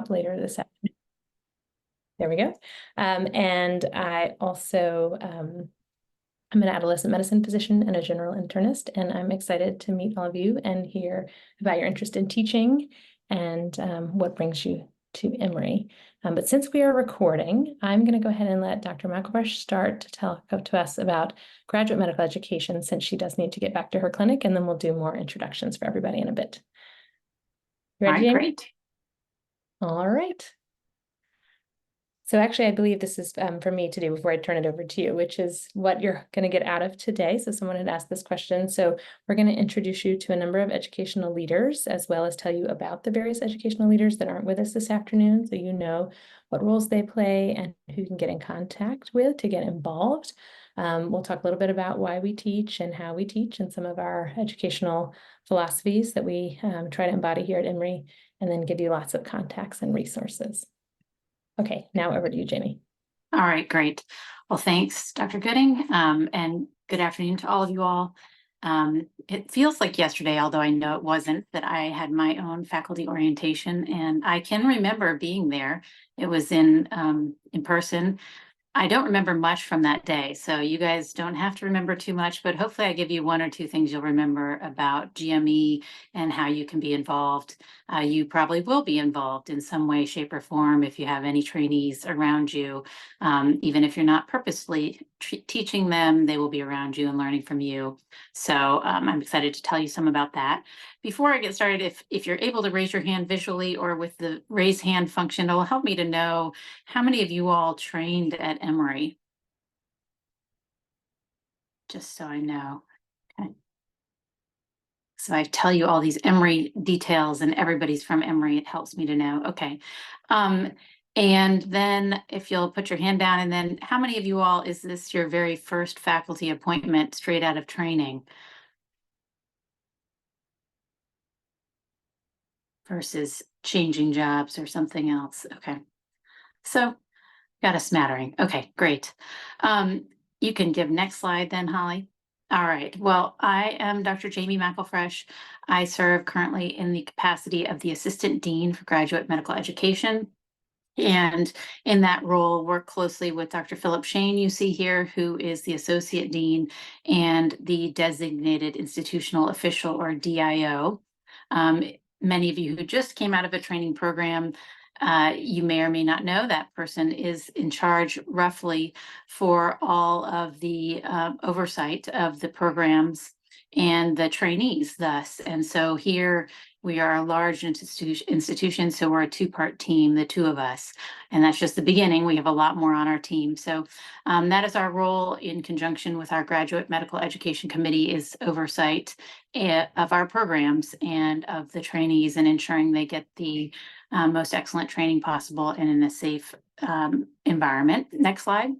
later this afternoon. There we go. And I also, I'm an adolescent medicine physician and a general internist, and I'm excited to meet all of you and hear about your interest in teaching and what brings you to Emory. But since we are recording, I'm going to go ahead and let Dr. McElfresh start to talk to us about graduate medical education, since she does need to get back to her clinic, and then we'll do more introductions for everybody in a bit. You ready, All right, Jamie? great. All right. So actually, I believe this is for me to do before I turn it over to you, which is what you're going to get out of today. So someone had asked this question. So we're going to introduce you to a number of educational leaders, as well as tell you about the various educational leaders that aren't with us this afternoon, so you know what roles they play and who you can get in contact with to get involved. We'll talk a little bit about why we teach and how we teach and some of our educational philosophies that we try to embody here at Emory, and then give you lots of contacts and resources. Okay, now over to you, Jamie. All right, great. Well, thanks, Dr. Gooding, and good afternoon to all of you all. It feels like yesterday, although I know it wasn't, that I had my own faculty orientation, and I can remember being there. It was in person. I don't remember much from that day, so you guys don't have to remember too much, but hopefully I give you one or two things you'll remember about GME and how you can be involved. You probably will be involved in some way, shape, or form if you have any trainees around you. Even if you're not purposely teaching them, they will be around you and learning from you. So I'm excited to tell you some about that. Before I get started, if you're able to raise your hand visually or with the raise hand function, it will help me to know how many of you all trained at Emory? Just so I know. Okay. So I tell you all these Emory details and everybody's from Emory, it helps me to know. Okay. And then if you'll put your hand down, and then how many of you all, is this your very first faculty appointment straight out of training? Versus changing jobs or something else. Okay. So got a smattering. Okay, great. You can give next slide then, Holly. All right. Well, I am Dr. Jamie McElfresh. I serve currently in the capacity of the Assistant Dean for Graduate Medical Education. And in that role, work closely with Dr. Philip Shane, you see here, who is the Associate Dean and the Designated Institutional Official, or DIO. Many of you who just came out of a training program, you may or may not know that person is in charge roughly for all of the oversight of the programs and the trainees thus. And so here we are a large institution, so we're a two-part team, the two of us. And that's just the beginning. We have a lot more on our team. So that is our role in conjunction with our Graduate Medical Education Committee, is oversight of our programs and of the trainees and ensuring they get the most excellent training possible and in a safe environment. Next slide.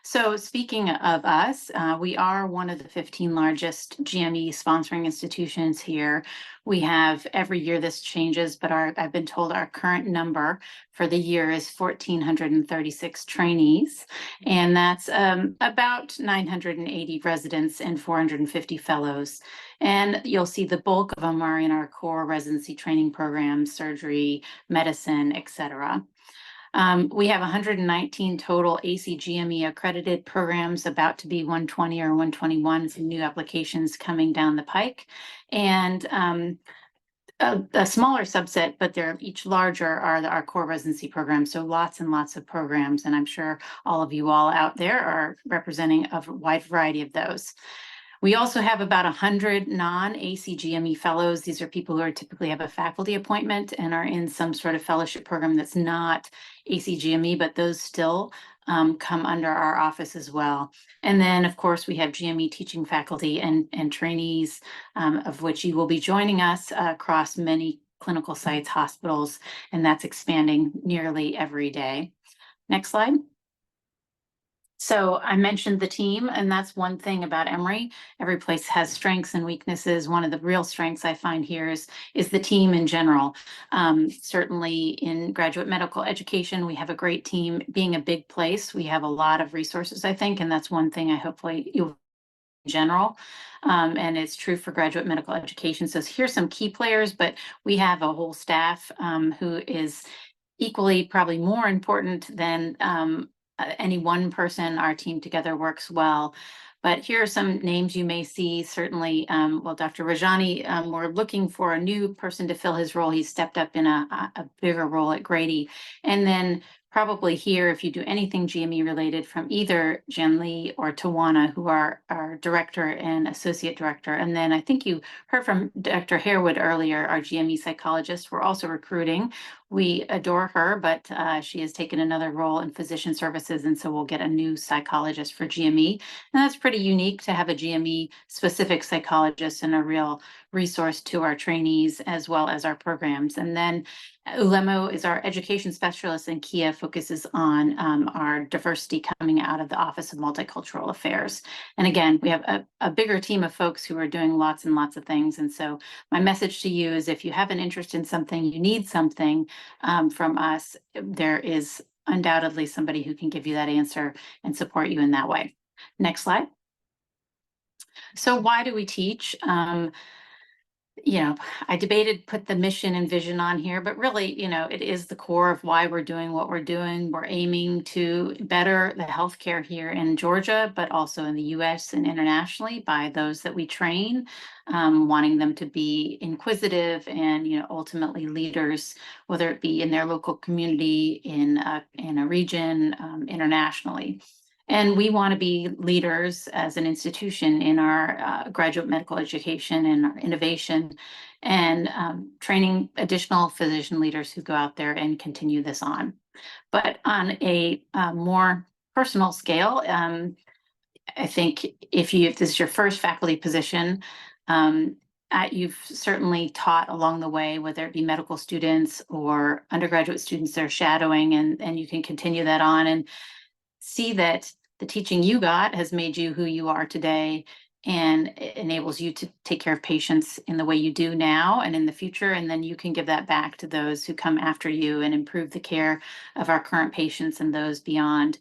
So speaking of us, we are one of the 15 largest GME sponsoring institutions here. We have, every year this changes, but I've been told our current number for the year is 1,436 trainees, and that's about 980 residents and 450 fellows. And you'll see the bulk of them are in our core residency training programs, surgery, medicine, etc. We have 119 total ACGME accredited programs, about to be 120 or 121, some new applications coming down the pike. And a smaller subset, but they're each larger, are our core residency programs. So lots and lots of programs. And I'm sure all of you all out there are representing a wide variety of those. We also have about 100 non-ACGME fellows. These are people who are typically have a faculty appointment and are in some sort of fellowship program that's not ACGME, but those still come under our office as well. And then, of course, we have GME teaching faculty and trainees, of which you will be joining us across many clinical sites, hospitals, and that's expanding nearly every day. Next slide. So I mentioned the team, and that's one thing about Emory. Every place has strengths and weaknesses. One of the real strengths I find here is the team in general. Certainly in graduate medical education, we have a great team. Being a big place, we have a lot of resources, I think, and that's one thing I hopefully you'll general. And it's true for graduate medical education. So here's some key players, but we have a whole staff who is equally, probably more important than any one person. Our team together works well. But here are some names you may see. Certainly, well, Dr. Rajani, we're looking for a new person to fill his role. He's stepped up in a bigger role at Grady. And then probably here, if you do anything GME related, from either Jen Lee or Tawana, who are our director and associate director. And then I think you heard from Dr. Harewood earlier, our GME psychologist. We're also recruiting. We adore her, but she has taken another role in physician services, and so we'll get a new psychologist for GME. And that's pretty unique to have a GME specific psychologist and a real resource to our trainees as well as our programs. And then Ulemo is our education specialist, and Kia focuses on our diversity coming out of the Office of Multicultural Affairs. And again, we have a bigger team of folks who are doing lots and lots of things. And so my message to you is, if you have an interest in something, you need something from us, there is undoubtedly somebody who can give you that answer and support you in that way. Next slide. So why do we teach? I debated put the mission and vision on here, but really, it is the core of why we're doing what we're doing. We're aiming to better the healthcare here in Georgia, but also in the US and internationally by those that we train, wanting them to be inquisitive and, ultimately leaders, whether it be in their local community, in a region, internationally. And we want to be leaders as an institution in our graduate medical education and our innovation, and training additional physician leaders who go out there and continue this on. But on a more personal scale, I think if this is your first faculty position, you've certainly taught along the way, whether it be medical students or undergraduate students that are shadowing, and you can continue that on and see that the teaching you got has made you who you are today, and it enables you to take care of patients in the way you do now and in the future. And then you can give that back to those who come after you and improve the care of our current patients and those beyond.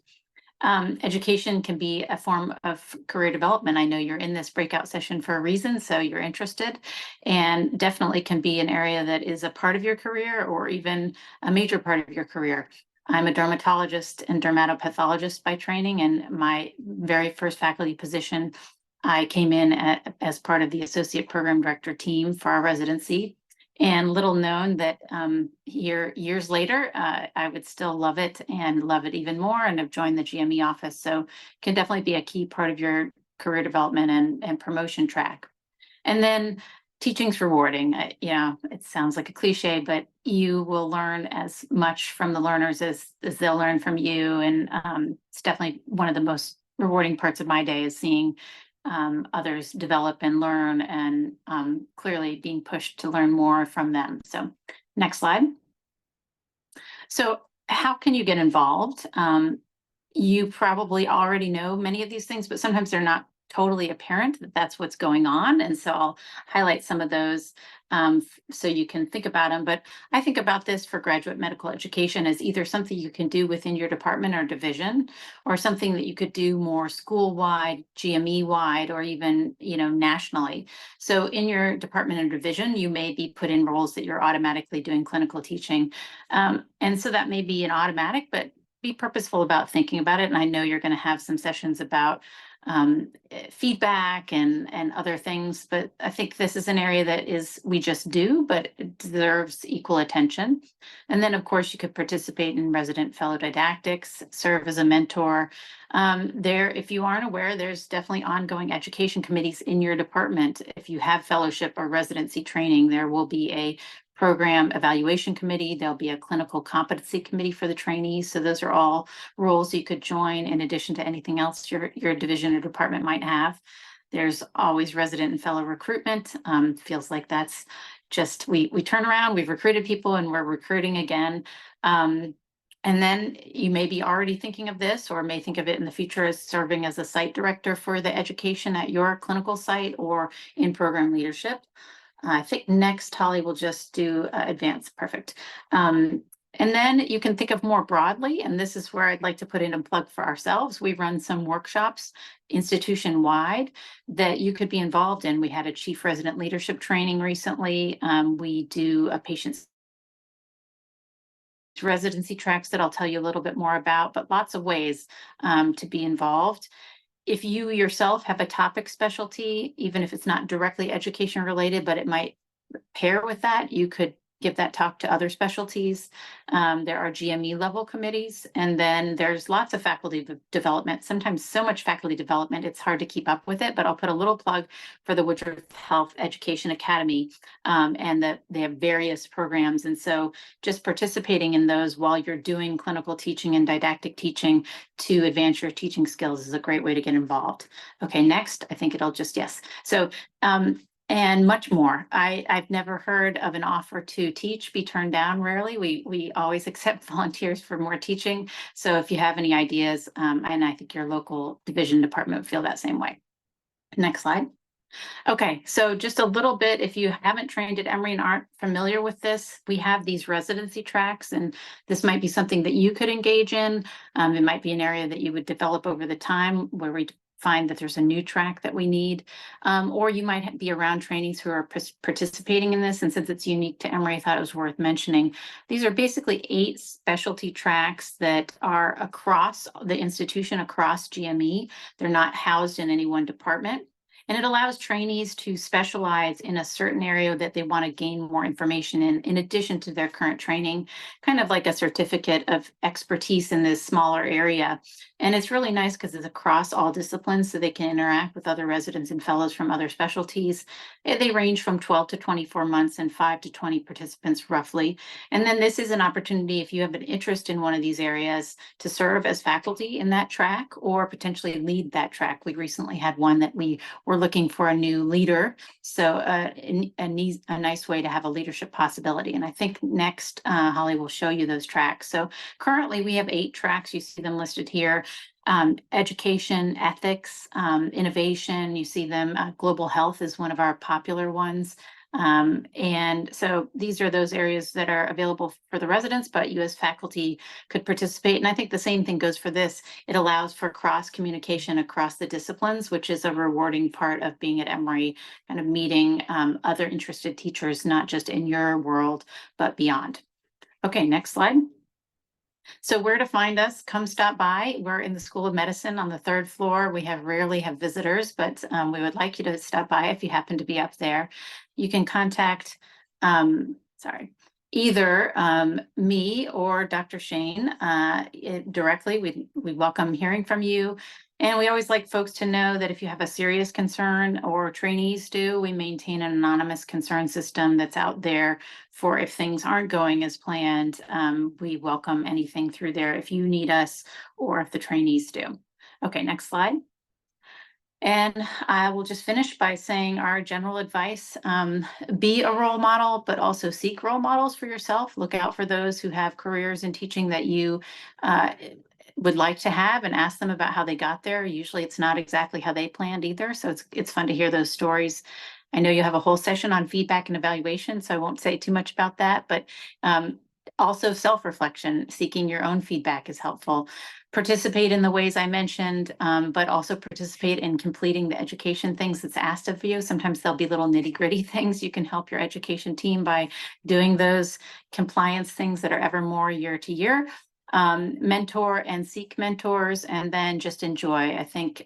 Education can be a form of career development. I know you're in this breakout session for a reason, so you're interested, and definitely can be an area that is a part of your career or even a major part of your career. I'm a dermatologist and dermatopathologist by training, and my very first faculty position, I came in as part of the associate program director team for our residency. And little known that years later, I would still love it and love it even more, and have joined the GME office. So can definitely be a key part of your career development and promotion track. And then teaching's rewarding. It sounds like a cliche, but you will learn as much from the learners as they'll learn from you. And it's definitely one of the most rewarding parts of my day, is seeing others develop and learn, and clearly being pushed to learn more from them. So next slide. So how can you get involved? You probably already know many of these things, but sometimes they're not totally apparent that that's what's going on. And so I'll highlight some of those so you can think about them. But I think about this for graduate medical education as either something you can do within your department or division, or something that you could do more school-wide, GME-wide, or even, nationally. So in your department or division, you may be put in roles that you're automatically doing clinical teaching. And so that may be an automatic, but be purposeful about thinking about it. And I know you're going to have some sessions about feedback and other things, but I think this is an area that we just do, but it deserves equal attention. And then of course you could participate in resident fellow didactics, serve as a mentor. If you aren't aware, there's definitely ongoing education committees in your department. If you have fellowship or residency training, there will be a program evaluation committee. There'll be a clinical competency committee for the trainees. So those are all roles you could join in addition to anything else your division or department might have. There's always resident and fellow recruitment. Feels like that's just, we turn around, we've recruited people and we're recruiting again. And then you may be already thinking of this, or may think of it in the future as serving as a site director for the education at your clinical site or in program leadership. I think next Holly will just do advanced. Perfect. And then you can think of more broadly, and this is where I'd like to put in a plug for ourselves. We run some workshops institution-wide that you could be involved in. We had a chief resident leadership training recently. We do a patient residency tracks that I'll tell you a little bit more about, but lots of ways to be involved. If you yourself have a topic specialty, even if it's not directly education related, but it might pair with that, you could give that talk to other specialties. There are GME level committees, and then there's lots of faculty development, sometimes so much faculty development, it's hard to keep up with it, but I'll put a little plug for the Woodruff Health Education Academy, and that they have various programs. And so just participating in those while you're doing clinical teaching and didactic teaching to advance your teaching skills is a great way to get involved. Okay, next, I think it'll just, yes. So, and much more. I've never heard of an offer to teach be turned down. Rarely. We always accept volunteers for more teaching. So if you have any ideas, and I think your local division department would feel that same way. Next slide. Okay, so just a little bit, if you haven't trained at Emory and aren't familiar with this, we have these residency tracks, and this might be something that you could engage in. It might be an area that you would develop over the time where we find that there's a new track that we need, or you might be around trainees who are participating in this. And since it's unique to Emory, I thought it was worth mentioning. These are basically 8 specialty tracks that are across the institution, across GME. They're not housed in any one department. And it allows trainees to specialize in a certain area that they want to gain more information in addition to their current training, kind of like a certificate of expertise in this smaller area. And it's really nice because it's across all disciplines, so they can interact with other residents and fellows from other specialties. They range from 12 to 24 months and 5 to 20 participants roughly. And then this is an opportunity, if you have an interest in one of these areas, to serve as faculty in that track or potentially lead that track. We recently had one that we were looking for a new leader. So a nice way to have a leadership possibility. And I think next, Holly will show you those tracks. So currently we have 8 tracks. You see them listed here. Education, ethics, innovation, you see them. Global health is one of our popular ones. And so these are those areas that are available for the residents, but you as faculty could participate. And I think the same thing goes for this. It allows for cross communication across the disciplines, which is a rewarding part of being at Emory, kind of meeting other interested teachers, not just in your world, but beyond. Okay, next slide. So where to find us, come stop by. We're in the School of Medicine on the 3rd floor. We rarely have visitors, but we would like you to stop by if you happen to be up there. You can contact, either me or Dr. Shane directly. We welcome hearing from you. And we always like folks to know that if you have a serious concern, or trainees do, we maintain an anonymous concern system that's out there for if things aren't going as planned. We welcome anything through there if you need us or if the trainees do. Okay, next slide. And I will just finish by saying our general advice, be a role model, but also seek role models for yourself. Look out for those who have careers in teaching that you would like to have, and ask them about how they got there. Usually it's not exactly how they planned either. So it's fun to hear those stories. I know you have a whole session on feedback and evaluation, so I won't say too much about that, but also self-reflection, seeking your own feedback is helpful. Participate in the ways I mentioned, but also participate in completing the education things that's asked of you. Sometimes there'll be little nitty-gritty things. You can help your education team by doing those compliance things that are ever more year to year. Mentor and seek mentors, and then just enjoy. I think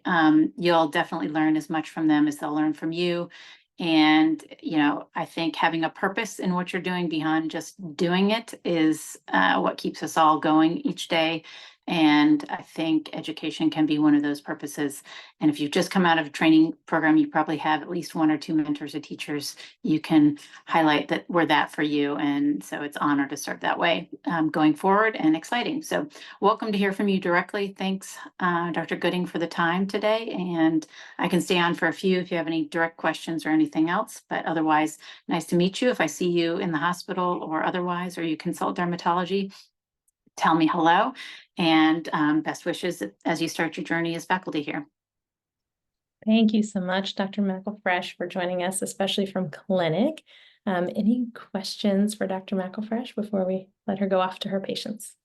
you'll definitely learn as much from them as they'll learn from you. And, I think having a purpose in what you're doing beyond just doing it is what keeps us all going each day. And I think education can be one of those purposes. And if you've just come out of a training program, you probably have at least 1 or 2 mentors or teachers you can highlight that were that for you. And so it's an honor to serve that way going forward, and exciting. So welcome to hear from you directly. Thanks, Dr. Gooding, for the time today. And I can stay on for a few if you have any direct questions or anything else, but otherwise, nice to meet you. If I see you in the hospital or otherwise, or you consult dermatology, tell me hello, and best wishes as you start your journey as faculty here. Thank you so much, Dr. McElfresh, for joining us, especially from clinic. Any questions for Dr. McElfresh before we let her go off to her patients?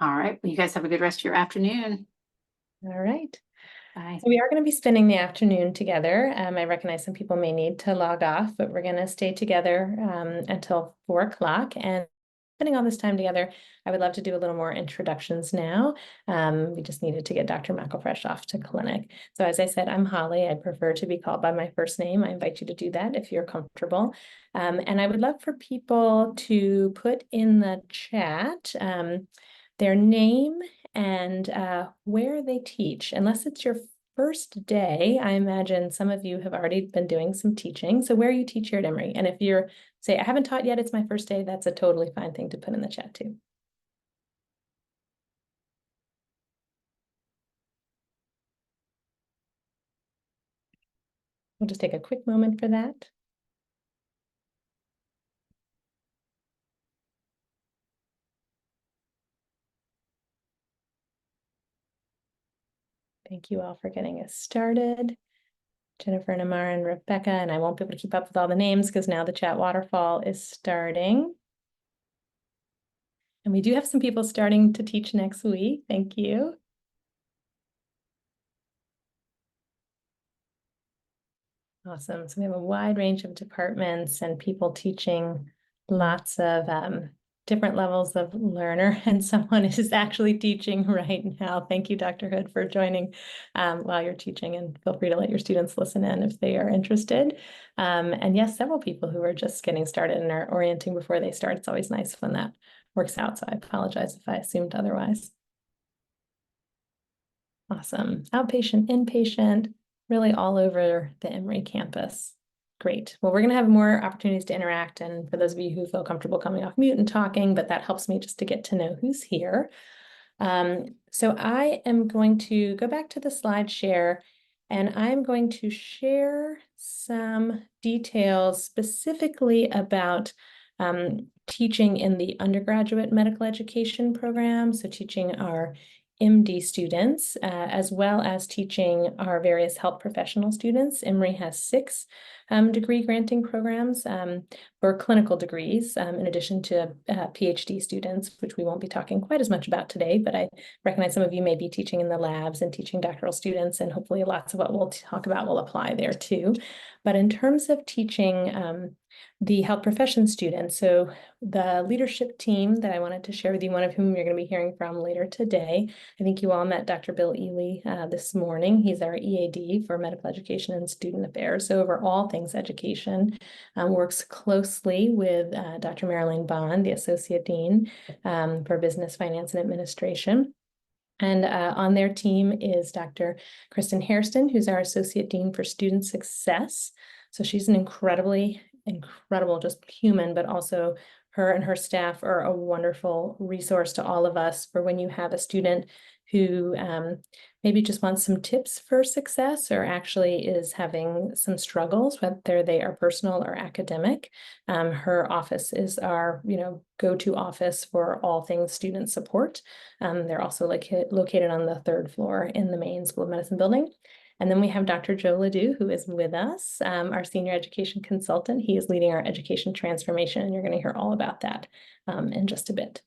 All right, well, you guys have a good rest of your afternoon. All right. Bye. So we are going to be spending the afternoon together. I recognize some people may need to log off, but we're going to stay together until 4 o'clock. And spending all this time together, I would love to do a little more introductions now. We just needed to get Dr. McElfresh off to clinic. So as I said, I'm Holly. I prefer to be called by my first name. I invite you to do that if you're comfortable. And I would love for people to put in the chat their name and where they teach, unless it's your first day. I imagine some of you have already been doing some teaching. So where you teach here at Emory. And if you're, say, I haven't taught yet, it's my first day, that's a totally fine thing to put in the chat too. We'll just take a quick moment for that. Thank you all for getting us started. Jennifer and Amara and Rebecca, and I won't be able to keep up with all the names because now the chat waterfall is starting. And we do have some people starting to teach next week. Thank you. Awesome. So we have a wide range of departments and people teaching lots of different levels of learner, and someone is actually teaching right now. Thank you, Dr. Hood, for joining while you're teaching, and feel free to let your students listen in if they are interested. And yes, several people who are just getting started and are orienting before they start. It's always nice when that works out, so I apologize if I assumed otherwise. Awesome. Outpatient, inpatient, really all over the Emory campus. Great. Well, we're going to have more opportunities to interact. And for those of you who feel comfortable coming off mute and talking, but that helps me just to get to know who's here. So I am going to go back to the slide share, and I'm going to share some details specifically about teaching in the undergraduate medical education program. So teaching our MD students, as well as teaching our various health professional students. Emory has 6 degree granting programs for clinical degrees, in addition to PhD students, which we won't be talking quite as much about today, but I recognize some of you may be teaching in the labs and teaching doctoral students, and hopefully lots of what we'll talk about will apply there too. But in terms of teaching the health profession students, so the leadership team that I wanted to share with you, one of whom you're going to be hearing from later today. I think you all met Dr. Bill Ely this morning. He's our EAD for Medical Education and Student Affairs. So over all things education, works closely with Dr. Marilyn Bond, the Associate Dean for Business, Finance, and Administration. And on their team is Dr. Kristen Hairston, who's our Associate Dean for Student Success. So she's an incredible just human, but also her and her staff are a wonderful resource to all of us for when you have a student who maybe just wants some tips for success or actually is having some struggles, whether they are personal or academic. Her office is our, go-to office for all things student support. They're also located on the 3rd floor in the main School of Medicine building. And then we have Dr. Joe Ledoux, who is with us, our senior education consultant. He is leading our education transformation, and you're going to hear all about that in just a bit.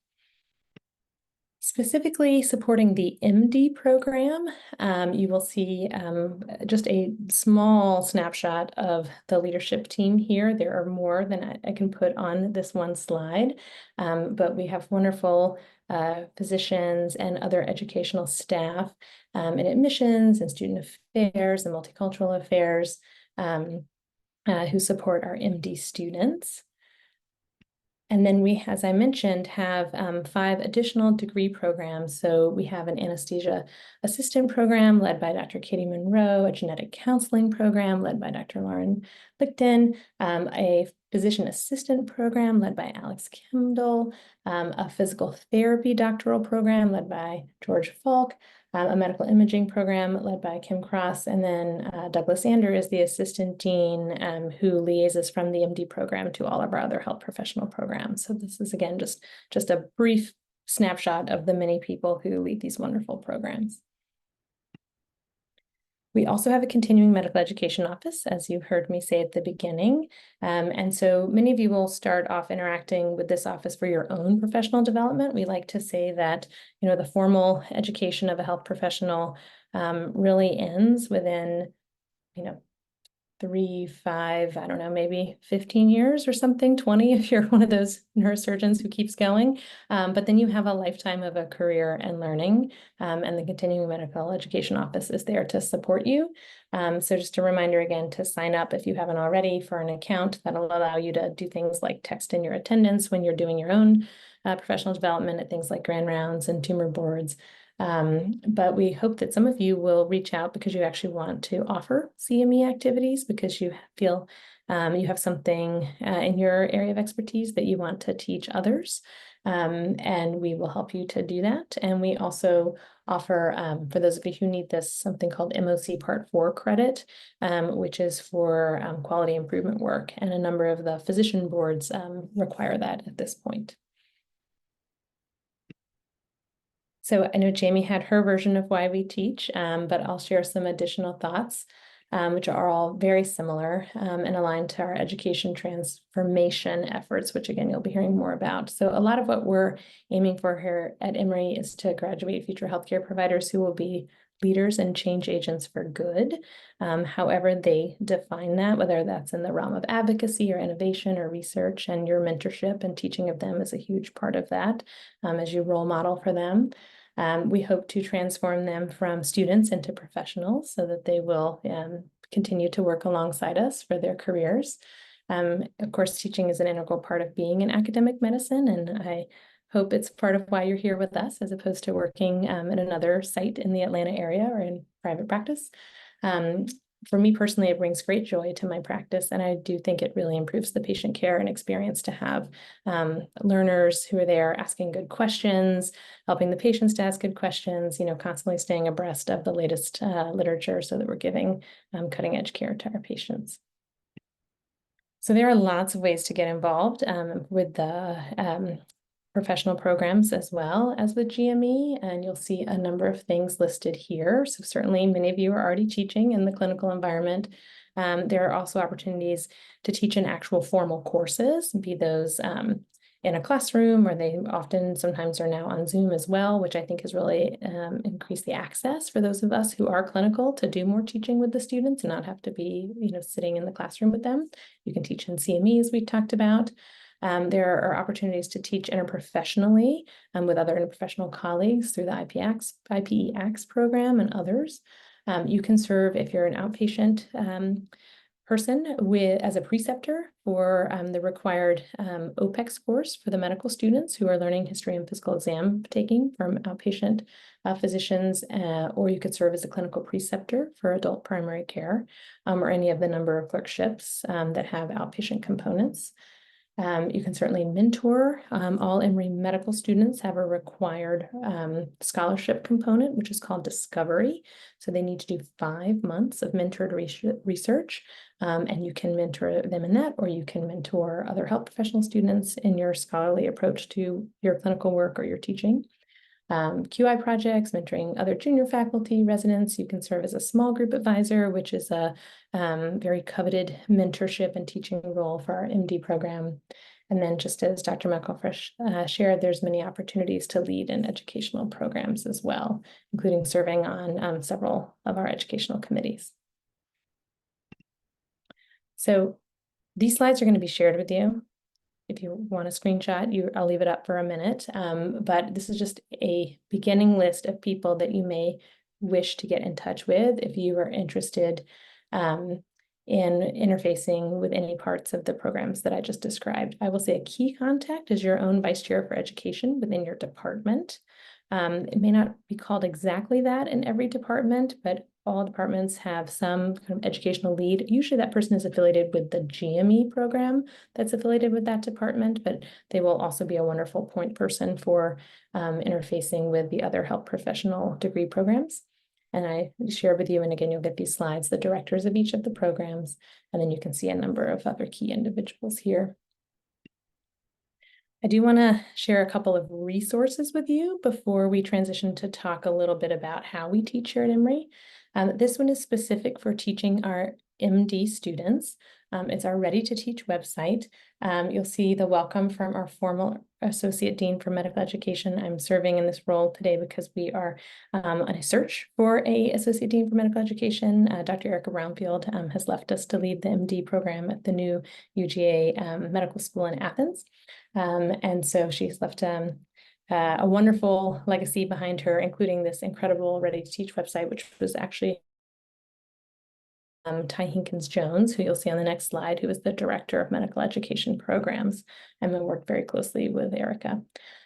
Specifically supporting the MD program, you will see just a small snapshot of the leadership team here. There are more than I can put on this one slide, but we have wonderful physicians and other educational staff in admissions and student affairs and multicultural affairs who support our MD students. And then we, as I mentioned, have 5 additional degree programs. So we have an anesthesia assistant program led by Dr. Katie Monroe, a genetic counseling program led by Dr. Lauren Lichten, a physician assistant program led by Alex Kendall, a physical therapy doctoral program led by George Falk, a medical imaging program led by Kim Cross, and then Douglas Ander is the assistant dean who liaises from the MD program to all of our other health professional programs. So this is, again, just a brief snapshot of the many people who lead these wonderful programs. We also have a continuing medical education office, as you heard me say at the beginning. And so many of you will start off interacting with this office for your own professional development. We like to say that, the formal education of a health professional really ends within, 3, 5, I don't know, maybe 15 years or something, 20 if you're one of those neurosurgeons who keeps going. But then you have a lifetime of a career and learning, and the continuing medical education office is there to support you. So just a reminder again to sign up if you haven't already for an account that'll allow you to do things like text in your attendance when you're doing your own professional development at things like grand rounds and tumor boards. But we hope that some of you will reach out because you actually want to offer CME activities because you feel you have something in your area of expertise that you want to teach others. And we will help you to do that. And we also offer, for those of you who need this, something called MOC Part 4 credit, which is for quality improvement work. And a number of the physician boards require that at this point. So I know Jamie had her version of why we teach, but I'll share some additional thoughts, which are all very similar and aligned to our education transformation efforts, which again, you'll be hearing more about. So a lot of what we're aiming for here at Emory is to graduate future healthcare providers who will be leaders and change agents for good. However they define that, whether that's in the realm of advocacy or innovation or research, and your mentorship and teaching of them is a huge part of that as you role model for them. We hope to transform them from students into professionals so that they will continue to work alongside us for their careers. Of course, teaching is an integral part of being in academic medicine, and I hope it's part of why you're here with us as opposed to working at another site in the Atlanta area or in private practice. For me personally, it brings great joy to my practice, and I do think it really improves the patient care and experience to have learners who are there asking good questions, helping the patients to ask good questions, constantly staying abreast of the latest literature so that we're giving cutting edge care to our patients. So there are lots of ways to get involved with the professional programs as well as with GME, and you'll see a number of things listed here. So certainly many of you are already teaching in the clinical environment. There are also opportunities to teach in actual formal courses, be those in a classroom, or they often sometimes are now on Zoom as well, which I think has really increased the access for those of us who are clinical to do more teaching with the students and not have to be, sitting in the classroom with them. You can teach in CME, as we talked about. There are opportunities to teach interprofessionally with other interprofessional colleagues through the IPEACS program and others. You can serve if you're an outpatient person as a preceptor for the required OPEX course for the medical students who are learning history and physical exam taking from outpatient physicians, or you could serve as a clinical preceptor for adult primary care or any of the number of clerkships that have outpatient components. You can certainly mentor. All Emory medical students have a required scholarship component, which is called Discovery. So they need to do 5 months of mentored research, and you can mentor them in that, or you can mentor other health professional students in your scholarly approach to your clinical work or your teaching. QI projects, mentoring other junior faculty, residents. You can serve as a small group advisor, which is a very coveted mentorship and teaching role for our MD program. And then just as Dr. McElfresh shared, there's many opportunities to lead in educational programs as well, including serving on several of our educational committees. So these slides are going to be shared with you. If you want a screenshot, I'll leave it up for a minute. But this is just a beginning list of people that you may wish to get in touch with if you are interested in interfacing with any parts of the programs that I just described. I will say a key contact is your own vice chair for education within your department. It may not be called exactly that in every department, but all departments have some kind of educational lead. Usually that person is affiliated with the GME program that's affiliated with that department, but they will also be a wonderful point person for interfacing with the other health professional degree programs. And I share with you, and again, you'll get these slides, the directors of each of the programs, and then you can see a number of other key individuals here. I do want to share a couple of resources with you before we transition to talk a little bit about how we teach here at Emory. This one is specific for teaching our MD students. It's our Ready to Teach website. You'll see the welcome from our formal Associate Dean for Medical Education. I'm serving in this role today because we are on a search for a Associate Dean for Medical Education. Dr. Erica Brownfield has left us to lead the MD program at the new UGA Medical School in Athens. And so she's left a wonderful legacy behind her, including this incredible Ready to Teach website, which was actually Ty Hinkins-Jones, who you'll see on the next slide, who is the Director of Medical Education Programs, and we worked very closely with Erica.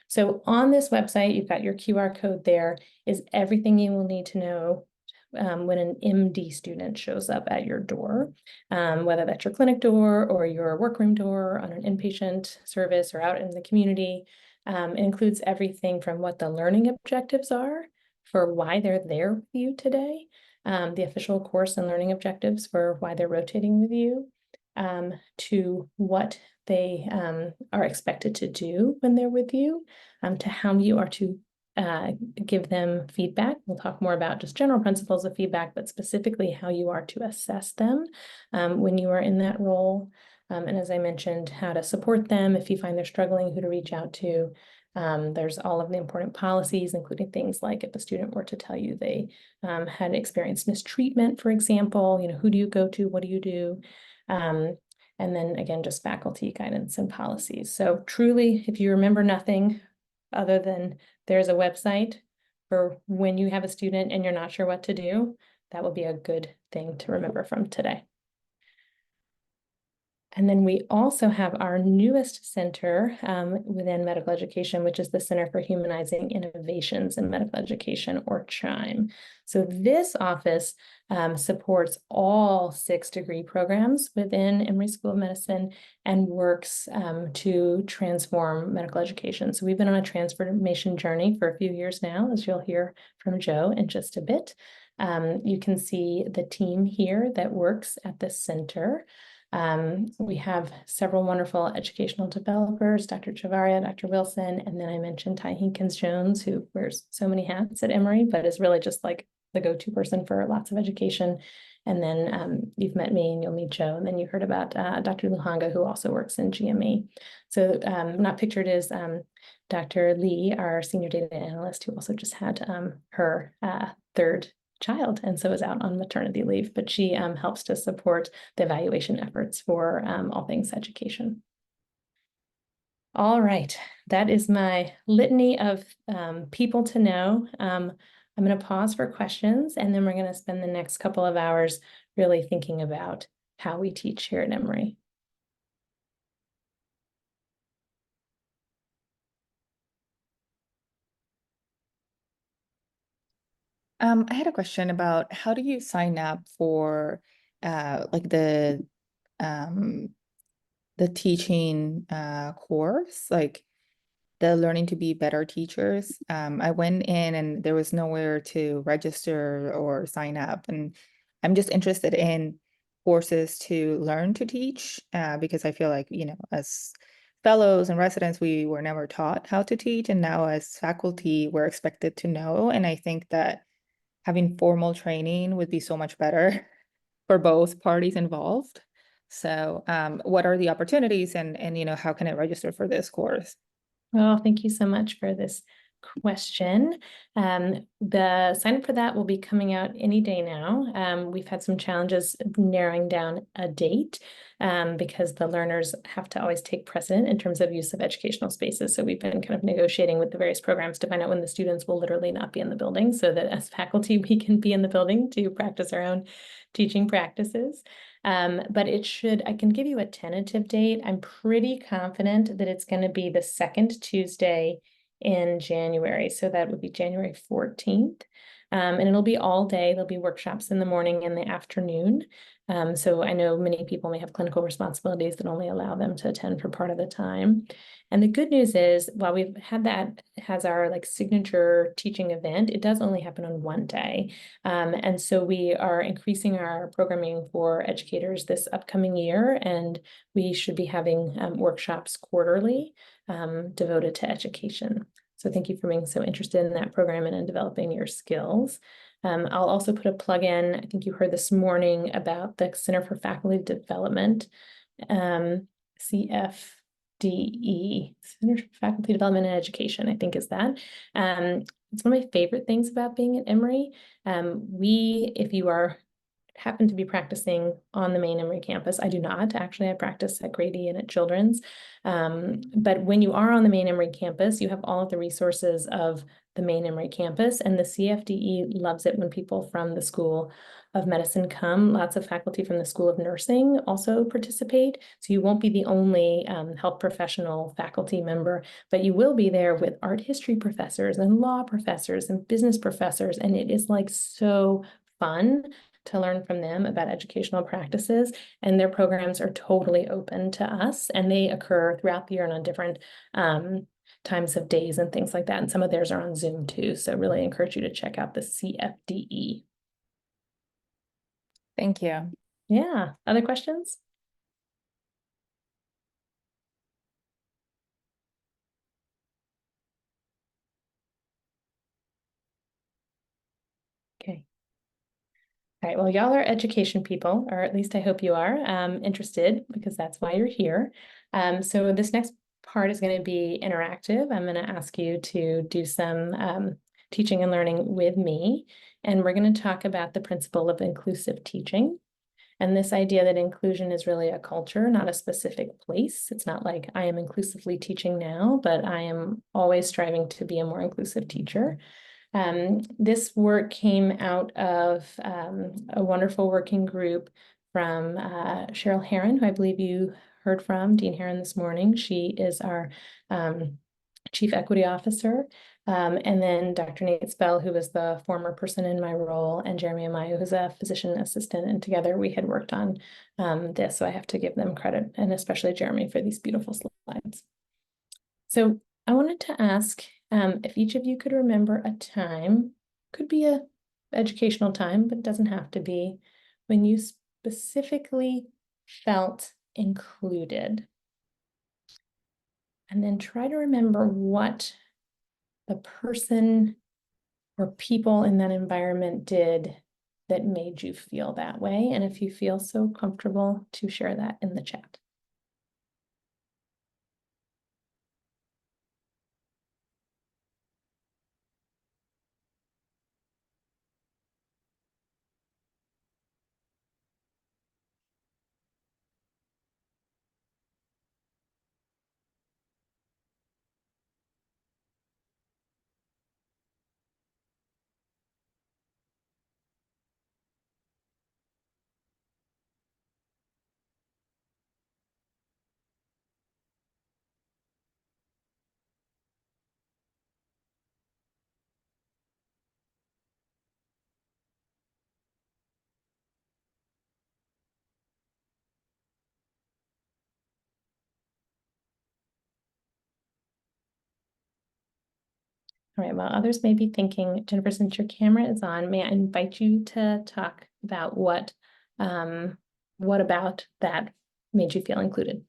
So on this website, you've got your QR code there, is everything you will need to know when an MD student shows up at your door, whether that's your clinic door or your workroom door on an inpatient service or out in the community. It includes everything from what the learning objectives are for why they're there with you today, the official course and learning objectives for why they're rotating with you, to what they are expected to do when they're with you, to how you are to give them feedback. We'll talk more about just general principles of feedback, but specifically how you are to assess them when you are in that role. And as I mentioned, how to support them if you find they're struggling, who to reach out to. There's all of the important policies, including things like if a student were to tell you they had experienced mistreatment, for example, who do you go to? What do you do? And then again, just faculty guidance and policies. So truly, if you remember nothing other than there's a website for when you have a student and you're not sure what to do, that will be a good thing to remember from today. And then we also have our newest center within medical education, which is the Center for Humanizing Innovations in Medical Education, or CHIME. So this office supports all 6 degree programs within Emory School of Medicine and works to transform medical education. So we've been on a transformation journey for a few years now, as you'll hear from Joe in just a bit. You can see the team here that works at the center. We have several wonderful educational developers, Dr. Chavaria, Dr. Wilson, and then I mentioned Ty Hinkins-Jones, who wears so many hats at Emory, but is really just like the go-to person for lots of education. And then you've met me and you'll meet Joe. And then you heard about Dr. Luhanga, who also works in GME. So not pictured is Dr. Lee, our senior data analyst, who also just had her 3rd child and so is out on maternity leave, but she helps to support the evaluation efforts for all things education. All right, that is my litany of people to know. I'm going to pause for questions, and then we're going to spend the next couple of hours really thinking about how we teach here at Emory. I had a question about how do you sign up for like the teaching course, like the learning to be better teachers. I went in and there was nowhere to register or sign up, and I'm just interested in courses to learn to teach because I feel like, as fellows and residents, we were never taught how to teach, and now as faculty, we're expected to know. And I think that having formal training would be so much better for both parties involved. So what are the opportunities, and how can I register for this course? Well, thank you so much for this question. The sign up for that will be coming out any day now. We've had some challenges narrowing down a date because the learners have to always take precedent in terms of use of educational spaces. So we've been kind of negotiating with the various programs to find out when the students will literally not be in the building so that as faculty, we can be in the building to practice our own teaching practices. But I can give you a tentative date. I'm pretty confident that it's going to be the 2nd Tuesday in January. So that would be January 14th. And it'll be all day. There'll be workshops in the morning and the afternoon. So I know many people may have clinical responsibilities that only allow them to attend for part of the time. And the good news is, while we've had that as our signature teaching event, it does only happen on one day. And so we are increasing our programming for educators this upcoming year, and we should be having workshops quarterly. devoted to education. So thank you for being so interested in that program and in developing your skills. I'll also put a plug in. I think you heard this morning about the Center for Faculty Development, CFDE, Center for Faculty Development and Education, I think is that. It's one of my favorite things about being at Emory. If you happen to be practicing on the main Emory campus. I do not. Actually, I practice at Grady and at Children's. But when you are on the main Emory campus, you have all of the resources of the main Emory campus, and the CFDE loves it when people from the School of Medicine come. Lots of faculty from the School of Nursing also participate. So you won't be the only health professional faculty member, but you will be there with art history professors and law professors and business professors. And it is like so fun to learn from them about educational practices, and their programs are totally open to us, and they occur throughout the year and on different times of days and things like that. And some of theirs are on Zoom too. So really encourage you to check out the CFDE. Thank you. Yeah. Other questions? Okay. All right, well, y'all are education people, or at least I hope you are interested, because that's why you're here. So this next part is going to be interactive. I'm going to ask you to do some teaching and learning with me, and we're going to talk about the principle of inclusive teaching. And this idea that inclusion is really a culture, not a specific place. It's not like I am inclusively teaching now, but I am always striving to be a more inclusive teacher. This work came out of a wonderful working group from Cheryl Heron, who I believe you heard from, Dean Heron, this morning. She is our Chief Equity Officer. And then Dr. Nate Spell, who was the former person in my role, and Jeremy Amayo, who's a physician assistant. And together we had worked on this. So I have to give them credit, and especially Jeremy, for these beautiful slides. So I wanted to ask if each of you could remember a time, could be a educational time, but it doesn't have to be, when you specifically felt included. And then try to remember what the person or people in that environment did that made you feel that way. And if you feel so comfortable, to share that in the chat. All right, well, others may be thinking, Jennifer, since your camera is on, may I invite you to talk about what about that made you feel included?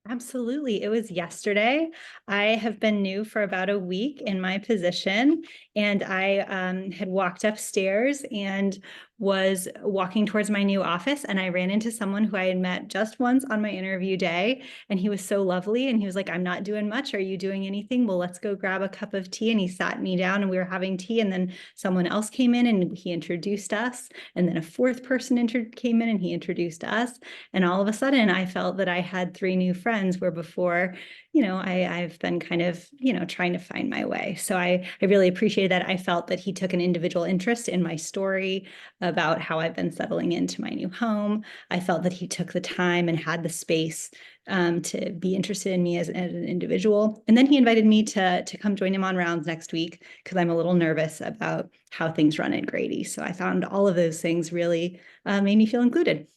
Absolutely. It was yesterday. I have been new for about a week in my position, and I had walked upstairs and was walking towards my new office, and I ran into someone who I had met just once on my interview day, and he was so lovely, and he was like, "I'm not doing much. Are you doing anything? Well, let's go grab a cup of tea." And he sat me down, and we were having tea, and then someone else came in and he introduced us, and then a fourth person came in and he introduced us, and all of a sudden I felt that I had three new friends, where before, I've been kind of, trying to find my way. So I really appreciated that. I felt that he took an individual interest in my story about how I've been settling into my new home. I felt that he took the time and had the space to be interested in me as an individual. And then he invited me to come join him on rounds next week, because I'm a little nervous about how things run at Grady. So I found all of those things really made me feel included.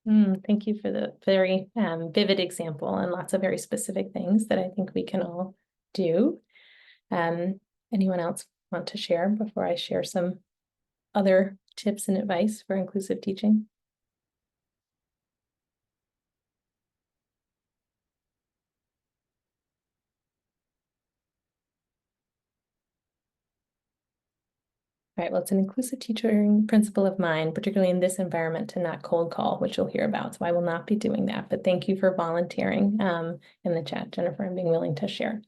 Thank you for the very vivid example, and lots of very specific things that I think we can all do. Anyone else want to share before I share some other tips and advice for inclusive teaching? All right, well, it's an inclusive teaching principle of mine, particularly in this environment, to not cold call, which you'll hear about. So I will not be doing that. But thank you for volunteering in the chat, Jennifer, and being willing to share.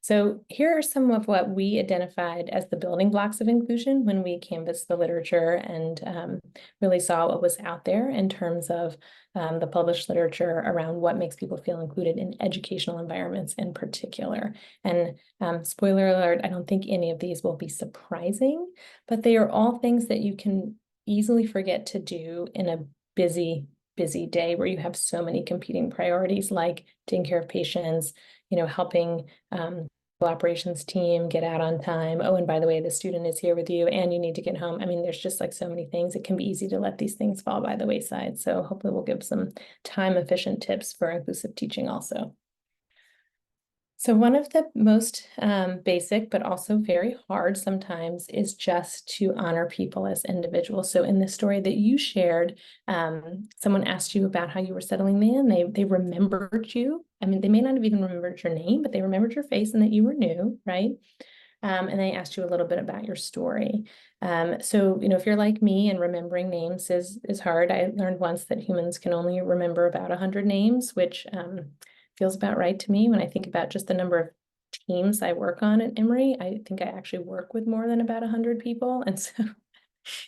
So here are some of what we identified as the building blocks of inclusion when we canvassed the literature and really saw what was out there in terms of the published literature around what makes people feel included in educational environments in particular. And spoiler alert, I don't think any of these will be surprising, but they are all things that you can easily forget to do in a busy day where you have so many competing priorities, like taking care of patients, helping operations team get out on time. Oh, and by the way, the student is here with you and you need to get home. I mean, there's just like so many things. It can be easy to let these things fall by the wayside. So hopefully we'll give some time efficient tips for inclusive teaching also. So one of the most basic, but also very hard sometimes, is just to honor people as individuals. So in the story that you shared, someone asked you about how you were settling in. They remembered you. I mean, they may not have even remembered your name, but they remembered your face and that you were new, right? And they asked you a little bit about your story. So, if you're like me and remembering names is hard. I learned once that humans can only remember about 100 names, which feels about right to me. When I think about just the number of teams I work on at Emory, I think I actually work with more than about 100 people. And so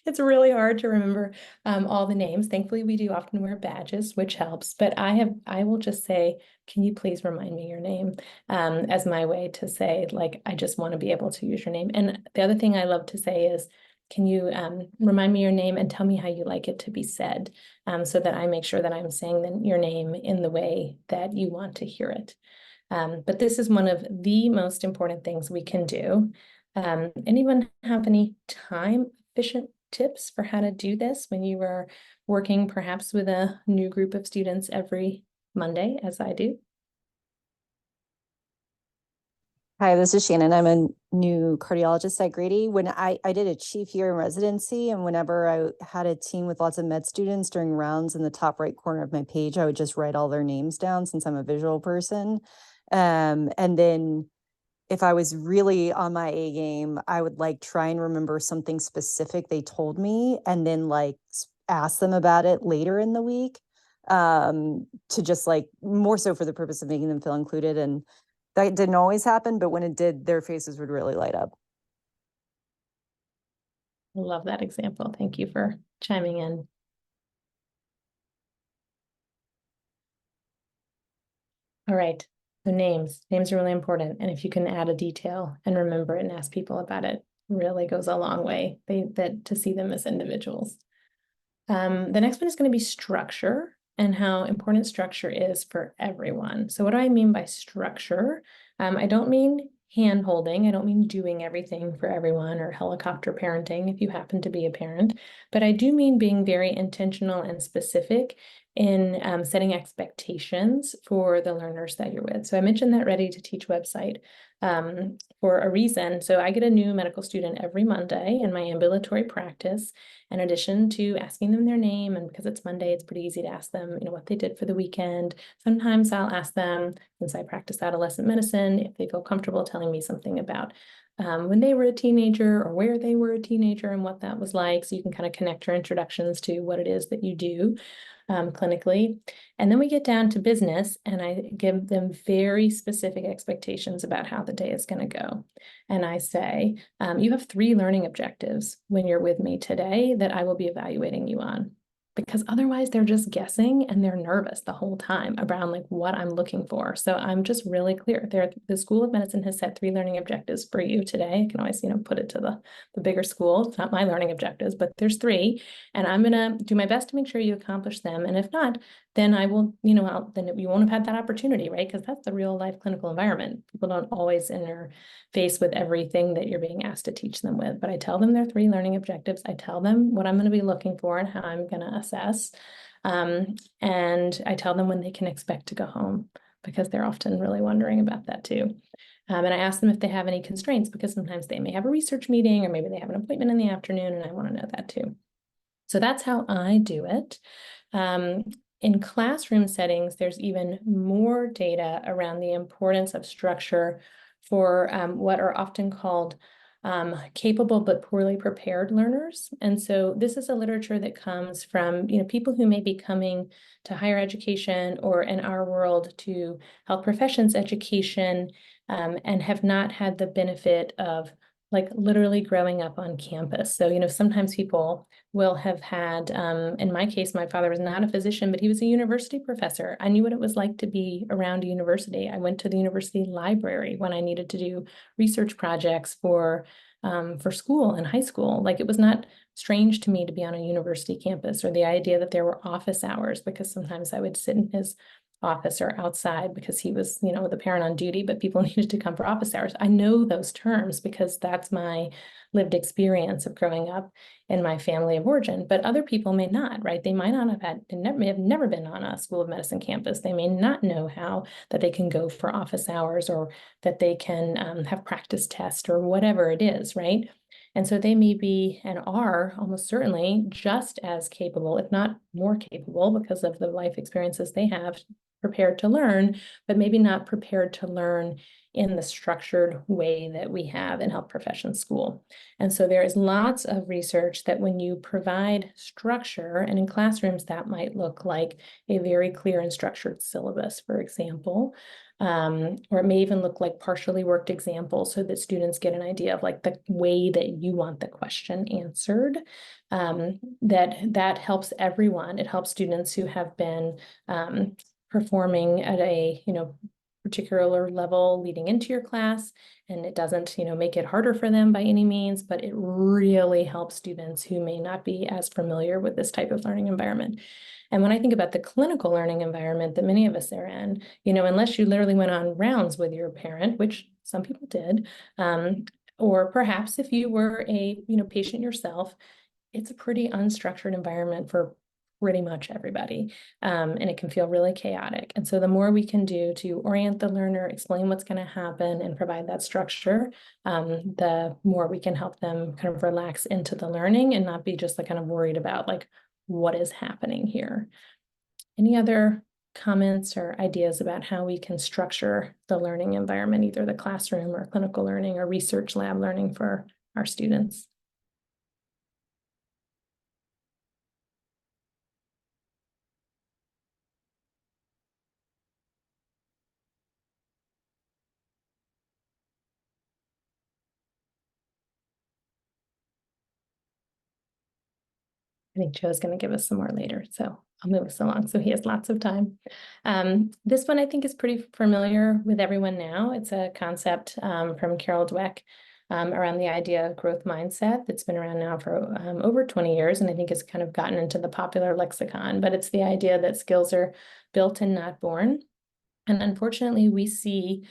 it's really hard to remember all the names. Thankfully, we do often wear badges, which helps. But I will just say, can you please remind me your name as my way to say, like, I just want to be able to use your name. And the other thing I love to say is, can you remind me your name and tell me how you like it to be said, so that I make sure that I'm saying your name in the way that you want to hear it. But this is one of the most important things we can do. Anyone have any time efficient tips for how to do this when you are working perhaps with a new group of students every Monday, as I do? Hi, this is Shannon. I'm a new cardiologist at Grady. When I did a chief year in residency, and whenever I had a team with lots of med students during rounds, in the top right corner of my page, I would just write all their names down since I'm a visual person. And then if I was really on my A game, I would try and remember something specific they told me and then ask them about it later in the week, to just more so for the purpose of making them feel included. And that didn't always happen, but when it did, their faces would really light up. I love that example. Thank you for chiming in. All right, so names. Names are really important. And if you can add a detail and remember it and ask people about it, really goes a long way to see them as individuals. The next one is going to be structure and how important structure is for everyone. So what do I mean by structure? I don't mean hand-holding. I don't mean doing everything for everyone or helicopter parenting if you happen to be a parent, but I do mean being very intentional and specific in setting expectations for the learners that you're with. So I mentioned that Ready to Teach website for a reason. So I get a new medical student every Monday in my ambulatory practice. In addition to asking them their name, and because it's Monday, it's pretty easy to ask them, what they did for the weekend. Sometimes I'll ask them, since I practice adolescent medicine, if they feel comfortable telling me something about when they were a teenager or where they were a teenager and what that was like. So you can kind of connect your introductions to what it is that you do clinically. And then we get down to business and I give them very specific expectations about how the day is going to go. And I say, you have 3 learning objectives when you're with me today that I will be evaluating you on. Because otherwise they're just guessing and they're nervous the whole time around what I'm looking for. So I'm just really clear. The School of Medicine has set 3 learning objectives for you today. I can always, put it to the bigger school. It's not my learning objectives, but there's 3. And I'm gonna do my best to make sure you accomplish them. And if not, then I will, then you won't have had that opportunity, right? Because that's the real life clinical environment. People don't always interface with everything that you're being asked to teach them with. But I tell them their 3 learning objectives. I tell them what I'm going to be looking for and how I'm going to assess. And I tell them when they can expect to go home, because they're often really wondering about that too. And I ask them if they have any constraints, because sometimes they may have a research meeting or maybe they have an appointment in the afternoon, and I want to know that too. So that's how I do it. In classroom settings, there's even more data around the importance of structure for what are often called capable but poorly prepared learners. And so this is a literature that comes from, people who may be coming to higher education or in our world to health professions education, and have not had the benefit of like literally growing up on campus. So, sometimes people will have had, in my case, my father was not a physician, but he was a university professor. I knew what it was like to be around a university. I went to the university library when I needed to do research projects for school and high school. Like, it was not strange to me to be on a university campus, or the idea that there were office hours, because sometimes I would sit in his office or outside because he was, the parent on duty, but people needed to come for office hours. I know those terms because that's my lived experience of growing up in my family of origin, but other people may not, right? They might not have had, may have never been on a School of Medicine campus. They may not know how that they can go for office hours, or that they can have practice tests or whatever it is, right? And so they may be and are almost certainly just as capable, if not more capable, because of the life experiences they have, prepared to learn, but maybe not prepared to learn in the structured way that we have in health professions school. And so there is lots of research that when you provide structure, and in classrooms that might look like a very clear and structured syllabus, for example, or it may even look like partially worked examples so that students get an idea of like the way that you want the question answered. That helps everyone. It helps students who have been performing at a, particular level leading into your class, and it doesn't, make it harder for them by any means, but it really helps students who may not be as familiar with this type of learning environment. And when I think about the clinical learning environment that many of us are in, unless you literally went on rounds with your parent, which some people did, or perhaps if you were a, patient yourself, it's a pretty unstructured environment for pretty much everybody. And it can feel really chaotic. And so the more we can do to orient the learner, explain what's going to happen, and provide that structure, the more we can help them kind of relax into the learning and not be just like kind of worried about like what is happening here. Any other comments or ideas about how we can structure the learning environment, either the classroom or clinical learning or research lab learning for our students? I think Joe's going to give us some more later, so I'll move us along so he has lots of time. This one I think is pretty familiar with everyone now. It's a concept from Carol Dweck around the idea of growth mindset that's been around now for over 20 years, and I think has kind of gotten into the popular lexicon, but it's the idea that skills are built and not born. And unfortunately, we see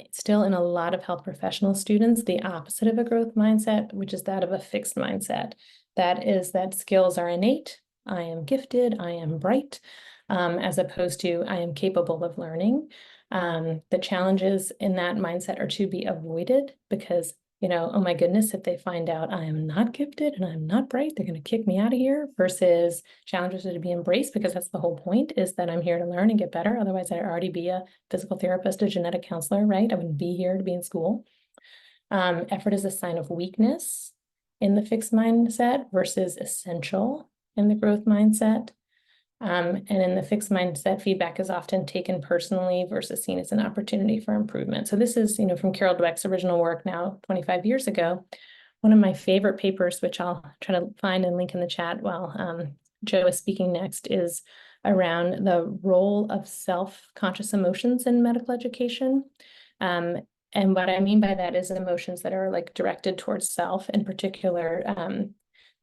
still in a lot of health professional students the opposite of a growth mindset, which is that of a fixed mindset. That is that skills are innate, I am gifted, I am bright, as opposed to I am capable of learning. The challenges in that mindset are to be avoided because, oh my goodness, if they find out I am not gifted and I'm not bright, they're going to kick me out of here, versus challenges are to be embraced because that's the whole point, is that I'm here to learn and get better. Otherwise, I'd already be a physical therapist, a genetic counselor, right? I wouldn't be here to be in school. Effort is a sign of weakness in the fixed mindset versus essential in the growth mindset. And in the fixed mindset, feedback is often taken personally versus seen as an opportunity for improvement. So this is, from Carol Dweck's original work now 25 years ago. One of my favorite papers, which I'll try to find and link in the chat while Joe is speaking next, is around the role of self-conscious emotions in medical education. And what I mean by that is emotions that are like directed towards self, in particular,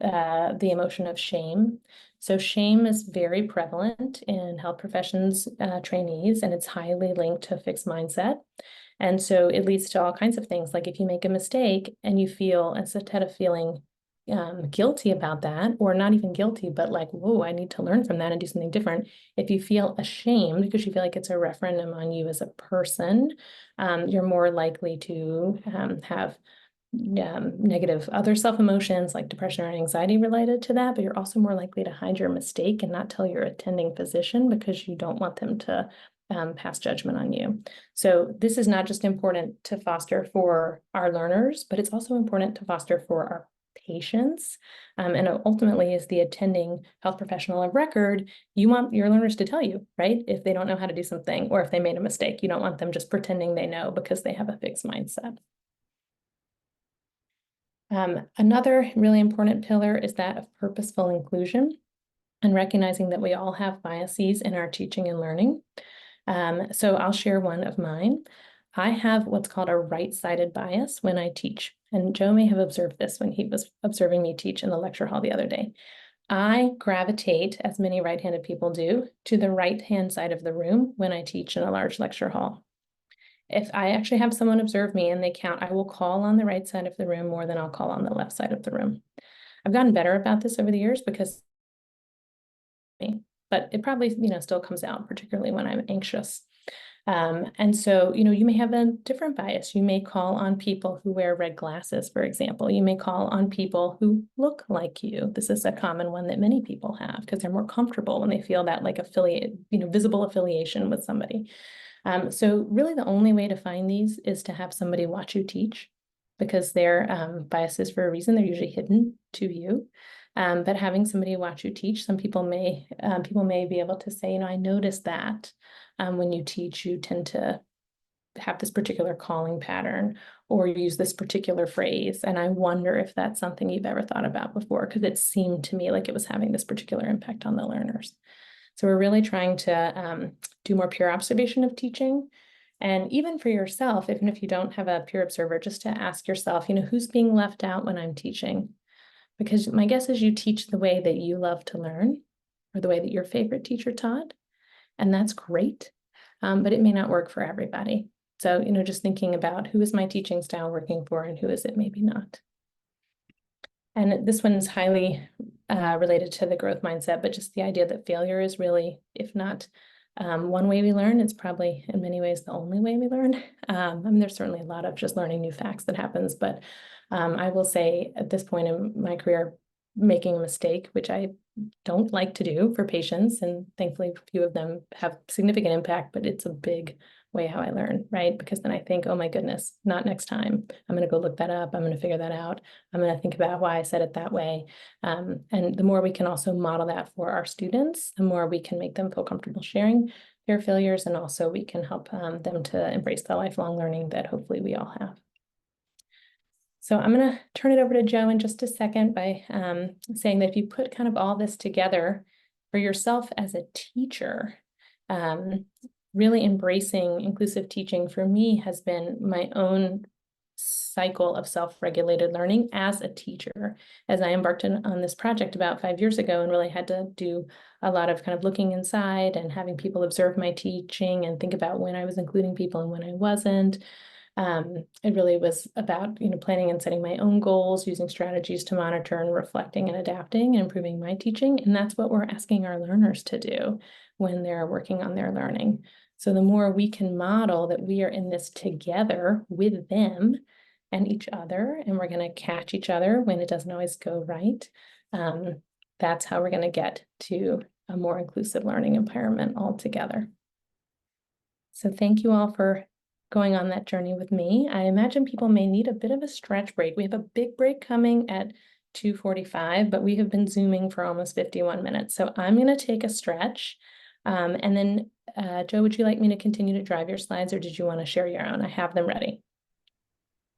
the emotion of shame. So shame is very prevalent in health professions trainees, and it's highly linked to fixed mindset. And so it leads to all kinds of things. Like if you make a mistake and you feel, instead of feeling guilty about that, or not even guilty, but like, whoa, I need to learn from that and do something different. If you feel ashamed because you feel like it's a referendum on you as a person, you're more likely to have negative other self-emotions like depression or anxiety related to that, but you're also more likely to hide your mistake and not tell your attending physician because you don't want them to pass judgment on you. So this is not just important to foster for our learners, but it's also important to foster for our patients. And ultimately, as the attending health professional of record, you want your learners to tell you, right? If they don't know how to do something or if they made a mistake, you don't want them just pretending they know because they have a fixed mindset. Another really important pillar is that of purposeful inclusion and recognizing that we all have biases in our teaching and learning. So I'll share one of mine. I have what's called a right-sided bias when I teach. And Joe may have observed this when he was observing me teach in the lecture hall the other day. I gravitate, as many right-handed people do, to the right-hand side of the room when I teach in a large lecture hall. If I actually have someone observe me and they count, I will call on the right side of the room more than I'll call on the left side of the room. I've gotten better about this over the years because, but it probably, still comes out, particularly when I'm anxious. And so, you may have a different bias. You may call on people who wear red glasses, for example. You may call on people who look like you. This is a common one that many people have because they're more comfortable when they feel that like affiliate, visible affiliation with somebody. So really the only way to find these is to have somebody watch you teach because they're biases for a reason. They're usually hidden to you. But having somebody watch you teach, some people may be able to say, I noticed that when you teach, you tend to have this particular calling pattern or use this particular phrase. And I wonder if that's something you've ever thought about before, because it seemed to me like it was having this particular impact on the learners. So we're really trying to do more peer observation of teaching. And even for yourself, even if you don't have a peer observer, just to ask yourself, who's being left out when I'm teaching? Because my guess is you teach the way that you love to learn or the way that your favorite teacher taught. And that's great, but it may not work for everybody. So, just thinking about who is my teaching style working for and who is it maybe not. And this one is highly related to the growth mindset, but just the idea that failure is really, if not one way we learn, it's probably in many ways the only way we learn. There's certainly a lot of just learning new facts that happens, but I will say at this point in my career, making a mistake, which I don't like to do for patients, and thankfully few of them have significant impact, but it's a big way how I learn, right? Because then I think, oh my goodness, not next time. I'm going to go look that up. I'm going to figure that out. I'm going to think about why I said it that way. And the more we can also model that for our students, the more we can make them feel comfortable sharing their failures. And also we can help them to embrace the lifelong learning that hopefully we all have. So I'm going to turn it over to Joe in just a second by saying that if you put kind of all this together for yourself as a teacher, really embracing inclusive teaching for me has been my own cycle of self-regulated learning as a teacher. As I embarked on this project about 5 years ago and really had to do a lot of kind of looking inside and having people observe my teaching and think about when I was including people and when I wasn't. It really was about, planning and setting my own goals, using strategies to monitor and reflecting and adapting and improving my teaching. And that's what we're asking our learners to do when they're working on their learning. So the more we can model that we are in this together with them and each other, and we're going to catch each other when it doesn't always go right, that's how we're going to get to a more inclusive learning environment altogether. So thank you all for going on that journey with me. I imagine people may need a bit of a stretch break. We have a big break coming at 2:45, but we have been Zooming for almost 51 minutes. So I'm going to take a stretch. And then, Joe, would you like me to continue to drive your slides, or did you want to share your own? I have them ready.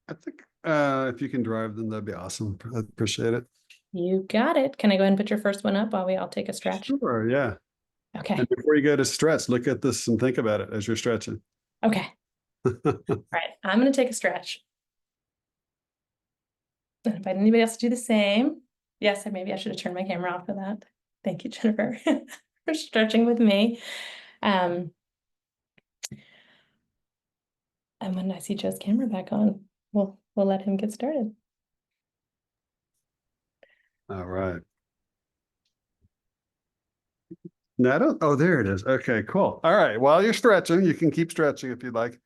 I think if you can drive them, that'd be awesome. I appreciate it. You got it. Can I go ahead and put your first one up while we all take a stretch? Sure, yeah. Okay. And before you go to stretch, look at this and think about it as you're stretching. Okay. All right. I'm going to take a stretch. And invite anybody else to do the same. Yes, maybe I should have turned my camera off for that. Thank you, Jennifer, for stretching with me. And when I see Joe's camera back on, we'll let him get started. All right. No, oh, there it is. Okay, cool. All right. While you're stretching, you can keep stretching if you'd like.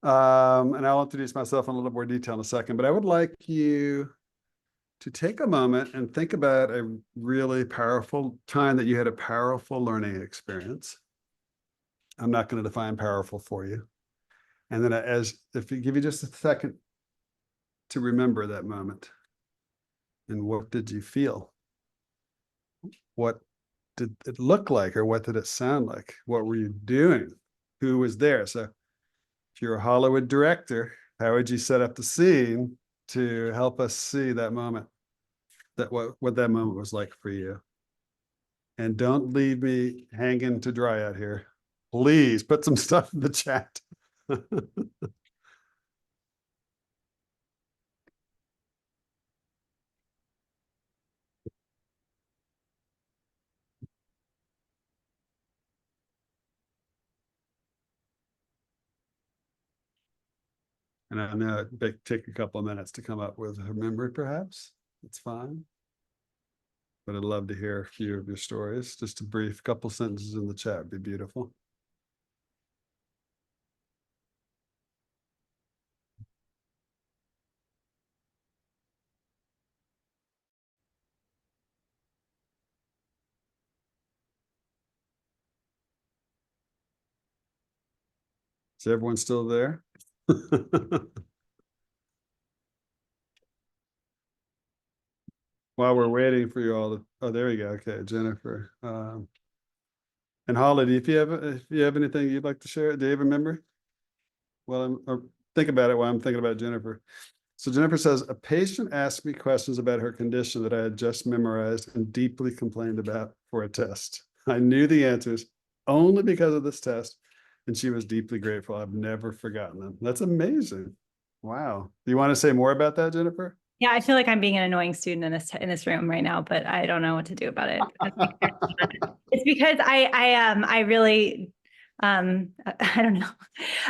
And I'll introduce myself in a little more detail in a second, but I would like you to take a moment and think about a really powerful time that you had a powerful learning experience. I'm not going to define powerful for you. And then if you give you just a second to remember that moment, and what did you feel? What did it look like, or what did it sound like? What were you doing? Who was there? So if you're a Hollywood director, how would you set up the scene to help us see that moment, that what that moment was like for you? And don't leave me hanging to dry out here. Please put some stuff in the chat. And I know it may take a couple of minutes to come up with a memory, perhaps. It's fine. But I'd love to hear a few of your stories. Just a brief couple sentences in the chat would be beautiful. Is everyone still there? While we're waiting for you all to, oh, there we go. Okay, Jennifer. And Holly, if you have anything you'd like to share, do you have a memory? Well, think about it while I'm thinking about Jennifer. So Jennifer says, a patient asked me questions about her condition that I had just memorized and deeply complained about for a test. I knew the answers only because of this test, and she was deeply grateful. I've never forgotten them. That's amazing. Wow. Do you want to say more about that, Jennifer? Yeah, I feel like I'm being an annoying student in this room right now, but I don't know what to do about it. It's because I really I don't know.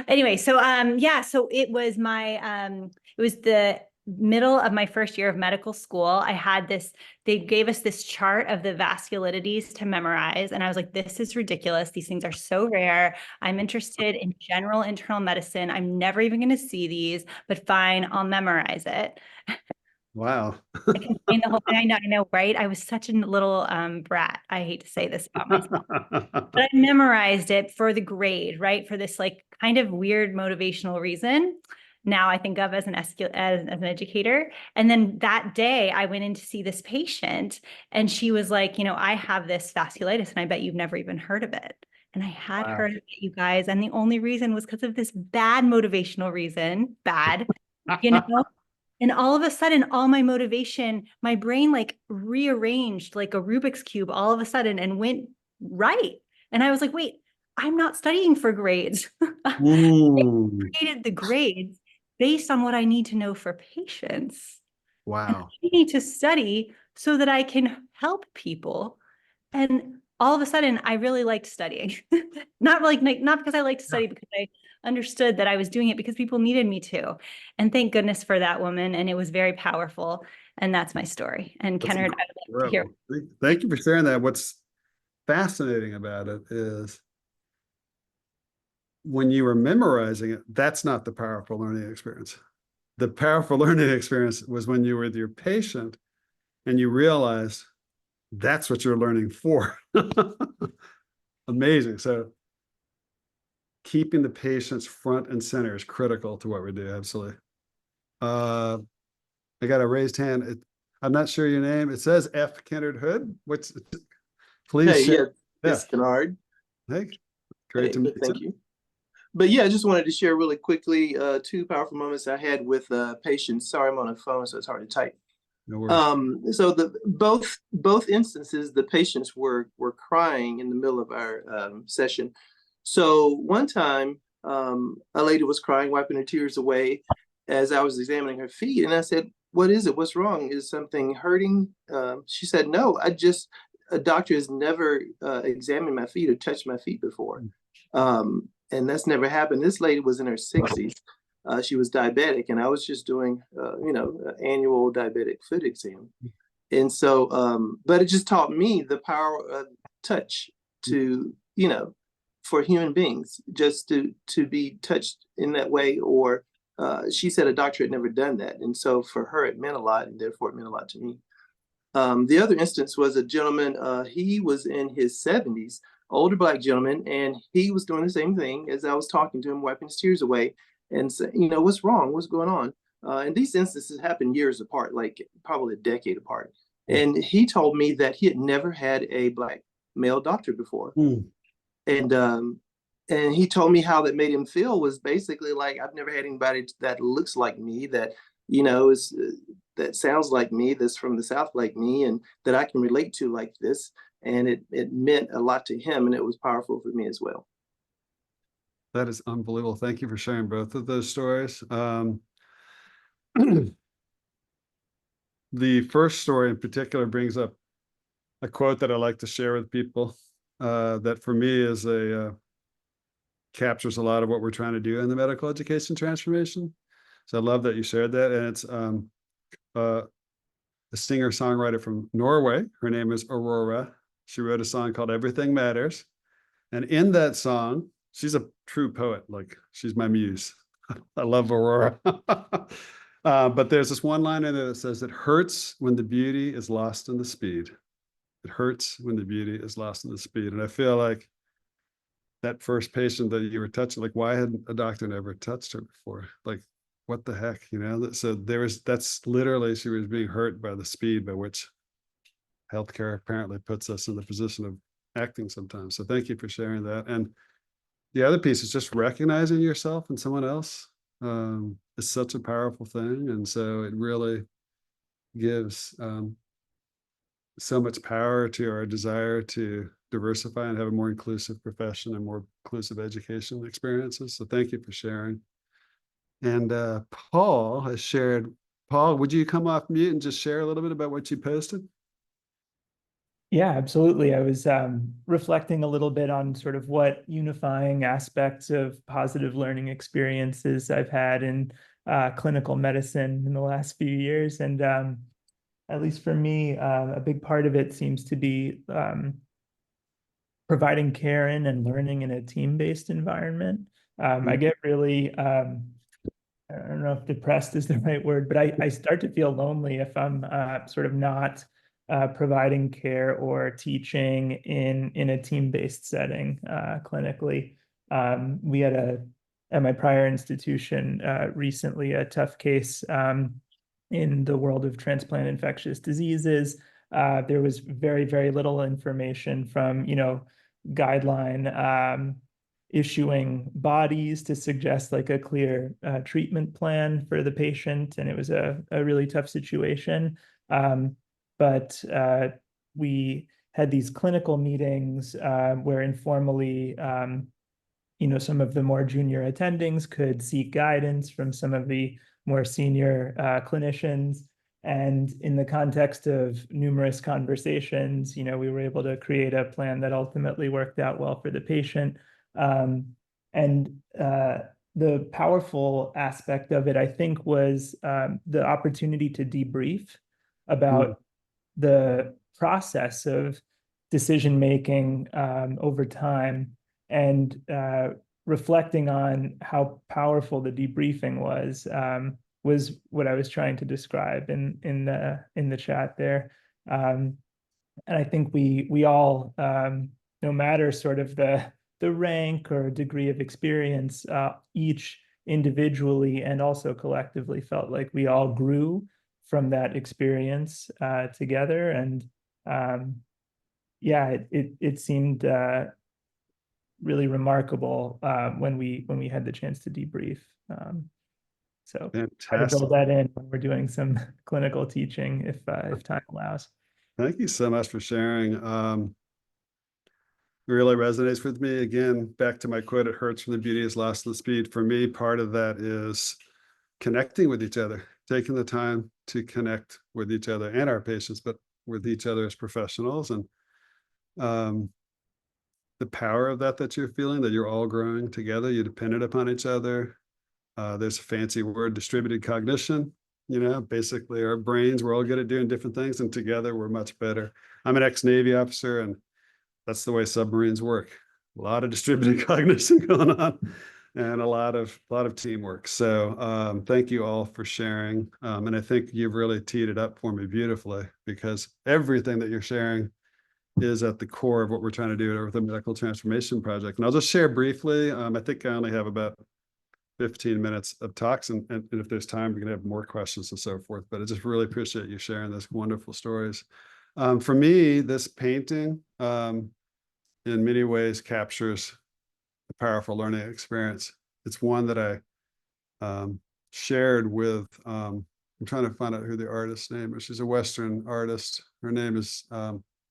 Anyway, so yeah, so it was the middle of my first year of medical school. I had this, they gave us this chart of the vasculitides to memorize, and I was like, this is ridiculous. These things are so rare. I'm interested in general internal medicine. I'm never even going to see these, but fine, I'll memorize it. Wow. I complained the whole thing. I know, right? I was such a little brat. I hate to say this about myself, but I memorized it for the grade, right? For this like kind of weird motivational reason. Now I think of as an educator. And then that day I went in to see this patient, and she was like, you know, I have this vasculitis, and I bet you've never even heard of it. And I had Wow. heard of it, you guys. And the only reason was because of this bad motivational reason, you know? And all of a sudden, all my motivation, my brain like rearranged like a Rubik's Cube all of a sudden and went right. And I was like, wait, I'm not studying for grades. I created the grades based on what I need to know for patients. Wow. I need to study so that I can help people. And all of a sudden, I really liked studying. Not because I liked to study, because I understood that I was doing it because people needed me to. And thank goodness for that woman. And it was very powerful. And that's my story. And That's Kennard, I would like to hear. Thank you for sharing that. What's fascinating about it is when you were memorizing it, that's not the powerful learning experience. The powerful learning experience was when you were with your patient and you realized that's what you're learning for. Amazing. So keeping the patients front and center is critical to what we do. Absolutely. I got a raised hand. I'm not sure your name. It says F. Kennard Hood. Please Hey, share. yeah, it's Kennard. Hey, great to meet you. Thank you. But yeah, I just wanted to share really quickly 2 powerful moments I had with patients. Sorry, I'm on a phone, so it's hard to type. No worries. So both instances, the patients were crying in the middle of our session. So one time, a lady was crying, wiping her tears away as I was examining her feet, and I said, "What is it? What's wrong? Is something hurting?" She said, "No, a doctor has never examined my feet or touched my feet before." And that's never happened. This lady was in her 60s. She was diabetic, and I was just doing, annual diabetic foot exam. And so, but it just taught me the power of touch to, for human beings, just to be touched in that way. Or she said a doctor had never done that. And so for her, it meant a lot, and therefore it meant a lot to me. The other instance was a gentleman, he was in his 70s, older Black gentleman, and he was doing the same thing as I was talking to him, wiping his tears away and saying, what's wrong? What's going on? And these instances happen years apart, like probably a decade apart. And he told me that he had never had a Black male doctor before. And he told me how that made him feel was basically like, I've never had anybody that looks like me, that, is that sounds like me, that's from the South like me, and that I can relate to like this. And it meant a lot to him, and it was powerful for me as well. That is unbelievable. Thank you for sharing both of those stories. The first story in particular brings up a quote that I like to share with people, that for me is captures a lot of what we're trying to do in the medical education transformation. So I love that you shared that. And it's a singer-songwriter from Norway. Her name is Aurora. She wrote a song called Everything Matters. And in that song, she's a true poet. Like, she's my muse. I love Aurora. But there's this one line in there that says, "It hurts when the beauty is lost in the speed." It hurts when the beauty is lost in the speed. And I feel like that first patient that you were touching, like, why hadn't a doctor never touched her before? Like, what the heck, So that's literally, she was being hurt by the speed by which healthcare apparently puts us in the position of acting sometimes. So thank you for sharing that. And the other piece is just recognizing yourself and someone else is such a powerful thing. And so it really gives so much power to our desire to diversify and have a more inclusive profession and more inclusive education experiences. So thank you for sharing. And Paul has shared. Paul, would you come off mute and just share a little bit about what you posted? Yeah, absolutely. I was reflecting a little bit on sort of what unifying aspects of positive learning experiences I've had in clinical medicine in the last few years. And at least for me, a big part of it seems to be providing care in and learning in a team-based environment. I get really, I don't know if depressed is the right word, but I start to feel lonely if I'm sort of not providing care or teaching in a team-based setting clinically. We had at my prior institution recently a tough case in the world of transplant infectious diseases. There was very, very little information from, guideline issuing bodies to suggest like a clear treatment plan for the patient. And it was a really tough situation. But we had these clinical meetings where informally, some of the more junior attendings could seek guidance from some of the more senior clinicians. And in the context of numerous conversations, we were able to create a plan that ultimately worked out well for the patient. And the powerful aspect of it, I think, was the opportunity to debrief about the process of decision making over time, and reflecting on how powerful the debriefing was what I was trying to describe in the chat there. And I think we all, no matter sort of the rank or degree of experience, each individually and also collectively felt like we all grew from that experience together. And yeah, it seemed really remarkable when we had the chance to debrief. So try to Fantastic. build that in when we're doing some clinical teaching if time allows. Thank you so much for sharing. It really resonates with me. Again, back to my quote, "It hurts when the beauty is lost in the speed." For me, part of that is connecting with each other, taking the time to connect with each other and our patients, but with each other as professionals. And the power of that you're feeling, that you're all growing together, you're dependent upon each other. There's a fancy word, distributed cognition. Basically our brains, we're all good at doing different things, and together we're much better. I'm an ex-Navy officer, and that's the way submarines work. A lot of distributed cognition going on, and a lot of teamwork. So thank you all for sharing. And I think you've really teed it up for me beautifully, because everything that you're sharing is at the core of what we're trying to do with the medical transformation project. And I'll just share briefly. I think I only have about 15 minutes of talks, and if there's time, we can have more questions and so forth. But I just really appreciate you sharing those wonderful stories. For me, this painting in many ways captures a powerful learning experience. It's one that I shared with, I'm trying to find out who the artist's name is. She's a Western artist. Her name is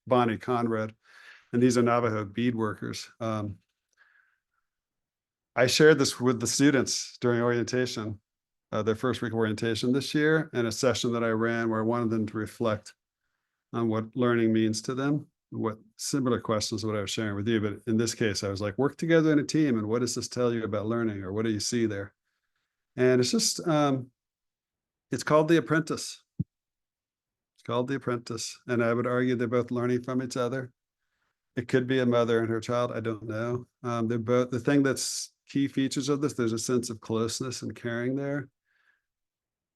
Bonnie Conrad, and these are Navajo beadworkers. I shared this with the students during orientation, their first week of orientation this year, in a session that I ran where I wanted them to reflect on what learning means to them, what similar questions what I was sharing with you. But in this case, I was like, work together in a team. And what does this tell you about learning, or what do you see there? And it's just, it's called The Apprentice. It's called The Apprentice. And I would argue they're both learning from each other. It could be a mother and her child. I don't know. They're both, the thing that's key features of this, there's a sense of closeness and caring there.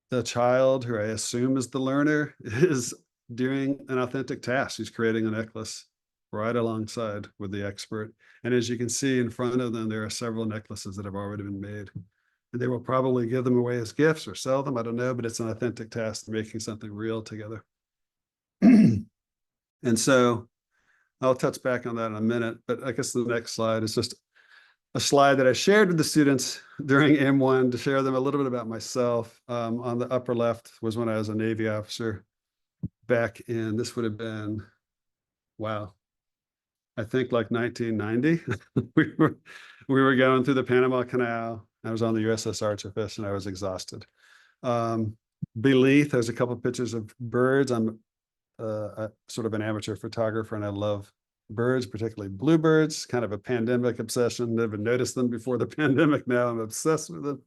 The child, who I assume is the learner, is doing an authentic task. He's creating a necklace right alongside with the expert. And as you can see in front of them, there are several necklaces that have already been made. And they will probably give them away as gifts or sell them. I don't know, but it's an authentic task, making something real together. And so I'll touch back on that in a minute, but I guess the next slide is just a slide that I shared with the students during M1 to share them a little bit about myself. On the upper left was when I was a Navy officer back in, this would have been, wow, I think like 1990. we were going through the Panama Canal. I was on the USS Archfish and I was exhausted. Beneath, there's a couple of pictures of birds. I'm sort of an amateur photographer, and I love birds, particularly bluebirds, kind of a pandemic obsession. Never noticed them before the pandemic. Now I'm obsessed with them.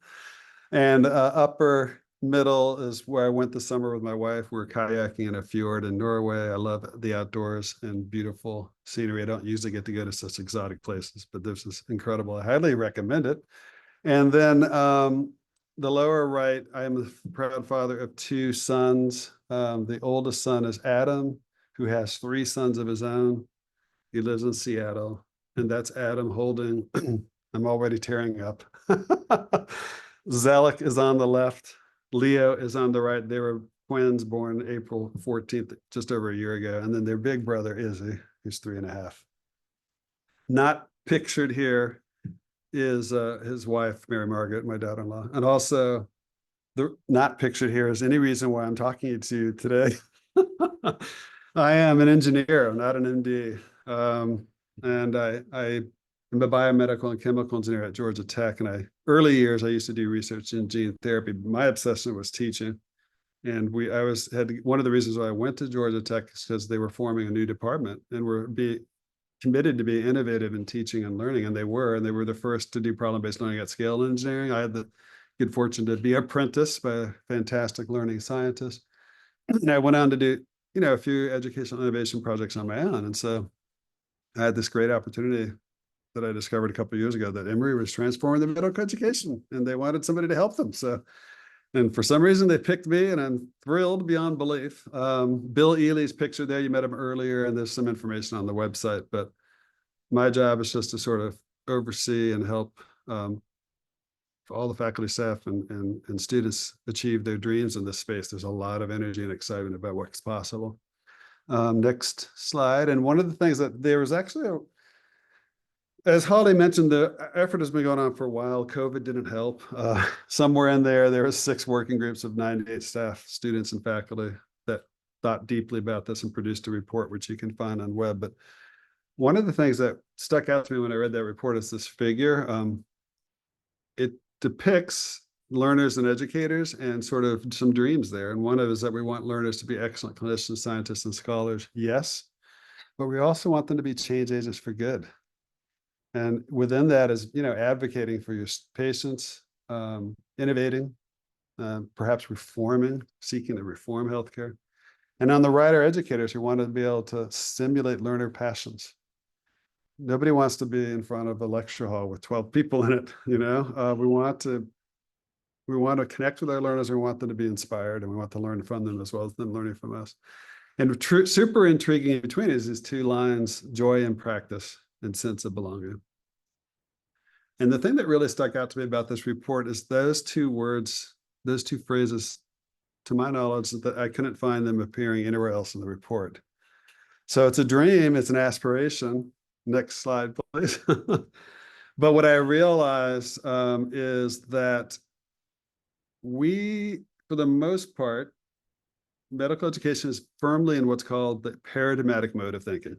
And upper middle is where I went this summer with my wife. We're kayaking in a fjord in Norway. I love the outdoors and beautiful scenery. I don't usually get to go to such exotic places, but this is incredible. I highly recommend it. And then the lower right, I am the proud father of 2 sons. The oldest son is Adam, who has 3 sons of his own. He lives in Seattle, and that's Adam holding, I'm already tearing up. Zalek is on the left. Leo is on the right. They were twins born April 14th, just over a year ago. And then their big brother, Izzy, who's 3.5. Not pictured here is his wife, Mary Margaret, my daughter-in-law. And also, not pictured here is any reason why I'm talking to you today. I am an engineer, I'm not an MD. And I am a biomedical and chemical engineer at Georgia Tech. And early years, I used to do research in gene therapy. My obsession was teaching. And had one of the reasons why I went to Georgia Tech is because they were forming a new department and were committed to be innovative in teaching and learning. And they were the first to do problem-based learning at scale in engineering. I had the good fortune to be apprenticed by a fantastic learning scientist. And I went on to do, a few educational innovation projects on my own. And so I had this great opportunity that I discovered a couple of years ago that Emory was transforming the medical education and they wanted somebody to help them. So, and for some reason they picked me, and I'm thrilled beyond belief. Bill Ely's picture there, you met him earlier, and there's some information on the website, but my job is just to sort of oversee and help all the faculty, staff, and students achieve their dreams in this space. There's a lot of energy and excitement about what's possible. Next slide. And one of the things that there was actually, as Holly mentioned, the effort has been going on for a while. COVID didn't help. Somewhere in there were 6 working groups of 98 staff, students, and faculty that thought deeply about this and produced a report, which you can find on web. But one of the things that stuck out to me when I read that report is this figure. It depicts learners and educators and sort of some dreams there. And one of it is that we want learners to be excellent clinicians, scientists, and scholars. Yes, but we also want them to be change agents for good. And within that is, advocating for your patients, innovating, perhaps reforming, seeking to reform healthcare. And on the right are educators who want to be able to stimulate learner passions. Nobody wants to be in front of a lecture hall with 12 people in it. We want to connect with our learners. We want them to be inspired, and we want to learn from them as well as them learning from us. And super intriguing in between is these two lines, joy in practice and sense of belonging. And the thing that really stuck out to me about this report is those two words, those two phrases, to my knowledge, that I couldn't find them appearing anywhere else in the report. So it's a dream, it's an aspiration. Next slide, please. But what I realized is that we, for the most part, medical education is firmly in what's called the paradigmatic mode of thinking.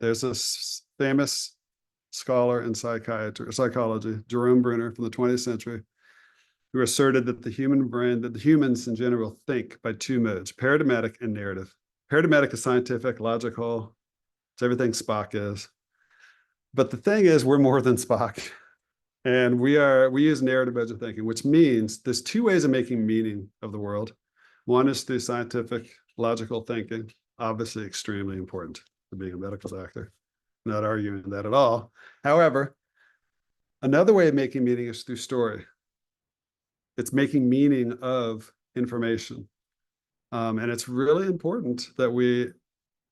There's this famous scholar in psychology, Jerome Bruner from the 20th century, who asserted that the human brain, that the humans in general think by two modes, paradigmatic and narrative. Paradigmatic is scientific, logical, it's everything Spock is. But the thing is, we're more than Spock. And we use narrative modes of thinking, which means there's two ways of making meaning of the world. One is through scientific, logical thinking, obviously extremely important to being a medical doctor. Not arguing that at all. However, another way of making meaning is through story. It's making meaning of information. And it's really important that we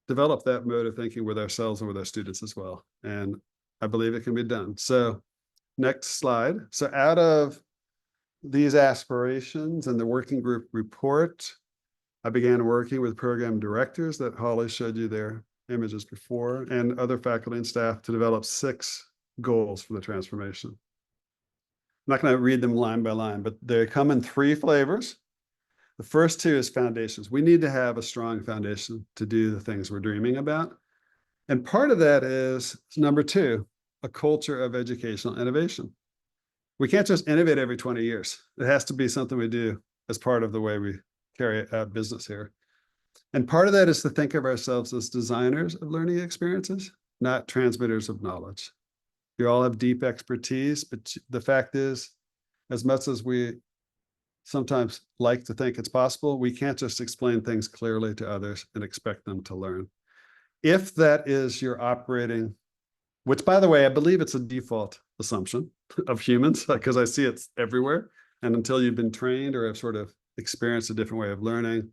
develop that mode of thinking with ourselves and with our students as well. And I believe it can be done. So next slide. So out of these aspirations and the working group report, I began working with program directors that Holly showed you their images before, and other faculty and staff to develop 6 goals for the transformation. I'm not going to read them line by line, but they come in 3 flavors. The first 2 is foundations. We need to have a strong foundation to do the things we're dreaming about. And part of that is number 2, a culture of educational innovation. We can't just innovate every 20 years. It has to be something we do as part of the way we carry out business here. And part of that is to think of ourselves as designers of learning experiences, not transmitters of knowledge. You all have deep expertise, but the fact is, as much as we sometimes like to think it's possible, we can't just explain things clearly to others and expect them to learn. If that is your operating, which by the way, I believe it's a default assumption of humans, because I see it's everywhere. And until you've been trained or have sort of experienced a different way of learning,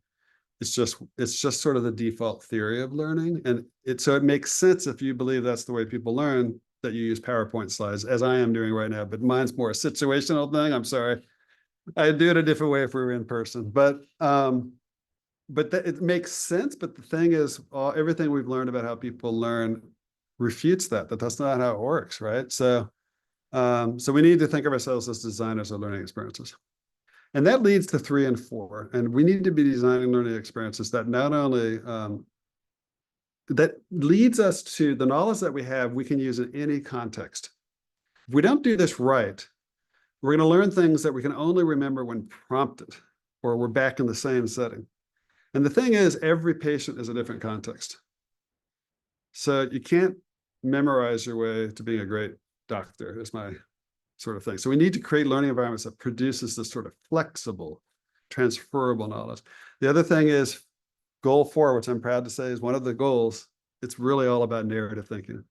it's just sort of the default theory of learning. And so it makes sense if you believe that's the way people learn, that you use PowerPoint slides, as I am doing right now, but mine's more a situational thing. I'm sorry. I do it a different way if we were in person, but it makes sense. But the thing is, everything we've learned about how people learn refutes that's not how it works, right? So we need to think of ourselves as designers of learning experiences. And that leads to 3 and 4. And we need to be designing learning experiences that not only, that leads us to the knowledge that we have, we can use in any context. If we don't do this right, we're going to learn things that we can only remember when prompted, or we're back in the same setting. And the thing is, every patient is a different context. So you can't memorize your way to being a great doctor, is my sort of thing. So we need to create learning environments that produces this sort of flexible, transferable knowledge. The other thing is goal 4, which I'm proud to say is one of the goals. It's really all about narrative thinking.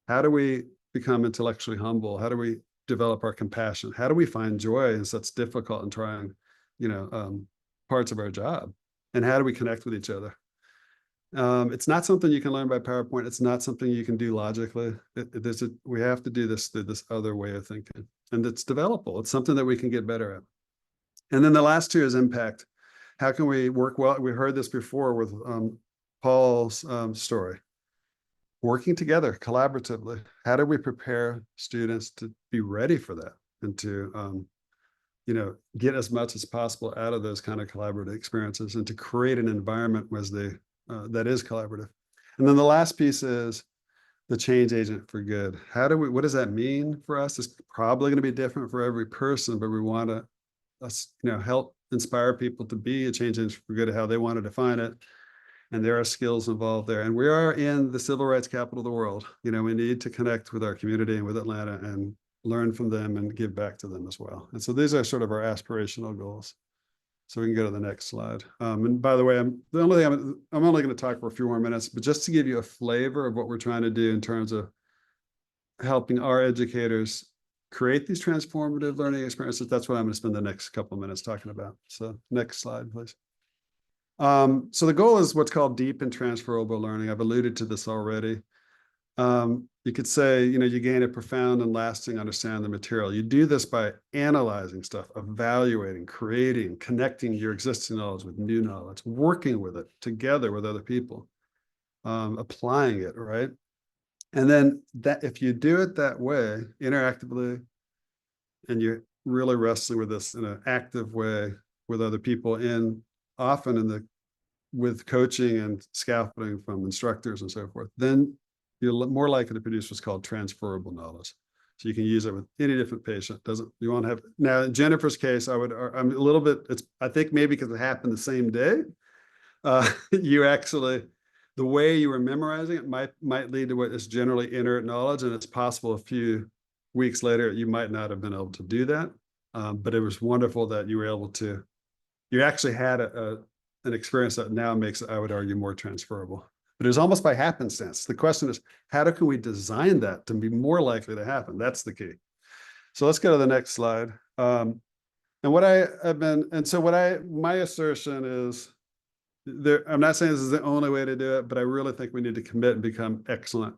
How do we become intellectually humble? How do we develop our compassion? How do we find joy in such difficult and trying, parts of our job? And how do we connect with each other? It's not something you can learn by PowerPoint. It's not something you can do logically. We have to do this through this other way of thinking. And it's developable. It's something that we can get better at. And then the last 2 is impact. How can we work well? We heard this before with Paul's story. Working together collaboratively. How do we prepare students to be ready for that and to get as much as possible out of those kind of collaborative experiences and to create an environment that is collaborative. And then the last piece is the change agent for good. What does that mean for us? It's probably going to be different for every person, but we want to help inspire people to be a change agent for good, how they want to define it. And there are skills involved there. And we are in the civil rights capital of the world. We need to connect with our community and with Atlanta and learn from them and give back to them as well. And so these are sort of our aspirational goals. So we can go to the next slide. And by the way, I'm only going to talk for a few more minutes, but just to give you a flavor of what we're trying to do in terms of helping our educators create these transformative learning experiences, that's what I'm going to spend the next couple of minutes talking about. So next slide, please. So the goal is what's called deep and transferable learning. I've alluded to this already. You could say, you gain a profound and lasting understanding of the material. You do this by analyzing stuff, evaluating, creating, connecting your existing knowledge with new knowledge, working with it together with other people, applying it, right? And then that if you do it that way, interactively, and you're really wrestling with this in an active way with other people, often with coaching and scaffolding from instructors and so forth, then you're more likely to produce what's called transferable knowledge. So you can use it with any different patient. You won't have, now in Jennifer's case, I'm a little bit, I think maybe because it happened the same day, you actually, the way you were memorizing it might lead to what is generally inert knowledge. And it's possible a few weeks later, you might not have been able to do that. But it was wonderful that you were able to, you actually had an experience that now makes it, I would argue, more transferable. But it was almost by happenstance. The question is, how can we design that to be more likely to happen? That's the key. So let's go to the next slide. And my assertion is, I'm not saying this is the only way to do it, but I really think we need to commit and become excellent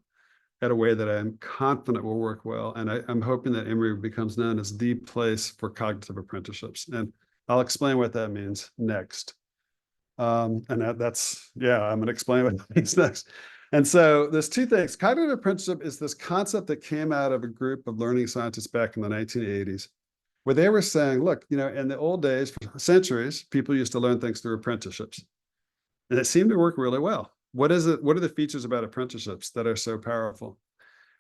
at a way that I'm confident will work well. And I'm hoping that Emory becomes known as the place for cognitive apprenticeships. And I'll explain what that means next. I'm going to explain what that means next. And so there's two things. Cognitive apprenticeship is this concept that came out of a group of learning scientists back in the 1980s, where they were saying, look, in the old days, for centuries, people used to learn things through apprenticeships. And it seemed to work really well. What are the features about apprenticeships that are so powerful?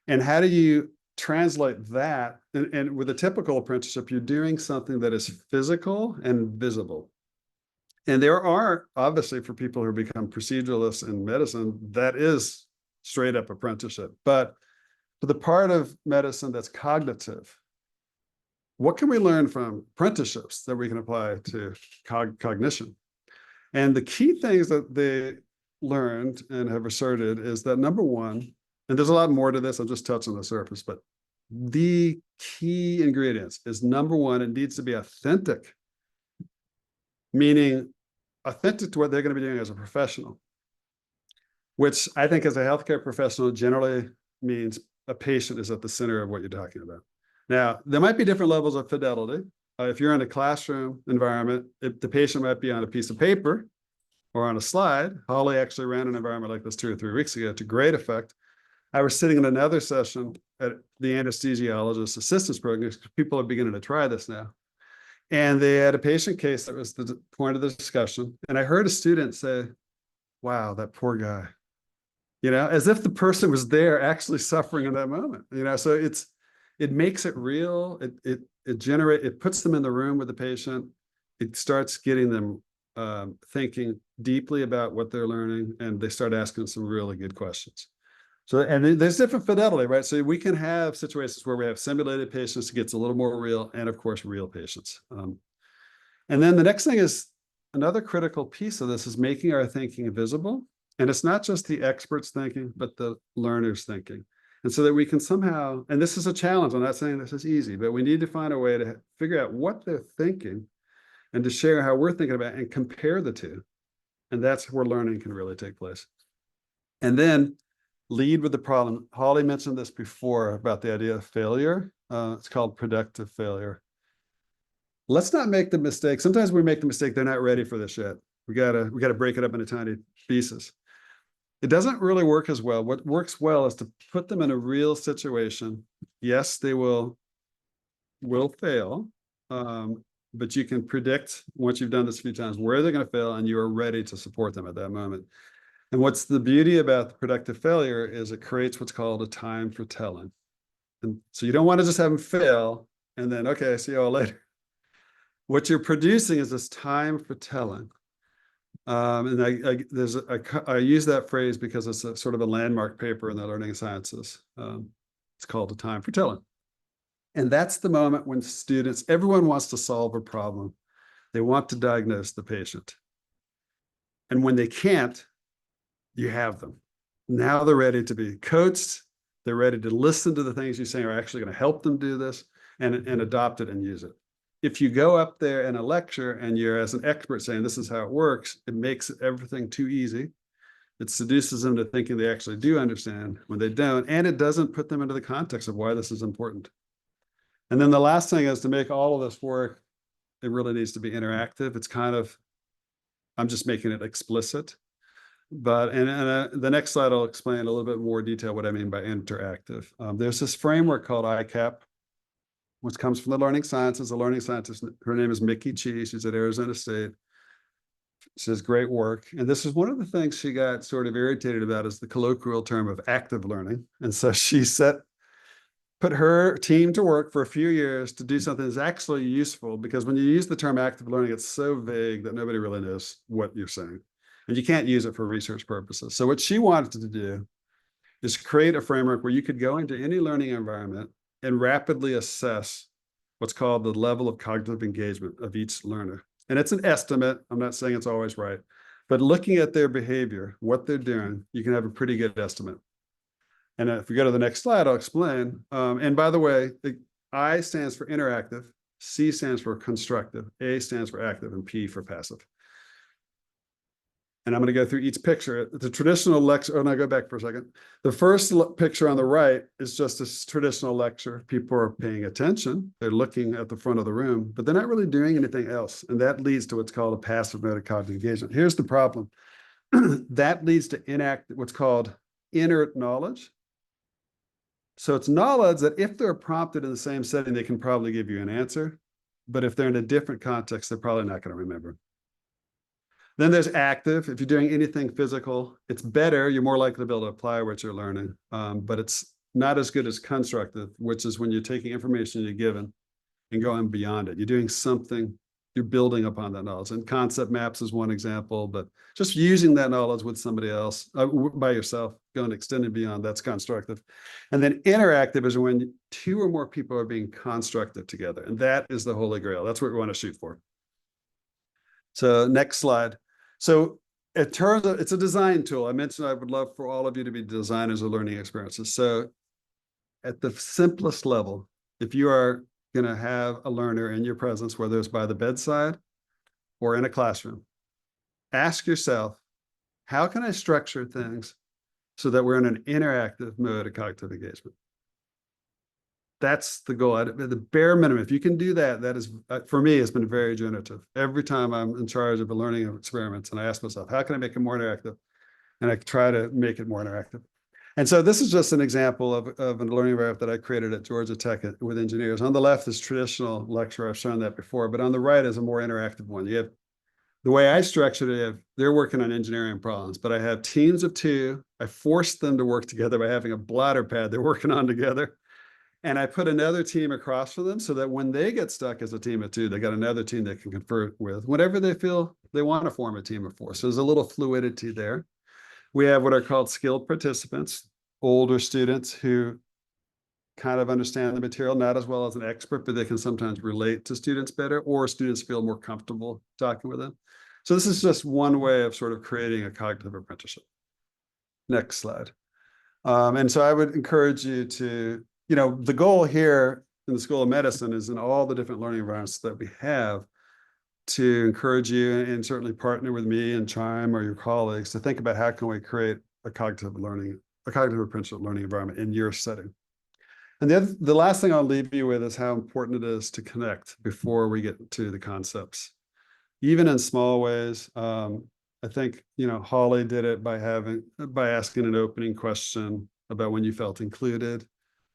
And how do you translate that? And with a typical apprenticeship, you're doing something that is physical and visible. And there are, obviously, for people who become proceduralists in medicine, that is straight up apprenticeship. But for the part of medicine that's cognitive, what can we learn from apprenticeships that we can apply to cognition? And the key things that they learned and have asserted is that, number one, and there's a lot more to this, I'm just touching the surface, but the key ingredients is, number one, it needs to be authentic, meaning authentic to what they're going to be doing as a professional, which I think as a healthcare professional generally means a patient is at the center of what you're talking about. Now, there might be different levels of fidelity. If you're in a classroom environment, the patient might be on a piece of paper or on a slide. Holly actually ran an environment like this 2 or 3 weeks ago to great effect. I was sitting in another session at the anesthesiologist assistance program, because people are beginning to try this now. And they had a patient case that was the point of the discussion. And I heard a student say, wow, that poor guy, as if the person was there actually suffering in that moment, so it makes it real. It puts them in the room with the patient. It starts getting them thinking deeply about what they're learning, and they start asking some really good questions. So, and there's different fidelity, right? So we can have situations where we have simulated patients, it gets a little more real, and of course, real patients. And then the next thing is, another critical piece of this is making our thinking visible. And it's not just the experts thinking, but the learners thinking. And so that we can somehow, and this is a challenge, I'm not saying this is easy, but we need to find a way to figure out what they're thinking and to share how we're thinking about it and compare the two. And that's where learning can really take place. And then lead with the problem. Holly mentioned this before about the idea of failure. It's called productive failure. Let's not make the mistake. Sometimes we make the mistake, they're not ready for this yet. We gotta break it up into tiny pieces. It doesn't really work as well. What works well is to put them in a real situation. Yes, they will fail, but you can predict, once you've done this a few times, where they're going to fail, and you are ready to support them at that moment. And what's the beauty about the productive failure is it creates what's called a time for telling. And so you don't want to just have them fail and then, okay, see you all later. What you're producing is this time for telling. And I use that phrase because it's a sort of a landmark paper in the learning sciences. It's called a time for telling. And that's the moment when everyone wants to solve a problem. They want to diagnose the patient. And when they can't, you have them. Now they're ready to be coached. They're ready to listen to the things you say are actually going to help them do this and adopt it and use it. if you go up there in a lecture and you're as an expert saying this is how it works, it makes everything too easy. It seduces them to thinking they actually do understand when they don't, and it doesn't put them into the context of why this is important. And then the last thing is to make all of this work, it really needs to be interactive. It's kind of, I'm just making it explicit. But the next slide, I'll explain a little bit more detail what I mean by interactive. There's this framework called ICAP, which comes from the learning sciences. A learning scientist, her name is Mickey Chi. She's at Arizona State. She does great work. And this is one of the things she got sort of irritated about is the colloquial term of active learning. And so she put her team to work for a few years to do something that's actually useful, because when you use the term active learning, it's so vague that nobody really knows what you're saying. And you can't use it for research purposes. So what she wanted to do is create a framework where you could go into any learning environment and rapidly assess what's called the level of cognitive engagement of each learner. And it's an estimate. I'm not saying it's always right, but looking at their behavior, what they're doing, you can have a pretty good estimate. And if we go to the next slide, I'll explain. And by the way, the I stands for interactive, C stands for constructive, A stands for active, and P for passive. And I'm going to go through each picture. The traditional lecture, oh, no, go back for a second. The first picture on the right is just a traditional lecture. People are paying attention. They're looking at the front of the room, but they're not really doing anything else. And that leads to what's called a passive mode of cognitive engagement. Here's the problem. That leads to what's called inert knowledge. So it's knowledge that if they're prompted in the same setting, they can probably give you an answer. But if they're in a different context, they're probably not going to remember. Then there's active. If you're doing anything physical, it's better. You're more likely to be able to apply what you're learning. But it's not as good as constructive, which is when you're taking information you're given and going beyond it. You're doing something, you're building upon that knowledge. And concept maps is one example, but just using that knowledge with somebody else, by yourself, going extending beyond, that's constructive. And then interactive is when two or more people are being constructive together. And that is the holy grail. That's what we want to shoot for. So next slide. So it turns out it's a design tool. I mentioned I would love for all of you to be designers of learning experiences. So at the simplest level, if you are going to have a learner in your presence, whether it's by the bedside or in a classroom, ask yourself, how can I structure things so that we're in an interactive mode of cognitive engagement? That's the goal. The bare minimum, if you can do that, that is, for me, has been very generative. Every time I'm in charge of a learning experiments and I ask myself, how can I make it more interactive? And I try to make it more interactive. And so this is just an example of a learning environment that I created at Georgia Tech with engineers. On the left is traditional lecture. I've shown that before, but on the right is a more interactive one. You have, the way I structured it, they're working on engineering problems, but I have teams of two. I forced them to work together by having a blotter pad they're working on together. And I put another team across from them so that when they get stuck as a team of two, they got another team they can confer with whenever they feel they want to form a team of four. So there's a little fluidity there. We have what are called skilled participants, older students who kind of understand the material, not as well as an expert, but they can sometimes relate to students better, or students feel more comfortable talking with them. So this is just one way of sort of creating a cognitive apprenticeship. Next slide. And so I would encourage you to, the goal here in the School of Medicine is in all the different learning environments that we have to encourage you and certainly partner with me and Chime or your colleagues to think about how can we create a cognitive apprenticeship learning environment in your setting. And the last thing I'll leave you with is how important it is to connect before we get to the concepts, even in small ways. I think, Holly did it by asking an opening question about when you felt included.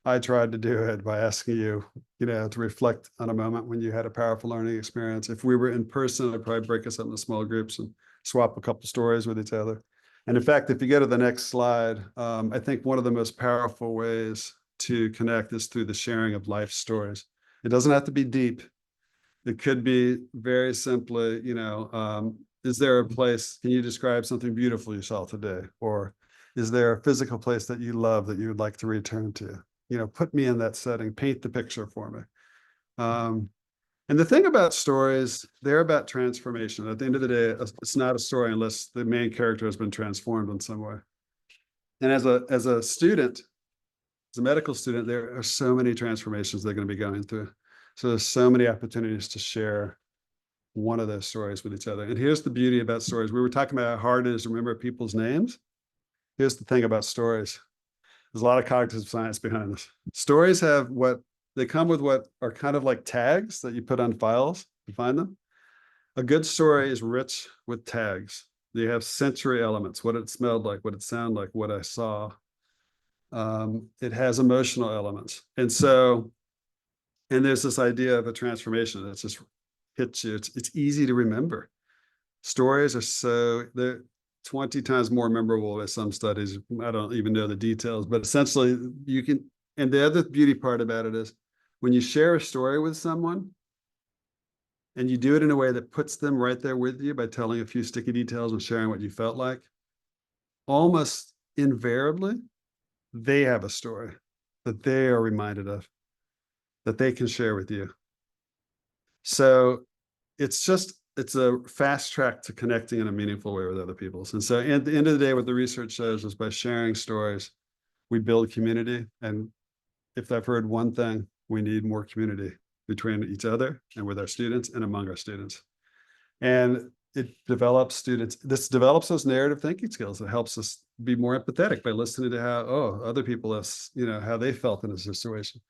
I tried to do it by asking you, to reflect on a moment when you had a powerful learning experience. If we were in person, I'd probably break us up into small groups and swap a couple stories with each other. And in fact, if you go to the next slide, I think one of the most powerful ways to connect is through the sharing of life stories. It doesn't have to be deep. It could be very simply, is there a place, can you describe something beautiful you saw today? Or is there a physical place that you love that you would like to return to? Put me in that setting, paint the picture for me. And the thing about stories, they're about transformation. At the end of the day, it's not a story unless the main character has been transformed in some way. And as a student, as a medical student, there are so many transformations they're going to be going through. So there's so many opportunities to share one of those stories with each other. And here's the beauty about stories. We were talking about how hard it is to remember people's names. Here's the thing about stories. There's a lot of cognitive science behind this. Stories have they come with what are kind of like tags that you put on files to find them. A good story is rich with tags. They have sensory elements, what it smelled like, what it sounded like, what I saw. It has emotional elements. And there's this idea of a transformation that just hits you. It's easy to remember. Stories are they're 20 times more memorable by some studies. I don't even know the details, but essentially you can, and the other beauty part about it is when you share a story with someone and you do it in a way that puts them right there with you by telling a few sticky details and sharing what you felt like, almost invariably, they have a story that they are reminded of, that they can share with you. So it's a fast track to connecting in a meaningful way with other people. And so at the end of the day, what the research shows is by sharing stories, we build community. And if I've heard one thing, we need more community between each other and with our students and among our students. And this develops those narrative thinking skills. It helps us be more empathetic by listening to how, other people have, how they felt in a situation.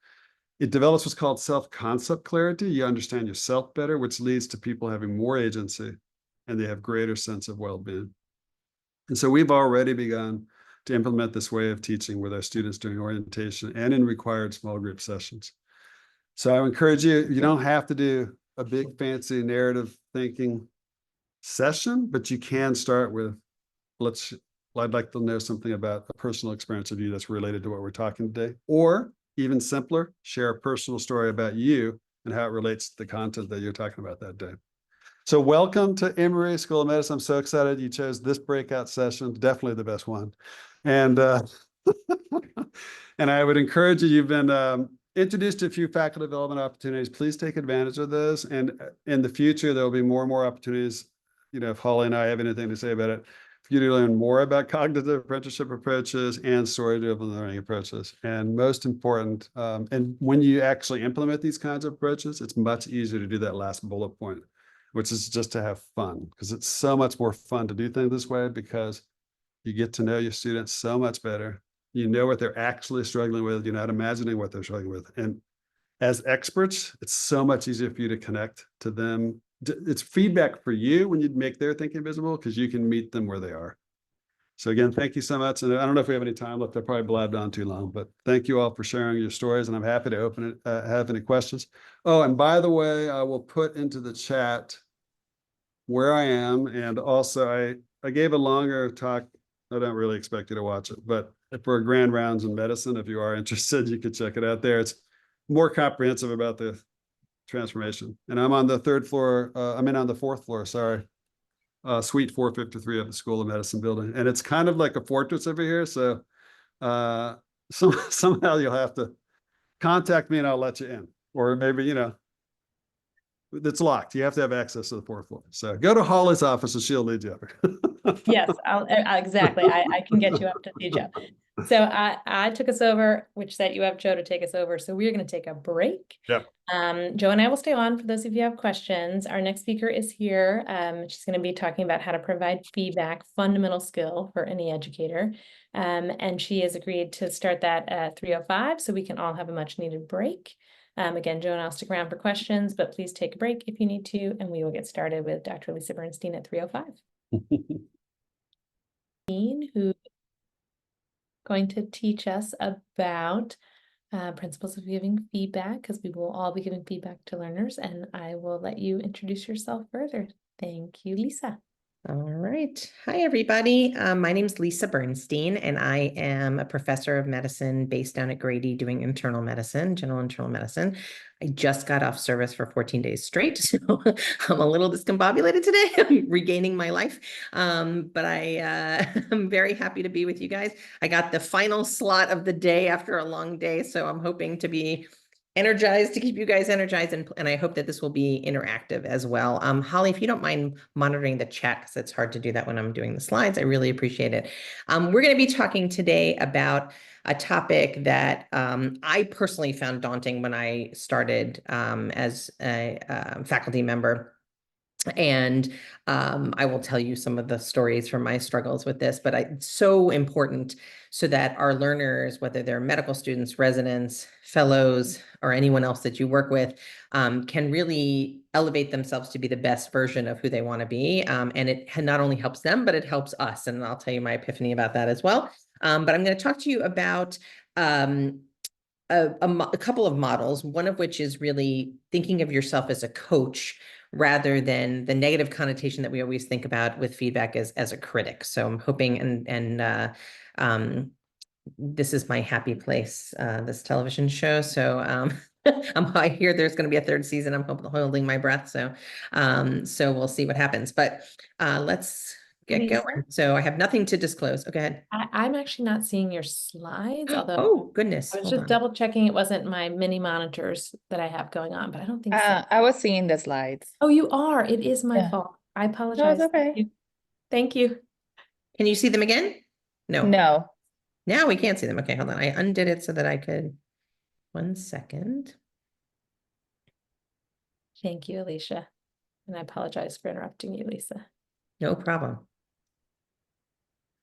It develops what's called self-concept clarity. You understand yourself better, which leads to people having more agency and they have greater sense of well-being. And so we've already begun to implement this way of teaching with our students during orientation and in required small group sessions. So I encourage you, you don't have to do a big fancy narrative thinking session, but you can start with, I'd like to know something about a personal experience of you that's related to what we're talking today. Or even simpler, share a personal story about you and how it relates to the content that you're talking about that day. So welcome to Emory School of Medicine. I'm so excited you chose this breakout session, definitely the best one. And and I would encourage you, you've been introduced to a few faculty development opportunities. Please take advantage of those. And in the future, there will be more and more opportunities. If Holly and I have anything to say about it, for you to learn more about cognitive apprenticeship approaches and story-driven learning approaches. And most important, and when you actually implement these kinds of approaches, it's much easier to do that last bullet point, which is just to have fun, because it's so much more fun to do things this way because you get to know your students so much better. You know what they're actually struggling with. You're not imagining what they're struggling with. And as experts, it's so much easier for you to connect to them. It's feedback for you when you make their thinking visible because you can meet them where they are. So again, thank you so much. And I don't know if we have any time left. I probably blabbed on too long, but thank you all for sharing your stories. And I'm happy to open it, have any questions. Oh, and by the way, I will put into the chat where I am. And also I gave a longer talk. I don't really expect you to watch it, but for Grand Rounds in Medicine, if you are interested, you could check it out there. It's more comprehensive about the transformation. And I'm on the third floor. On the fourth floor, sorry. Suite 453 of the School of Medicine building. And it's kind of like a fortress over here. So somehow you'll have to contact me and I'll let you in. Or maybe, it's locked. You have to have access to the fourth floor. So go to Holly's office and she'll lead you over. Yes, exactly. I can get you up to see Joe. So I took us over, which set you up, Joe, to take us over. So we're going to take a break. Yep. Joe and I will stay on for those of you who have questions. Our next speaker is here. She's going to be talking about how to provide feedback, fundamental skill for any educator. And she has agreed to start that at 3:05 so we can all have a much needed break. Again, Joe and I'll stick around for questions, but please take a break if you need to, and we will get started with Dr. Lisa Bernstein at 3:05. Who going to teach us about principles of giving feedback, because we will all be giving feedback to learners, and I will let you introduce yourself further. Thank you, Lisa. All right. Hi, everybody. My name is Lisa Bernstein, and I am a professor of medicine based down at Grady doing internal medicine, general internal medicine. I just got off service for 14 days straight, so I'm a little discombobulated today. I'm regaining my life, but I'm very happy to be with you guys. I got the final slot of the day after a long day, so I'm hoping to be energized to keep you guys energized, and I hope that this will be interactive as well. Holly, if you don't mind monitoring the chat, because it's hard to do that when I'm doing the slides, I really appreciate it. We're going to be talking today about a topic that I personally found daunting when I started as a faculty member. And I will tell you some of the stories from my struggles with this, but it's so important so that our learners, whether they're medical students, residents, fellows, or anyone else that you work with, can really elevate themselves to be the best version of who they want to be. And it not only helps them, but it helps us. And I'll tell you my epiphany about that as well. But I'm going to talk to you about a couple of models, one of which is really thinking of yourself as a coach rather than the negative connotation that we always think about with feedback as a critic. So I'm hoping, this is my happy place, this television show. So I hear there's going to be a third season. I'm holding my breath. So we'll see what happens. But let's get Lisa? going. So I have nothing to disclose. Oh, go ahead. I'm actually not seeing your slides, although Oh, goodness. I was Hold just on. double checking it wasn't my mini monitors that I have going on, but I don't think so. I was seeing the slides. Oh, you are. It is my Yeah. fault. I No, apologize. it's okay. Thank you. Can you see them again? No. No. Now we can't see them. Okay, hold on. I undid it so that I could. 1 second. Thank you, Alicia. And I apologize for interrupting you, Lisa. No problem.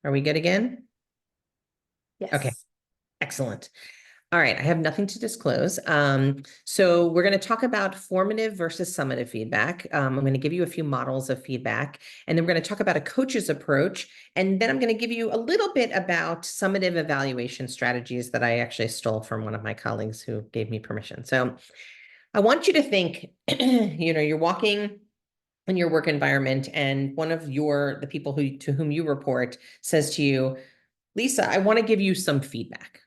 Are we good again? Yes. Okay. Excellent. All right, I have nothing to disclose. So we're going to talk about formative versus summative feedback. I'm going to give you a few models of feedback, and then we're going to talk about a coach's approach. And then I'm going to give you a little bit about summative evaluation strategies that I actually stole from one of my colleagues who gave me permission. So I want you to think, you're walking in your work environment, and one of the people to whom you report says to you, Lisa, I want to give you some feedback.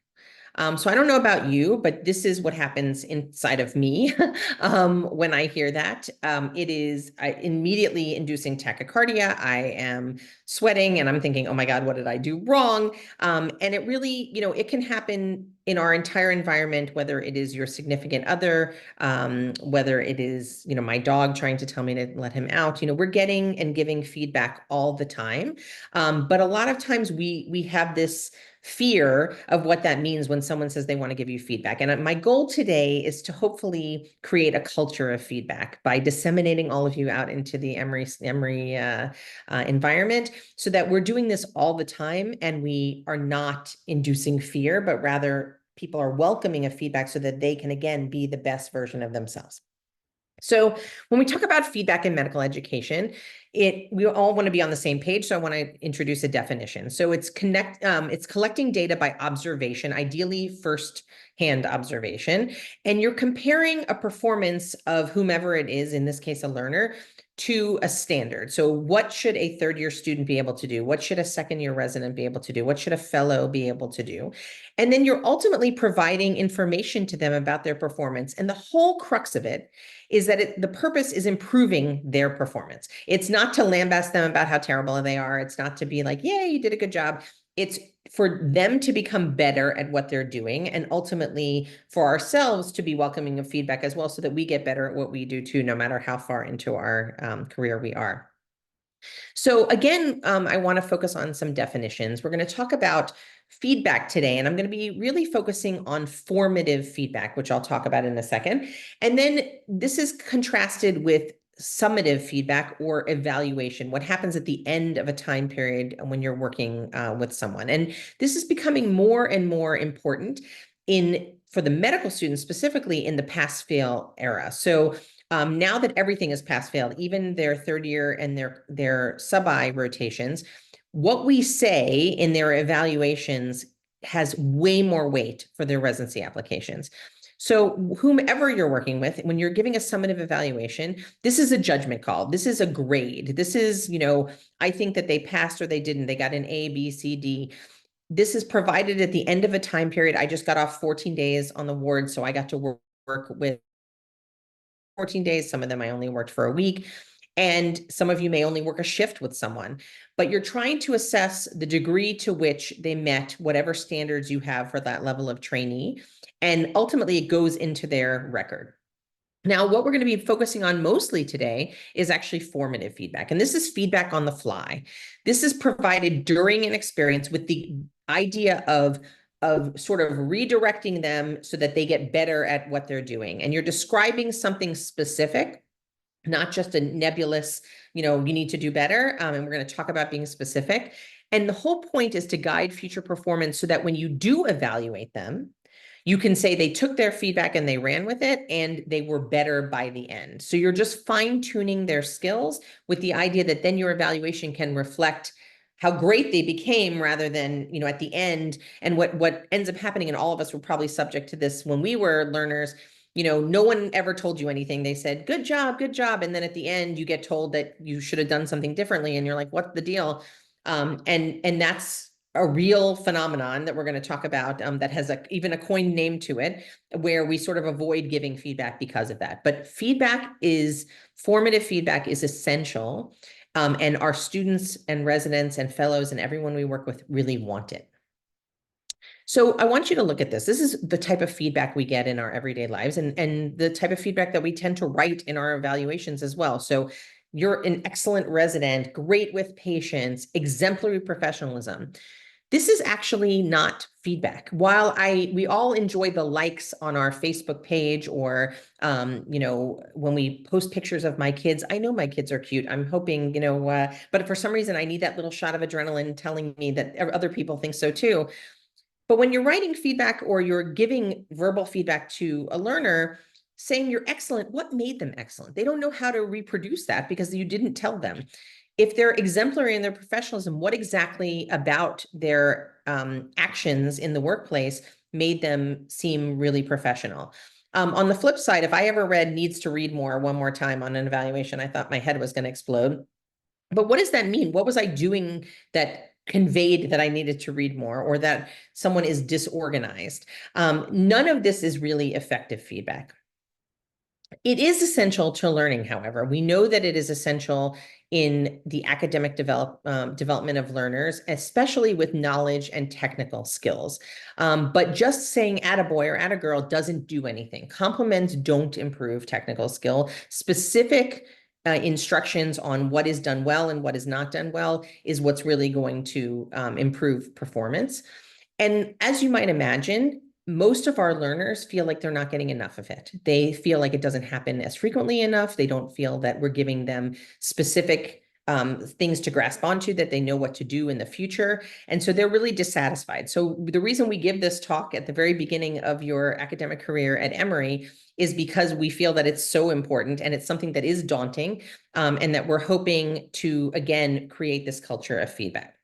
So I don't know about you, but this is what happens inside of me when I hear that. It is immediately inducing tachycardia. I am sweating and I'm thinking, oh my God, what did I do wrong? And it really, it can happen in our entire environment, whether it is your significant other, whether it is, my dog trying to tell me to let him out. We're getting and giving feedback all the time. But a lot of times we have this fear of what that means when someone says they want to give you feedback. And my goal today is to hopefully create a culture of feedback by disseminating all of you out into the Emory environment, so that we're doing this all the time and we are not inducing fear, but rather people are welcoming a feedback so that they can, again, be the best version of themselves. So when we talk about feedback in medical education, we all want to be on the same page. So I want to introduce a definition. So it's collecting data by observation, ideally first-hand observation, and you're comparing a performance of whomever it is, in this case, a learner, to a standard. So what should a third-year student be able to do? What should a second-year resident be able to do? What should a fellow be able to do? And then you're ultimately providing information to them about their performance. And the whole crux of it is that the purpose is improving their performance. It's not to lambast them about how terrible they are. It's not to be like, yay, you did a good job. It's for them to become better at what they're doing, and ultimately for ourselves to be welcoming of feedback as well, so that we get better at what we do too, no matter how far into our career we are. So again, I want to focus on some definitions. We're going to talk about feedback today, and I'm going to be really focusing on formative feedback, which I'll talk about in a second. And then this is contrasted with summative feedback or evaluation, what happens at the end of a time period when you're working with someone. And this is becoming more and more important for the medical students, specifically in the pass-fail era. So now that everything is pass-failed, even their third year and their sub-I rotations, what we say in their evaluations has way more weight for their residency applications. So whomever you're working with, when you're giving a summative evaluation, this is a judgment call. This is a grade. This is, I think that they passed or they didn't. They got an A, B, C, D. This is provided at the end of a time period. I just got off 14 days on the ward, so I got to work with 14 days. Some of them I only worked for a week. And some of you may only work a shift with someone, but you're trying to assess the degree to which they met whatever standards you have for that level of trainee. And ultimately, it goes into their record. Now, what we're going to be focusing on mostly today is actually formative feedback. And this is feedback on the fly. This is provided during an experience with the idea of sort of redirecting them so that they get better at what they're doing. And you're describing something specific, not just a nebulous, you need to do better. And we're going to talk about being specific. And the whole point is to guide future performance so that when you do evaluate them, you can say they took their feedback and they ran with it and they were better by the end. So you're just fine tuning their skills with the idea that then your evaluation can reflect how great they became rather than, at the end. And what ends up happening, and all of us were probably subject to this when we were learners, no one ever told you anything. They said, good job, good job. And then at the end, you get told that you should have done something differently. And you're like, what's the deal? And that's a real phenomenon that we're going to talk about that has even a coined name to it, where we sort of avoid giving feedback because of that. But formative feedback is essential. And our students and residents and fellows and everyone we work with really want it. So I want you to look at this. This is the type of feedback we get in our everyday lives and the type of feedback that we tend to write in our evaluations as well. So you're an excellent resident, great with patience, exemplary professionalism. This is actually not feedback. While we all enjoy the likes on our Facebook page or, when we post pictures of my kids, I know my kids are cute. I'm hoping, but for some reason I need that little shot of adrenaline telling me that other people think so too. But when you're writing feedback or you're giving verbal feedback to a learner, saying you're excellent, what made them excellent? They don't know how to reproduce that because you didn't tell them. If they're exemplary in their professionalism, what exactly about their actions in the workplace made them seem really professional? On the flip side, if I ever read needs to read more one more time on an evaluation, I thought my head was going to explode. But what does that mean? What was I doing that conveyed that I needed to read more or that someone is disorganized? None of this is really effective feedback. It is essential to learning, however. We know that it is essential in the academic development of learners, especially with knowledge and technical skills. But just saying attaboy or attagirl doesn't do anything. Compliments don't improve technical skill. Specific instructions on what is done well and what is not done well is what's really going to improve performance. And as you might imagine, most of our learners feel like they're not getting enough of it. They feel like it doesn't happen as frequently enough. They don't feel that we're giving them specific things to grasp onto, that they know what to do in the future. And so they're really dissatisfied. So the reason we give this talk at the very beginning of your academic career at Emory is because we feel that it's so important and it's something that is daunting, and that we're hoping to, again, create this culture of feedback.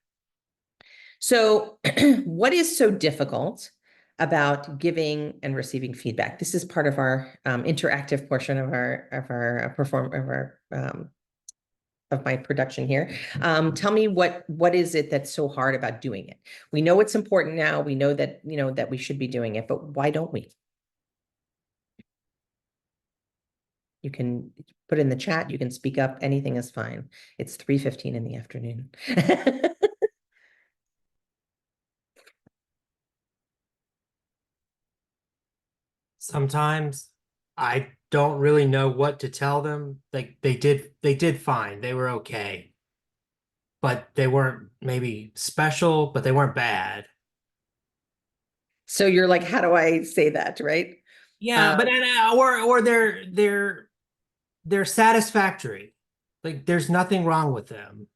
So what is so difficult about giving and receiving feedback? This is part of our interactive portion of of my production here. Tell me what is it that's so hard about doing it? We know it's important now. We know that, that we should be doing it, but why don't we? You can put in the chat, you can speak up, anything is fine. It's 3:15 in the afternoon. Sometimes I don't really know what to tell them. Like they did fine. They were okay. But they weren't maybe special, but they weren't bad. So you're like, how do I say that, right? Yeah, but or they're satisfactory. Like there's nothing wrong with them.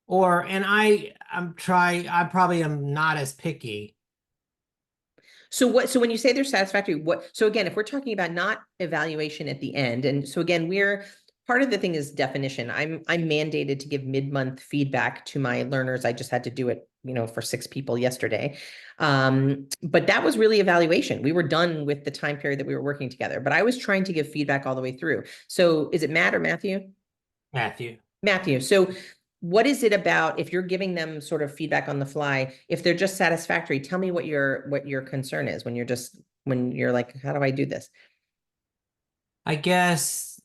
I probably am not as picky. So when you say they're satisfactory, so again, if we're talking about not evaluation at the end, and so again, part of the thing is definition. I'm mandated to give mid-month feedback to my learners. I just had to do it, for 6 people yesterday. But that was really evaluation. We were done with the time period that we were working together, but I was trying to give feedback all the way through. So is it Matt or Matthew? Matthew. So what is it about, if you're giving them sort of feedback on the fly, if they're just satisfactory, tell me what your concern is when you're like, how do I do this? I guess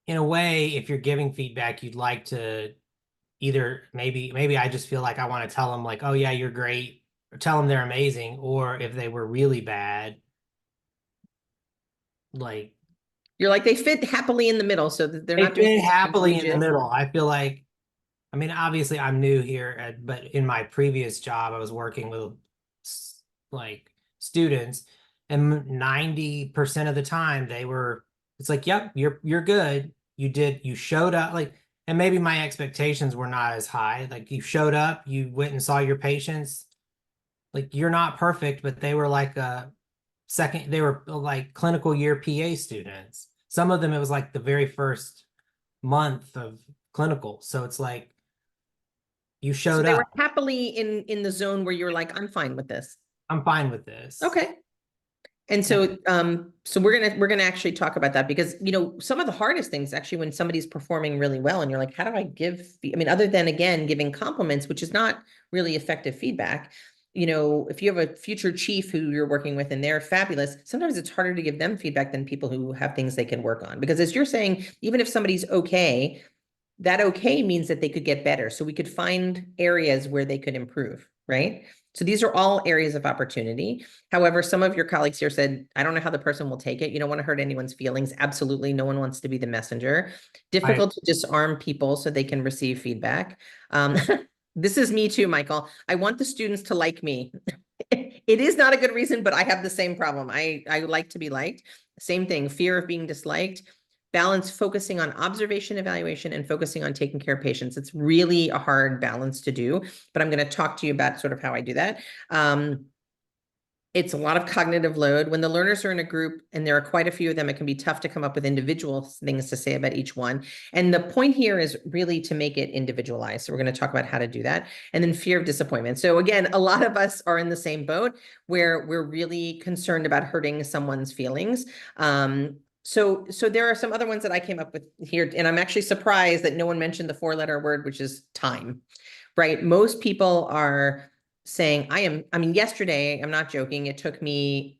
in a way, if you're giving feedback, you'd like to either maybe I just feel like I want to tell them like, oh yeah, you're great. tell them they're amazing, or if they were really bad, like You're like, they fit happily in the middle, so that they're they not doing fit anything happily in the egregious. middle. I feel like, I mean, obviously I'm new here, but in my previous job, I was working with like students, and 90% of the time they were, it's like, yep, you're good. You showed up, like, and maybe my expectations were not as high. Like, you showed up, you went and saw your patients. Like, you're not perfect, but they were like they were like clinical year PA students. Some of them, it was like the very first month of clinical. So it's like, you So showed they were up. happily in the zone where you're like, I'm fine with this. I'm fine with this. Okay. And so, so we're gonna actually talk about that, because some of the hardest things actually when somebody's performing really well, and you're like, how do I give? I mean, other than again giving compliments, which is not really effective feedback. If you have a future chief who you're working with and they're fabulous, sometimes it's harder to give them feedback than people who have things they can work on. Because as you're saying, even if somebody's okay, that okay means that they could get better. So we could find areas where they could improve, right? So these are all areas of opportunity. However, some of your colleagues here said, I don't know how the person will take it. You don't want to hurt anyone's feelings. Absolutely. No one wants to be the messenger. Difficult to disarm people so they can receive feedback. This is me too, Michael. I want the students to like me. It is not a good reason, but I have the same problem. I like to be liked. Same thing, fear of being disliked. Balance focusing on observation, evaluation, and focusing on taking care of patients. It's really a hard balance to do, but I'm going to talk to you about sort of how I do that. It's a lot of cognitive load. When the learners are in a group and there are quite a few of them, it can be tough to come up with individual things to say about each one. And the point here is really to make it individualized. So we're going to talk about how to do that. And then fear of disappointment. So again, a lot of us are in the same boat where we're really concerned about hurting someone's feelings. So there are some other ones that I came up with here, and I'm actually surprised that no one mentioned the 4-letter word, which is time, right? Most people are saying, I mean, yesterday, I'm not joking, it took me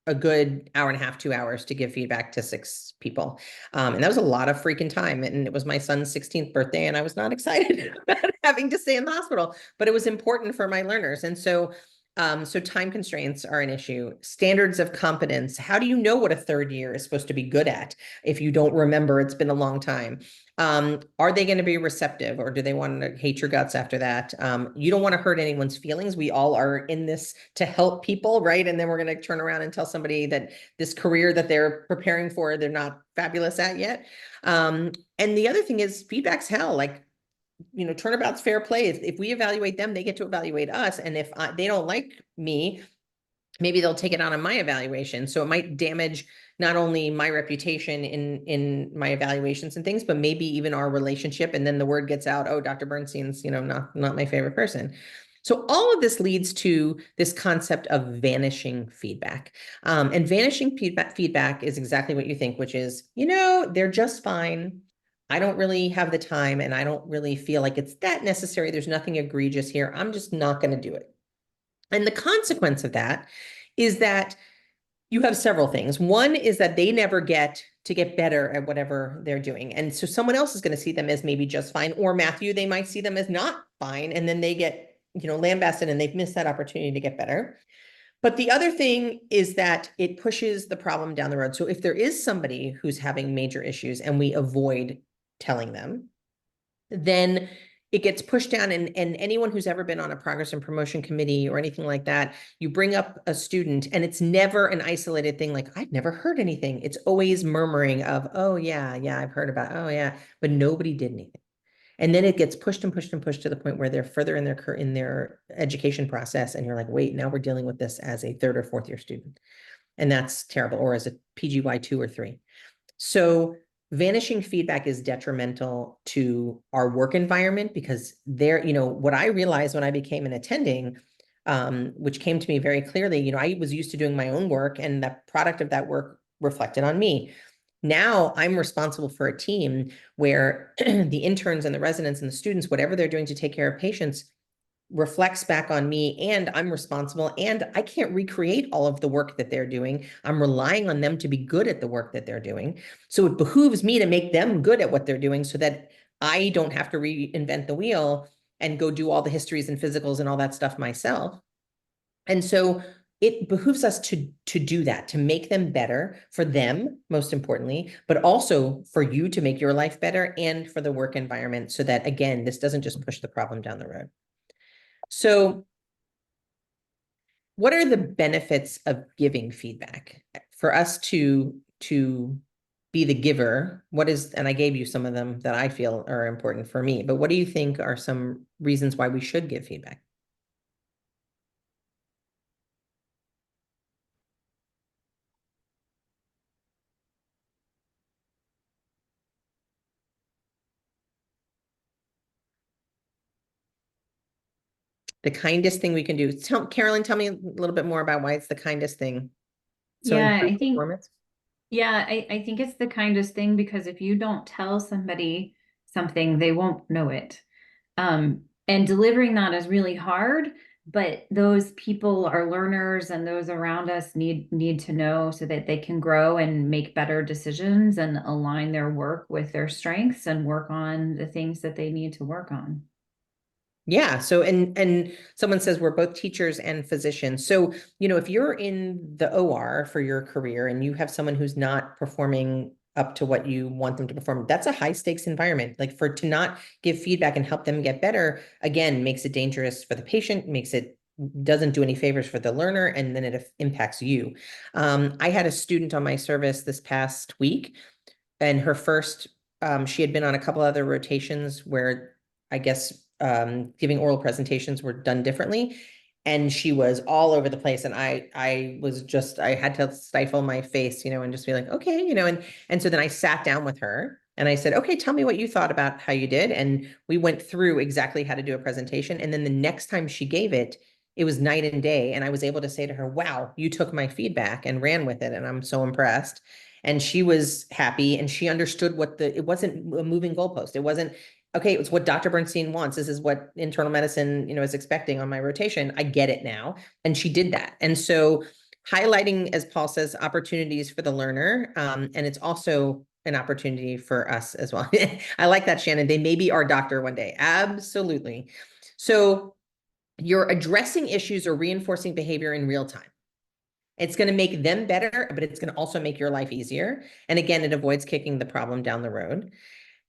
a good hour and a half, 2 hours to give feedback to 6 people. And that was a lot of freaking time. And it was my son's 16th birthday, and I was not excited about having to stay in the hospital, but it was important for my learners. And so time constraints are an issue. Standards of competence. How do you know what a third year is supposed to be good at if you don't remember? It's been a long time. Are they going to be receptive, or do they want to hate your guts after that? You don't want to hurt anyone's feelings. We all are in this to help people, right? And then we're going to turn around and tell somebody that this career that they're preparing for, they're not fabulous at yet. And the other thing is feedback's hell. Like, turnabout's fair play. If we evaluate them, they get to evaluate us. And if they don't like me, maybe they'll take it on my evaluation. So it might damage not only my reputation in my evaluations and things, but maybe even our relationship. And then the word gets out, oh, Dr. Bernstein's, not my favorite person. So all of this leads to this concept of vanishing feedback. And vanishing feedback is exactly what you think, which is, they're just fine. I don't really have the time, and I don't really feel like it's that necessary. There's nothing egregious here. I'm just not going to do it. And the consequence of that is that you have several things. One is that they never get to get better at whatever they're doing. And so someone else is going to see them as maybe just fine, or Matthew, they might see them as not fine. And then they get, lambasted, and they've missed that opportunity to get better. But the other thing is that it pushes the problem down the road. So if there is somebody who's having major issues and we avoid telling them, then it gets pushed down. And anyone who's ever been on a progress and promotion committee or anything like that, you bring up a student and it's never an isolated thing like, I've never heard anything. It's always murmuring of, oh yeah, I've heard about, oh yeah, but nobody did anything. And then it gets pushed and pushed and pushed to the point where they're further in their education process. And you're like, wait, now we're dealing with this as a 3rd or 4th year student. And that's terrible, or as a PGY 2 or 3. So vanishing feedback is detrimental to our work environment, because what I realized when I became an attending, which came to me very clearly, I was used to doing my own work, and the product of that work reflected on me. Now I'm responsible for a team where the interns and the residents and the students, whatever they're doing to take care of patients, reflects back on me, and I'm responsible, and I can't recreate all of the work that they're doing. I'm relying on them to be good at the work that they're doing. So it behooves me to make them good at what they're doing so that I don't have to reinvent the wheel and go do all the histories and physicals and all that stuff myself. And so it behooves us to do that, to make them better for them, most importantly, but also for you to make your life better and for the work environment so that, again, this doesn't just push the problem down the road. So what are the benefits of giving feedback? For us to be the giver, what is, and I gave you some of them that I feel are important for me, but what do you think are some reasons why we should give feedback? The kindest thing we can do. Carolyn, tell me a little bit more about why it's the kindest thing. So Yeah, improve I think performance. Yeah, I think it's the kindest thing because if you don't tell somebody something, they won't know it. And delivering that is really hard, but those people are learners and those around us need to know so that they can grow and make better decisions and align their work with their strengths and work on the things that they need to work on. Yeah. So, and someone says we're both teachers and physicians. So, if you're in the OR for your career and you have someone who's not performing up to what you want them to perform, that's a high stakes environment. Like to not give feedback and help them get better, again, makes it dangerous for the patient, doesn't do any favors for the learner, and then it impacts you. I had a student on my service this past week, and her first, she had been on a couple other rotations where I guess giving oral presentations were done differently. And she was all over the place. And I had to stifle my face, and just be like, okay, and so then I sat down with her and I said, okay, tell me what you thought about how you did. And we went through exactly how to do a presentation. And then the next time she gave it, it was night and day. And I was able to say to her, wow, you took my feedback and ran with it. And I'm so impressed. And she was happy and she understood it wasn't a moving goalpost. It wasn't, okay, it's what Dr. Bernstein wants. This is what internal medicine, is expecting on my rotation. I get it now. And she did that. And so highlighting, as Paul says, opportunities for the learner. And it's also an opportunity for us as well. I like that, Shannon. They may be our doctor one day. Absolutely. So you're addressing issues or reinforcing behavior in real time. It's going to make them better, but it's going to also make your life easier. And again, it avoids kicking the problem down the road.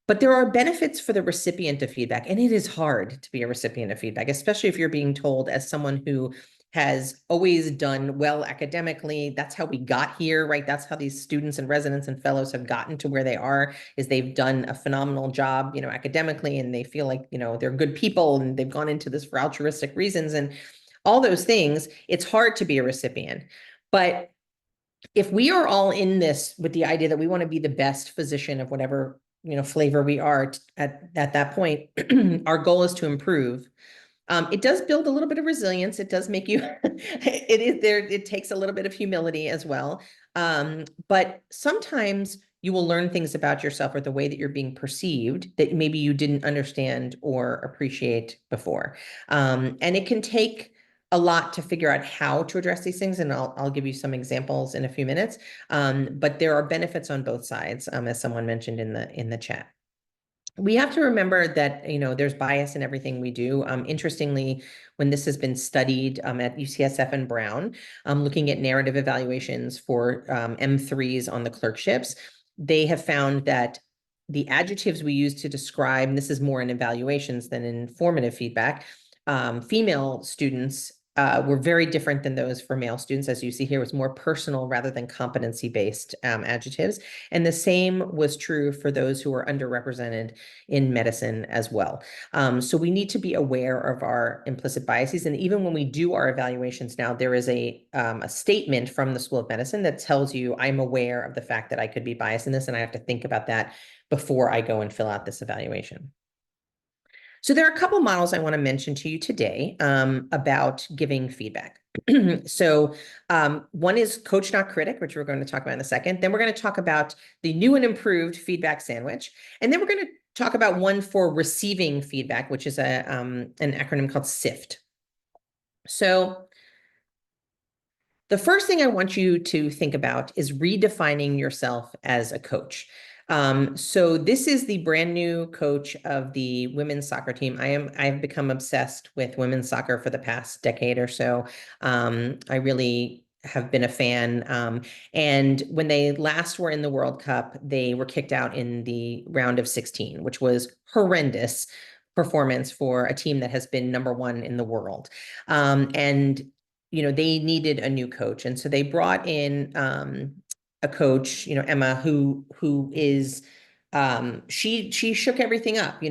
But there are benefits for the recipient of feedback, and it is hard to be a recipient of feedback, especially if you're being told as someone who has always done well academically. That's how we got here, right? That's how these students and residents and fellows have gotten to where they are, is they've done a phenomenal job, academically, and they feel like, they're good people and they've gone into this for altruistic reasons and all those things. It's hard to be a recipient. But if we are all in this with the idea that we want to be the best physician of whatever flavor we are at that point, our goal is to improve. It does build a little bit of resilience. It does make you, it takes a little bit of humility as well. But sometimes you will learn things about yourself or the way that you're being perceived that maybe you didn't understand or appreciate before. And it can take a lot to figure out how to address these things. And I'll give you some examples in a few minutes. But there are benefits on both sides, as someone mentioned in the chat. We have to remember that, there's bias in everything we do. Interestingly, when this has been studied at UCSF and Brown, looking at narrative evaluations for M3s on the clerkships, they have found that the adjectives we use to describe, and this is more in evaluations than in formative feedback, female students were very different than those for male students. As you see here, it was more personal rather than competency-based adjectives. And the same was true for those who were underrepresented in medicine as well. So we need to be aware of our implicit biases. And even when we do our evaluations now, there is a statement from the School of Medicine that tells you, I'm aware of the fact that I could be biased in this, and I have to think about that before I go and fill out this evaluation. So there are a couple models I want to mention to you today about giving feedback. So one is coach, not critic, which we're going to talk about in a second. Then we're going to talk about the new and improved feedback sandwich. And then we're going to talk about one for receiving feedback, which is an acronym called SIFT. So the first thing I want you to think about is redefining yourself as a coach. So this is the brand new coach of the women's soccer team. I've become obsessed with women's soccer for the past decade or so. I really have been a fan. And when they last were in the World Cup, they were kicked out in the round of 16, which was horrendous performance for a team that has been #1 in the world. And they needed a new coach, and so they brought in a coach, Emma, who is she shook everything up.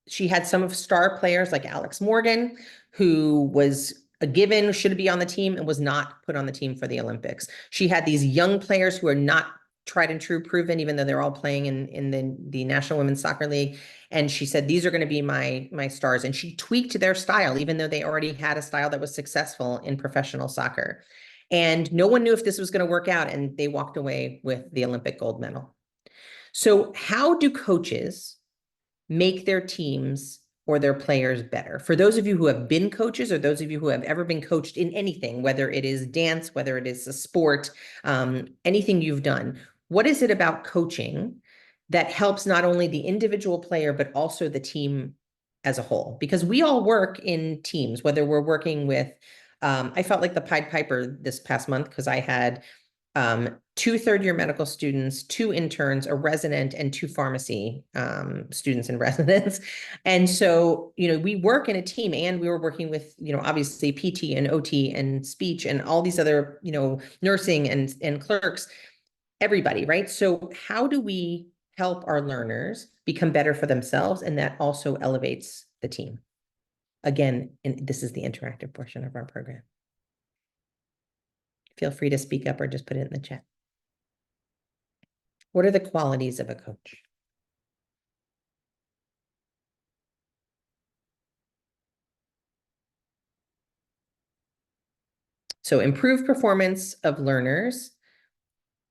She had some of star players like Alex Morgan, who was a given, should be on the team and was not put on the team for the Olympics. She had these young players who are not tried and true proven, even though they're all playing in the National Women's Soccer League. And she said, these are going to be my stars. And she tweaked their style, even though they already had a style that was successful in professional soccer. And no one knew if this was going to work out, and they walked away with the Olympic gold medal. So how do coaches make their teams or their players better? For those of you who have been coaches, or those of you who have ever been coached in anything, whether it is dance, whether it is a sport, anything you've done, what is it about coaching that helps not only the individual player, but also the team as a whole? Because we all work in teams, whether we're working with, I felt like the Pied Piper this past month because I had 2 third-year medical students, 2 interns, a resident, and 2 pharmacy students and residents. And so, we work in a team, and we were working with, obviously PT and OT and speech and all these other, nursing and clerks, everybody, right? So how do we help our learners become better for themselves? And that also elevates the team. Again, and this is the interactive portion of our program. Feel free to speak up or just put it in the chat. What are the qualities of a coach? So improve performance of learners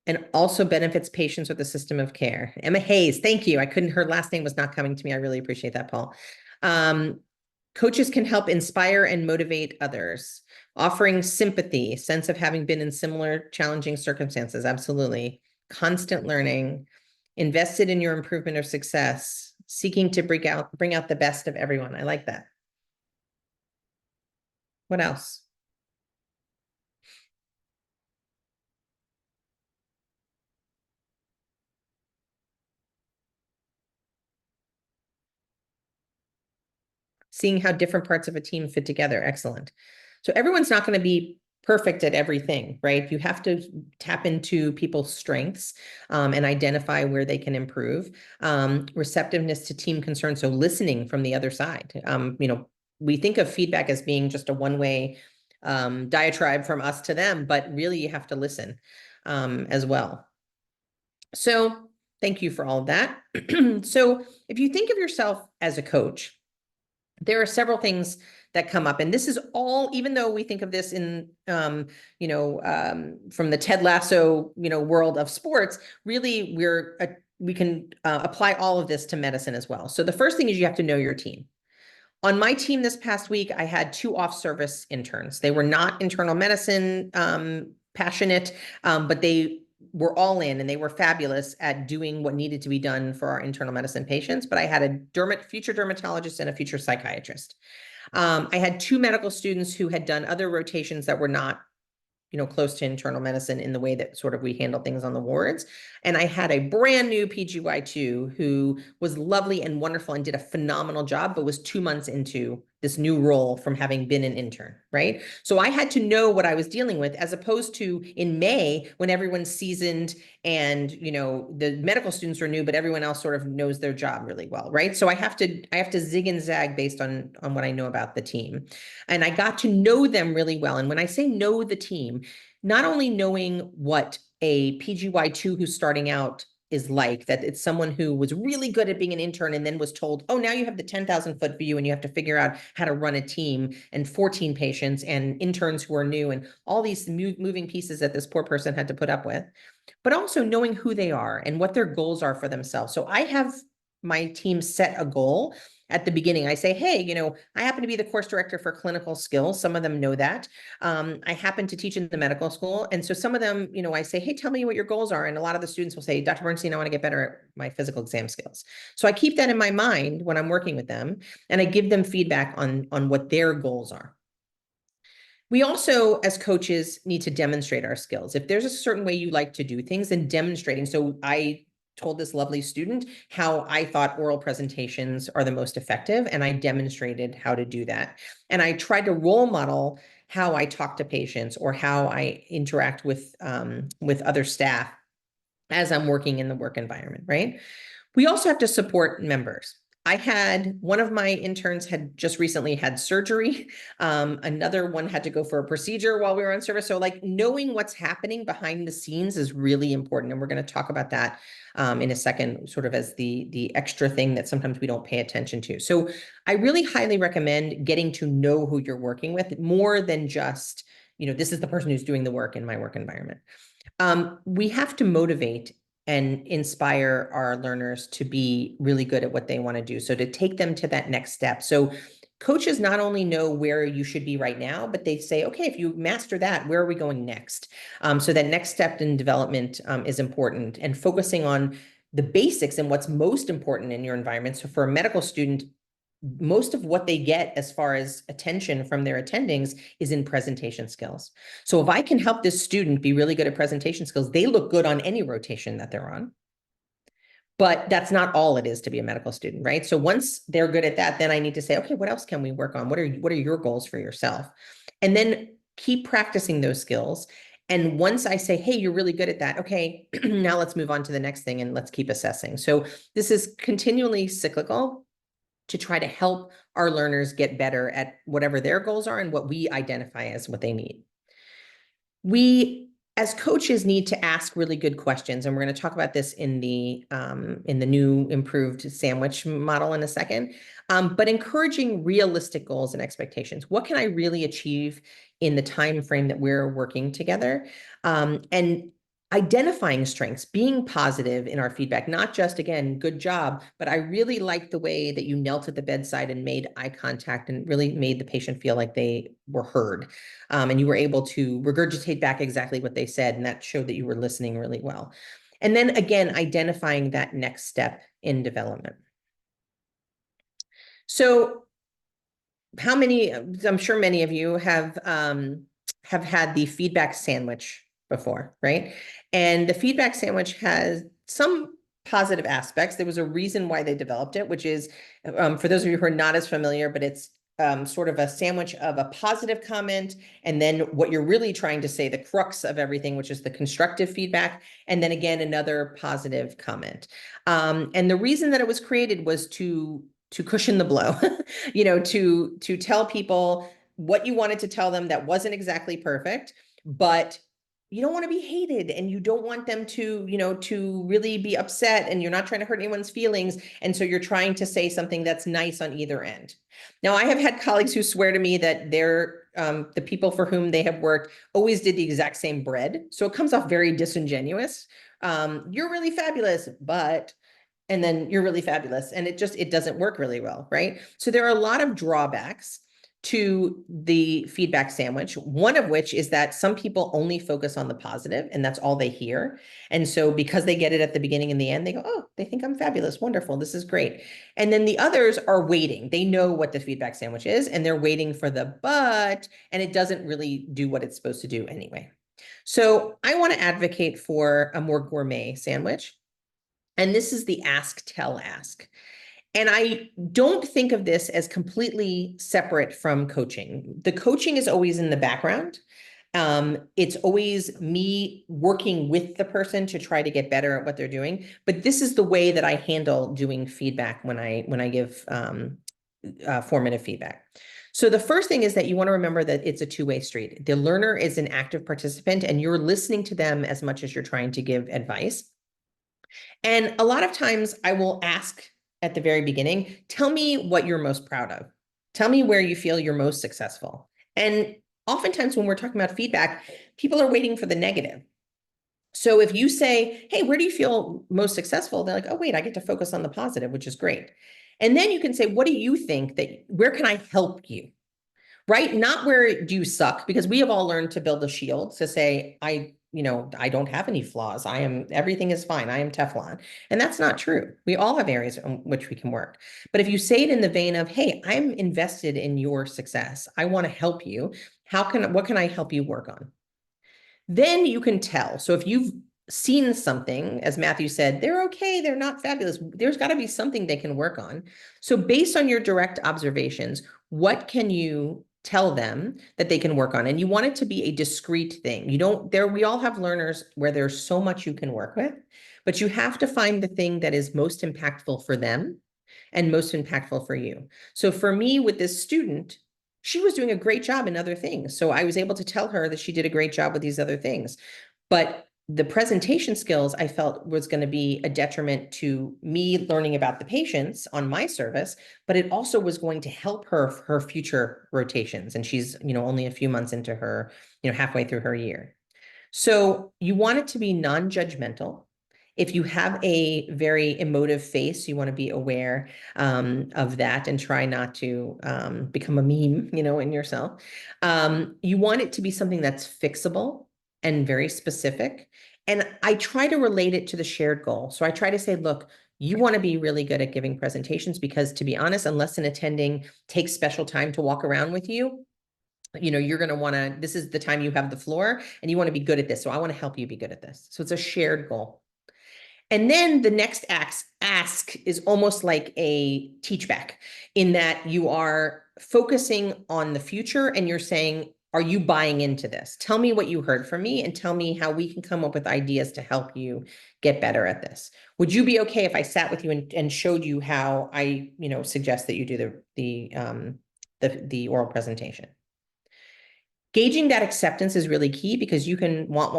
and also benefits patients with the system of care. Emma Hayes, thank you. Her last name was not coming to me. I really appreciate that, Paul. Coaches can help inspire and motivate others, offering sympathy, sense of having been in similar challenging circumstances. Absolutely. Constant learning, invested in your improvement or success, seeking to bring out the best of everyone. I like that. What else? Seeing how different parts of a team fit together. Excellent. So everyone's not going to be perfect at everything, right? You have to tap into people's strengths and identify where they can improve. Receptiveness to team concerns, so listening from the other side. We think of feedback as being just a one-way diatribe from us to them, but really you have to listen as well. So thank you for all of that. So if you think of yourself as a coach, there are several things that come up, and this is all, even though we think of this in, from the Ted Lasso, world of sports, really we can apply all of this to medicine as well. So the first thing is you have to know your team. On my team this past week, I had 2 off-service interns. They were not internal medicine passionate, but they were all in, and they were fabulous at doing what needed to be done for our internal medicine patients. But I had a future dermatologist and a future psychiatrist. I had 2 medical students who had done other rotations that were not close to internal medicine in the way that sort of we handle things on the wards. And I had a brand new PGY2 who was lovely and wonderful and did a phenomenal job, but was 2 months into this new role from having been an intern, right? So I had to know what I was dealing with, as opposed to in May when everyone's seasoned and, the medical students are new, but everyone else sort of knows their job really well, right? So I have to zig and zag based on what I know about the team. And I got to know them really well. And when I say know the team, not only knowing what a PGY2 who's starting out is like, that it's someone who was really good at being an intern and then was told, oh, now you have the 10,000-foot view and you have to figure out how to run a team and 14 patients and interns who are new and all these moving pieces that this poor person had to put up with, but also knowing who they are and what their goals are for themselves. So I have my team set a goal, at the beginning. I say, hey, I happen to be the course director for clinical skills. Some of them know that. I happen to teach in the medical school. And so some of them, I say, hey, tell me what your goals are. And a lot of the students will say, Dr. Bernstein, I want to get better at my physical exam skills. So I keep that in my mind when I'm working with them, and I give them feedback on what their goals are. We also, as coaches, need to demonstrate our skills. If there's a certain way you like to do things, then demonstrating. So I told this lovely student how I thought oral presentations are the most effective, and I demonstrated how to do that. And I tried to role model how I talk to patients or how I interact with other staff as I'm working in the work environment, right? We also have to support members. I had one of my interns had just recently had surgery. Another one had to go for a procedure while we were on service. So like knowing what's happening behind the scenes is really important. And we're going to talk about that in a second, sort of as the extra thing that sometimes we don't pay attention to. So I really highly recommend getting to know who you're working with more than just, this is the person who's doing the work in my work environment. We have to motivate and inspire our learners to be really good at what they want to do. So to take them to that next step. So coaches not only know where you should be right now, but they say, okay, if you master that, where are we going next? So that next step in development is important, and focusing on the basics and what's most important in your environment. So for a medical student, most of what they get as far as attention from their attendings is in presentation skills. So if I can help this student be really good at presentation skills, they look good on any rotation that they're on. But that's not all it is to be a medical student, right? So once they're good at that, then I need to say, okay, what else can we work on? What are your goals for yourself? And then keep practicing those skills. And once I say, hey, you're really good at that, okay, now let's move on to the next thing and let's keep assessing. So this is continually cyclical to try to help our learners get better at whatever their goals are and what we identify as what they need. We, as coaches, need to ask really good questions, and we're going to talk about this in the new improved sandwich model in a second. But encouraging realistic goals and expectations. What can I really achieve in the time frame that we're working together? And identifying strengths, being positive in our feedback, not just, again, good job, but I really liked the way that you knelt at the bedside and made eye contact and really made the patient feel like they were heard. And you were able to regurgitate back exactly what they said, and that showed that you were listening really well. And then again, identifying that next step in development. So how many, I'm sure many of you have had the feedback sandwich before, right? And the feedback sandwich has some positive aspects. There was a reason why they developed it, which is, for those of you who are not as familiar, but it's sort of a sandwich of a positive comment, and then what you're really trying to say, the crux of everything, which is the constructive feedback, and then again, another positive comment. And the reason that it was created was to cushion the blow, to tell people what you wanted to tell them that wasn't exactly perfect, but you don't want to be hated, and you don't want them to, to really be upset, and you're not trying to hurt anyone's feelings. And so you're trying to say something that's nice on either end. Now, I have had colleagues who swear to me that they're the people for whom they have worked always did the exact same bread. So it comes off very disingenuous. You're really fabulous, but and then you're really fabulous. And it doesn't work really well, right? So there are a lot of drawbacks to the feedback sandwich, one of which is that some people only focus on the positive, and that's all they hear. And so because they get it at the beginning and the end, they go, oh, they think I'm fabulous, wonderful, this is great. And then the others are waiting. They know what the feedback sandwich is, and they're waiting for the but, and it doesn't really do what it's supposed to do anyway. So I want to advocate for a more gourmet sandwich. And this is the ask, tell, ask. And I don't think of this as completely separate from coaching. The coaching is always in the background. It's always me working with the person to try to get better at what they're doing. But this is the way that I handle doing feedback when I give formative feedback. So the first thing is that you want to remember that it's a two-way street. The learner is an active participant, and you're listening to them as much as you're trying to give advice. And a lot of times I will ask at the very beginning, tell me what you're most proud of. Tell me where you feel you're most successful. And oftentimes when we're talking about feedback, people are waiting for the negative. So if you say, hey, where do you feel most successful? They're like, oh, wait, I get to focus on the positive, which is great. And then you can say, what do you think where can I help you? Right? Not where do you suck, because we have all learned to build a shield to say, I don't have any flaws. Everything is fine. I am Teflon. And that's not true. We all have areas in which we can work. But if you say it in the vein of, hey, I'm invested in your success. I want to help you. What can I help you work on? Then you can tell. So if you've seen something, as Matthew said, they're okay, they're not fabulous. There's got to be something they can work on. So based on your direct observations, what can you tell them that they can work on? And you want it to be a discrete thing. We all have learners where there's so much you can work with, but you have to find the thing that is most impactful for them and most impactful for you. So for me, with this student, she was doing a great job in other things. So I was able to tell her that she did a great job with these other things. But the presentation skills I felt was going to be a detriment to me learning about the patients on my service, but it also was going to help her future rotations. And she's, only a few months into her, halfway through her year. So you want it to be non-judgmental. If you have a very emotive face, you want to be aware of that and try not to become a meme, in yourself. You want it to be something that's fixable and very specific. And I try to relate it to the shared goal. So I try to say, look, you want to be really good at giving presentations because, to be honest, unless an attending takes special time to walk around with you, you're going to want to, this is the time you have the floor and you want to be good at this. So I want to help you be good at this. So it's a shared goal. And then the next ask is almost like a teach back, in that you are focusing on the future and you're saying, are you buying into this? Tell me what you heard from me and tell me how we can come up with ideas to help you get better at this. Would you be okay if I sat with you and showed you how I, suggest that you do the oral presentation? Gauging that acceptance is really key, because you can want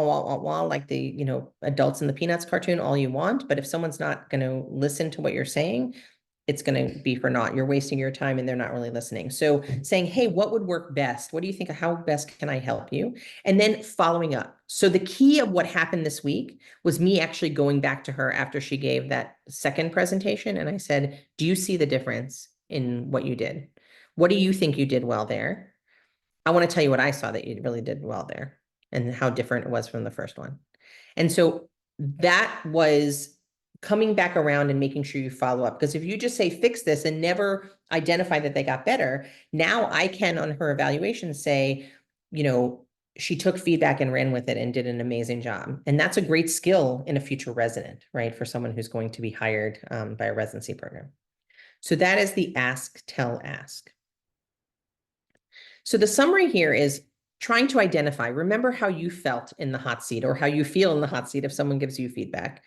like the, adults in the Peanuts cartoon all you want, but if someone's not going to listen to what you're saying, it's going to be for naught. You're wasting your time and they're not really listening. So saying, hey, what would work best? What do you think? How best can I help you? And then following up. So the key of what happened this week was me actually going back to her after she gave that second presentation. And I said, do you see the difference in what you did? What do you think you did well there? I want to tell you what I saw that you really did well there and how different it was from the first one. And so that was coming back around and making sure you follow up. Because if you just say fix this and never identify that they got better, now I can, on her evaluation, say, she took feedback and ran with it and did an amazing job. And that's a great skill in a future resident, right? For someone who's going to be hired by a residency program. So that is the ask, tell, ask. So the summary here is trying to identify, remember how you felt in the hot seat or how you feel in the hot seat if someone gives you feedback.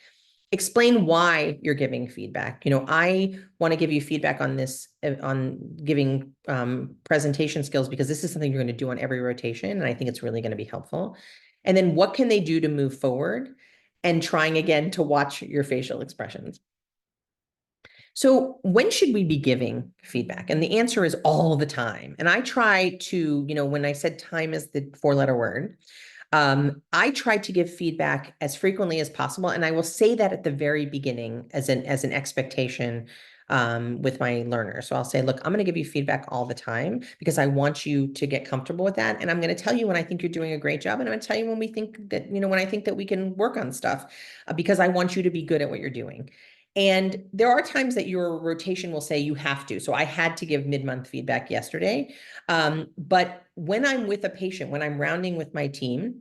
Explain why you're giving feedback. I want to give you feedback on this, on giving presentation skills, because this is something you're going to do on every rotation. And I think it's really going to be helpful. And then what can they do to move forward, and trying again to watch your facial expressions. So when should we be giving feedback? And the answer is all the time. And I try to, when I said time is the 4-letter word, I try to give feedback as frequently as possible. And I will say that at the very beginning as an expectation with my learners. So I'll say, look, I'm going to give you feedback all the time because I want you to get comfortable with that. And I'm going to tell you when I think you're doing a great job. And I'm going to tell you when we think that, when I think that we can work on stuff, because I want you to be good at what you're doing. And there are times that your rotation will say you have to. So I had to give mid-month feedback yesterday. But when I'm with a patient, when I'm rounding with my team,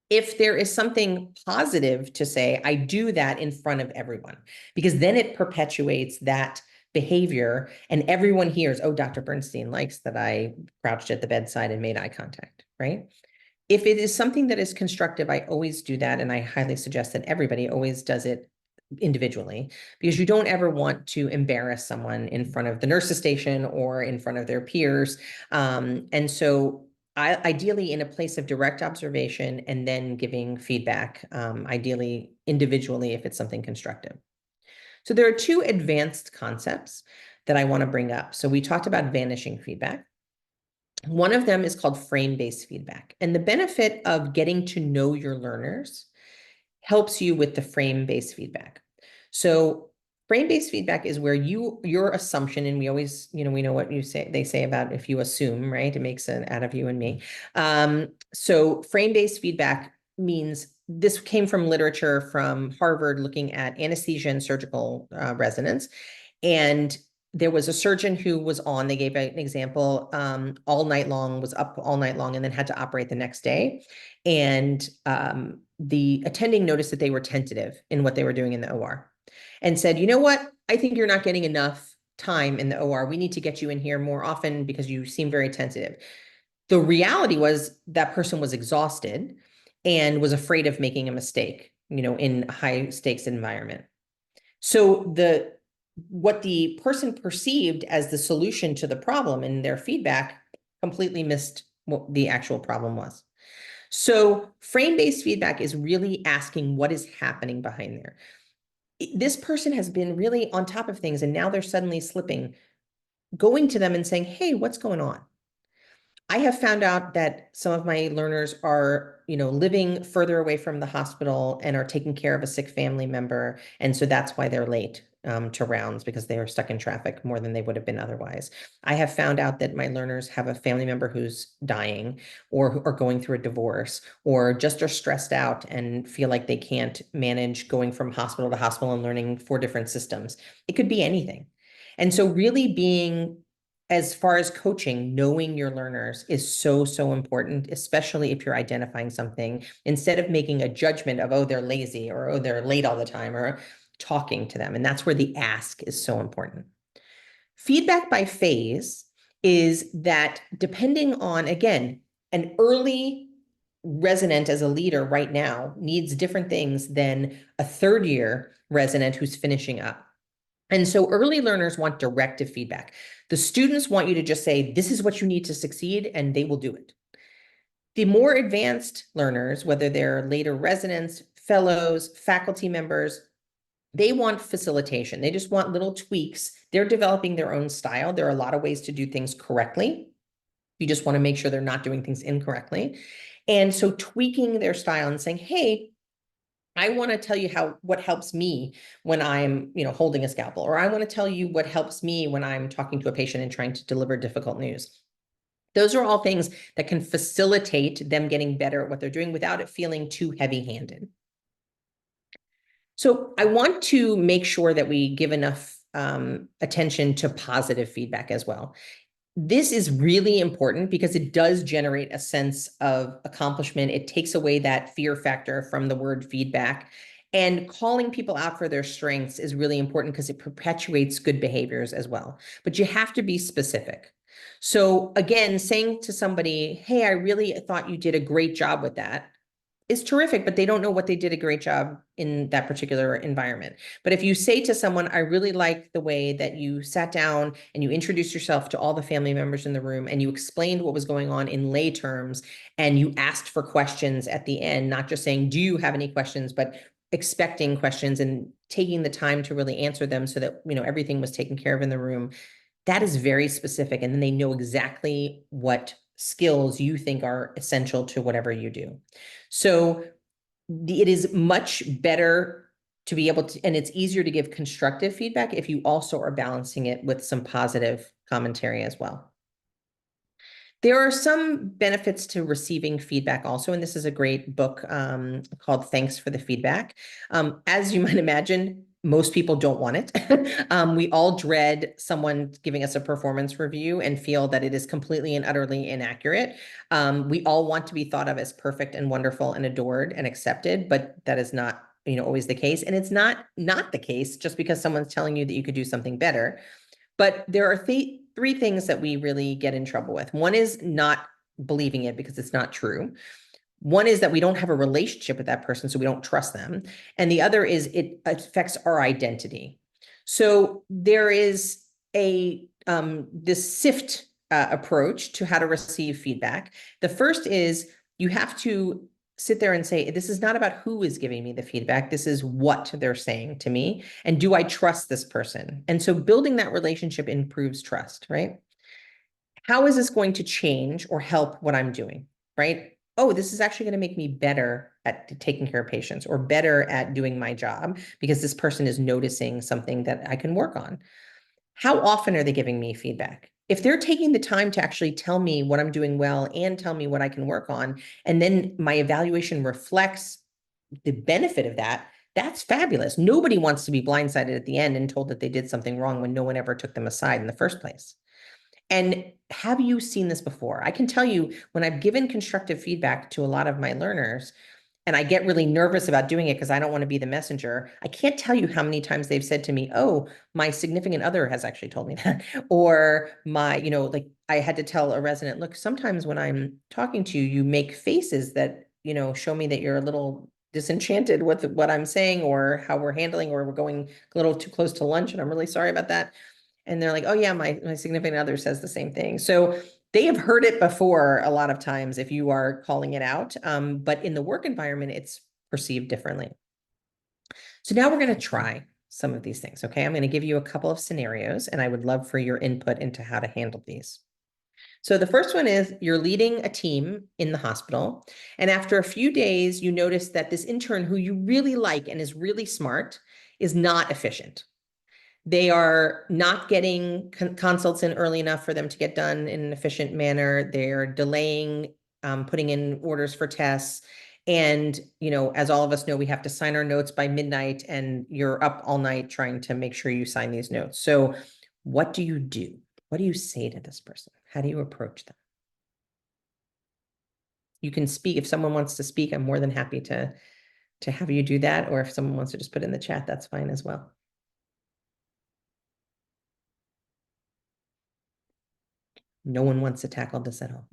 if there is something positive to say, I do that in front of everyone, because then it perpetuates that behavior and everyone hears, oh, Dr. Bernstein likes that I crouched at the bedside and made eye contact, right? If it is something that is constructive, I always do that. And I highly suggest that everybody always does it individually, because you don't ever want to embarrass someone in front of the nurse's station or in front of their peers. And so ideally in a place of direct observation and then giving feedback, ideally individually if it's something constructive. So there are 2 advanced concepts that I want to bring up. So we talked about vanishing feedback. One of them is called frame-based feedback. And the benefit of getting to know your learners helps you with the frame-based feedback. So Frame-based feedback is where your assumption, and we always, we know what they say about if you assume, right? It makes an out of you and me. So frame-based feedback means this came from literature from Harvard looking at anesthesia and surgical residents. And there was a surgeon who was on, they gave an example, all night long, was up all night long, and then had to operate the next day. And the attending noticed that they were tentative in what they were doing in the OR and said, you know what? I think you're not getting enough time in the OR. We need to get you in here more often because you seem very tentative. The reality was that person was exhausted and was afraid of making a mistake, in a high stakes environment. So what the person perceived as the solution to the problem in their feedback completely missed what the actual problem was. So frame-based feedback is really asking what is happening behind there. This person has been really on top of things and now they're suddenly slipping. Going to them and saying, hey, what's going on? I have found out that some of my learners are, living further away from the hospital and are taking care of a sick family member. And so that's why they're late to rounds, because they are stuck in traffic more than they would have been otherwise. I have found out that my learners have a family member who's dying or going through a divorce, or just are stressed out and feel like they can't manage going from hospital to hospital and learning 4 different systems. It could be anything. And so really being, as far as coaching, knowing your learners is so, so important, especially if you're identifying something, instead of making a judgment of, oh, they're lazy, or, oh, they're late all the time, or talking to them. And that's where the ask is so important. Feedback by phase is that depending on, again, an early resident as a leader right now needs different things than a 3rd year resident who's finishing up. And so early learners want directive feedback. The students want you to just say, this is what you need to succeed, and they will do it. The more advanced learners, whether they're later residents, fellows, faculty members, they want facilitation. They just want little tweaks. They're developing their own style. There are a lot of ways to do things correctly. You just want to make sure they're not doing things incorrectly. And so tweaking their style and saying, hey, I want to tell you what helps me when I'm, holding a scalpel, or I want to tell you what helps me when I'm talking to a patient and trying to deliver difficult news. Those are all things that can facilitate them getting better at what they're doing without it feeling too heavy-handed. So I want to make sure that we give enough attention to positive feedback as well. This is really important because it does generate a sense of accomplishment. It takes away that fear factor from the word feedback. And calling people out for their strengths is really important because it perpetuates good behaviors as well. But you have to be specific. So again, saying to somebody, hey, I really thought you did a great job with that, is terrific, but they don't know what they did a great job in that particular environment. But if you say to someone, I really like the way that you sat down and you introduced yourself to all the family members in the room and you explained what was going on in lay terms, and you asked for questions at the end, not just saying, do you have any questions, but expecting questions and taking the time to really answer them so that, everything was taken care of in the room. That is very specific. And then they know exactly what skills you think are essential to whatever you do. So it is much better to be able to, and it's easier to give constructive feedback if you also are balancing it with some positive commentary as well. There are some benefits to receiving feedback also, and this is a great book called Thanks for the Feedback. As you might imagine, most people don't want it. We all dread someone giving us a performance review and feel that it is completely and utterly inaccurate. We all want to be thought of as perfect and wonderful and adored and accepted, but that is not, always the case. And it's not the case just because someone's telling you that you could do something better. But there are 3 things that we really get in trouble with. One is not believing it because it's not true. One is that we don't have a relationship with that person, so we don't trust them. And the other is it affects our identity. So there is this SIFT approach to how to receive feedback. The first is you have to sit there and say, this is not about who is giving me the feedback. This is what they're saying to me. And do I trust this person? And so building that relationship improves trust, right? How is this going to change or help what I'm doing, right? oh, this is actually going to make me better at taking care of patients or better at doing my job because this person is noticing something that I can work on. How often are they giving me feedback? If they're taking the time to actually tell me what I'm doing well and tell me what I can work on, and then my evaluation reflects the benefit of that, that's fabulous. Nobody wants to be blindsided at the end and told that they did something wrong when no one ever took them aside in the first place. And have you seen this before? I can tell you when I've given constructive feedback to a lot of my learners, and I get really nervous about doing it because I don't want to be the messenger. I can't tell you how many times they've said to me, oh, my significant other has actually told me that. Or my, like I had to tell a resident, look, sometimes when I'm talking to you, you make faces that, show me that you're a little disenchanted with what I'm saying or how we're handling, or we're going a little too close to lunch. And I'm really sorry about that. And they're like, oh yeah, my significant other says the same thing. So they have heard it before a lot of times if you are calling it out. But in the work environment, it's perceived differently. So now we're going to try some of these things. Okay. I'm going to give you a couple of scenarios and I would love for your input into how to handle these. So the first one is you're leading a team in the hospital. And after a few days, you notice that this intern who you really like and is really smart is not efficient. They are not getting consults in early enough for them to get done in an efficient manner. They're delaying putting in orders for tests. And, as all of us know, we have to sign our notes by midnight and you're up all night trying to make sure you sign these notes. So what do you do? What do you say to this person? How do you approach them? You can speak. If someone wants to speak, I'm more than happy to have you do that. Or if someone wants to just put in the chat, that's fine as well. No one wants to tackle this at all.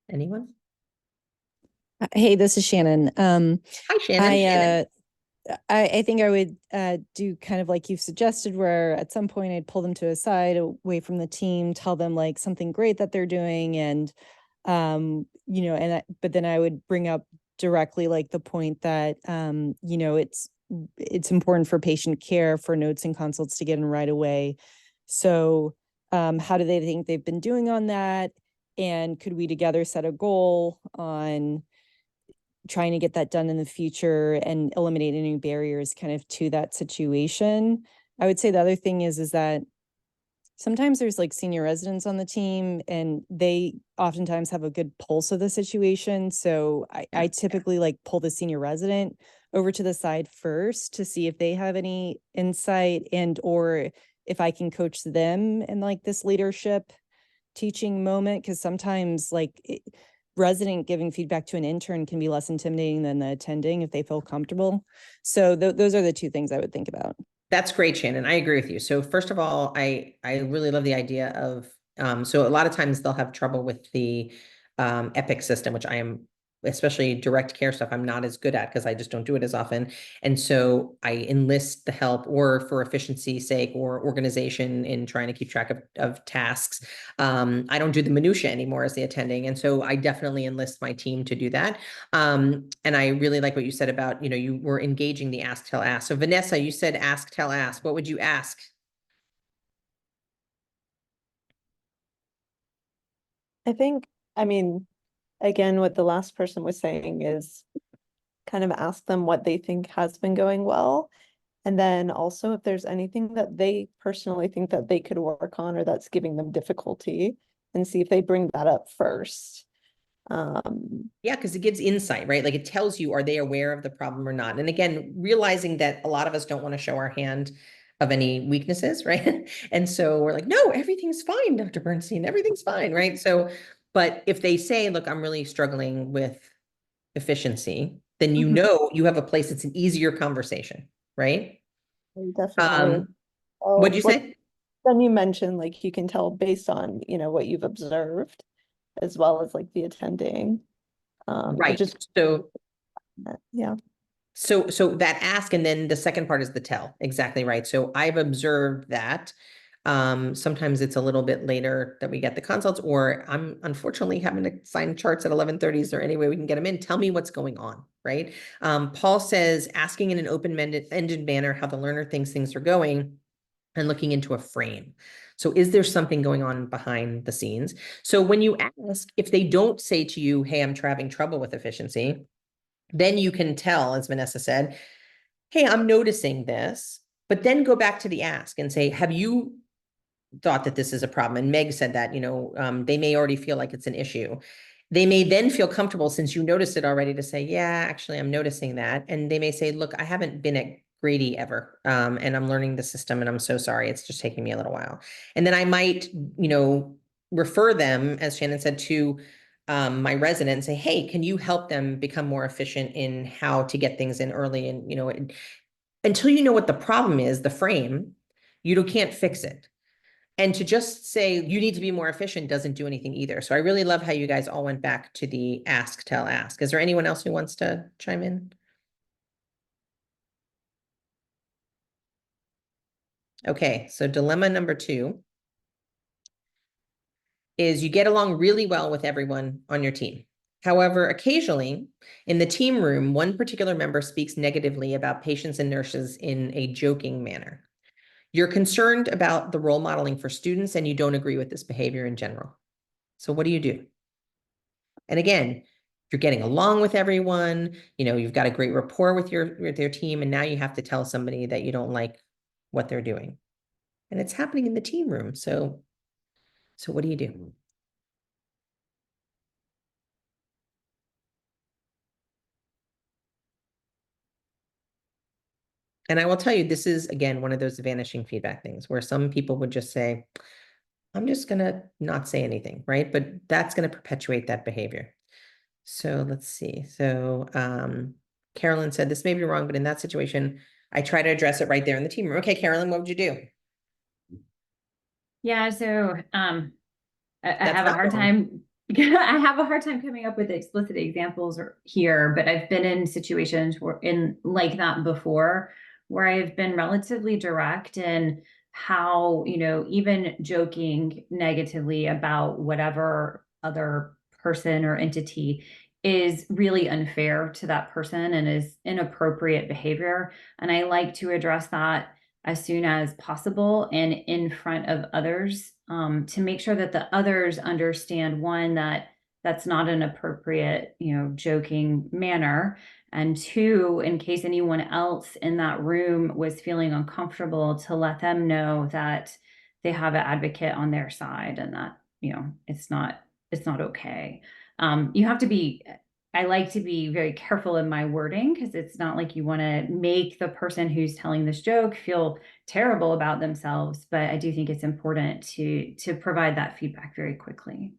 Anyone? Hey, this is Shannon. Hi, Shannon. I think I would do kind of like you've suggested, where at some point I'd pull them to a side away from the team, tell them like something great that they're doing, and but then I would bring up directly like the point that it's important for patient care for notes and consults to get in right away. So how do they think they've been doing on that? And could we together set a goal on trying to get that done in the future and eliminate any barriers kind of to that situation? I would say the other thing is that sometimes there's like senior residents on the team and they oftentimes have a good pulse of the situation. So I typically like pull the senior resident over to the side first to see if they have any insight and or if I can coach them in like this leadership teaching moment. Because sometimes resident giving feedback to an intern can be less intimidating than the attending if they feel comfortable. So those are the two things I would think about. That's great, Shannon. I agree with you. So first of all, I really love the idea of, so a lot of times they'll have trouble with the Epic system, which I am, especially direct care stuff, I'm not as good at because I just don't do it as often. And so I enlist the help, or for efficiency's sake or organization in trying to keep track of tasks. I don't do the minutia anymore as the attending. And so I definitely enlist my team to do that. And I really like what you said about, you were engaging the ask, tell, ask. So Vanessa, you said ask, tell, ask. What would you ask? Again, what the last person was saying is kind of ask them what they think has been going well. And then also if there's anything that they personally think that they could work on or that's giving them difficulty, and see if they bring that up first. Yeah, because it gives insight, right? Like it tells you, are they aware of the problem or not? And again, realizing that a lot of us don't want to show our hand of any weaknesses, right? And so we're like, no, everything's fine, Dr. Bernstein, everything's fine, right? So, but if they say, look, I'm really struggling with efficiency, then you know you have a place, it's an easier conversation, right? Definitely. What'd you say? Then you mentioned like you can tell based on, what you've observed, as well as like the attending. Right. Just So yeah. So that ask, and then the second part is the tell. Exactly right. So I've observed that sometimes it's a little bit later that we get the consults, or I'm unfortunately having to sign charts at 11:30. Is there any way we can get them in? Tell me what's going on, right? Paul says, asking in an open-ended manner how the learner thinks things are going and looking into a frame. So is there something going on behind the scenes? So when you ask, if they don't say to you, hey, I'm having trouble with efficiency, then you can tell, as Vanessa said, hey, I'm noticing this, but then go back to the ask and say, have you thought that this is a problem? And Meg said that, they may already feel like it's an issue. They may then feel comfortable, since you noticed it already, to say, yeah, actually, I'm noticing that. And they may say, look, I haven't been at Grady ever, and I'm learning the system, and I'm so sorry. It's just taking me a little while. And then I might, refer them, as Shannon said, to my resident and say, hey, can you help them become more efficient in how to get things in early? And, until you know what the problem is, the frame, you can't fix it. And to just say you need to be more efficient doesn't do anything either. So I really love how you guys all went back to the ask, tell, ask. Is there anyone else who wants to chime in? Okay, so dilemma number 2 is you get along really well with everyone on your team. However, occasionally in the team room, one particular member speaks negatively about patients and nurses in a joking manner. You're concerned about the role modeling for students, and you don't agree with this behavior in general. So what do you do? And again, you're getting along with everyone, you've got a great rapport with their team, and now you have to tell somebody that you don't like what they're doing. And it's happening in the team room. So what do you do? And I will tell you, this is, again, one of those vanishing feedback things where some people would just say, I'm just going to not say anything, right? But that's going to perpetuate that behavior. So let's see. So Carolyn said, this may be wrong, but in that situation, I try to address it right there in the team room. Okay, Carolyn, what would you do? Yeah, so I That's have a not hard wrong. time. I have a hard time coming up with explicit examples here, but I've been in situations like that before, where I've been relatively direct in how, even joking negatively about whatever other person or entity is really unfair to that person and is inappropriate behavior. And I like to address that as soon as possible and in front of others, to make sure that the others understand, one, that that's not an appropriate, joking manner. And two, in case anyone else in that room was feeling uncomfortable, to let them know that they have an advocate on their side and that, it's not okay. You have to be, I like to be very careful in my wording, because it's not like you want to make the person who's telling this joke feel terrible about themselves, but I do think it's important to provide that feedback very quickly.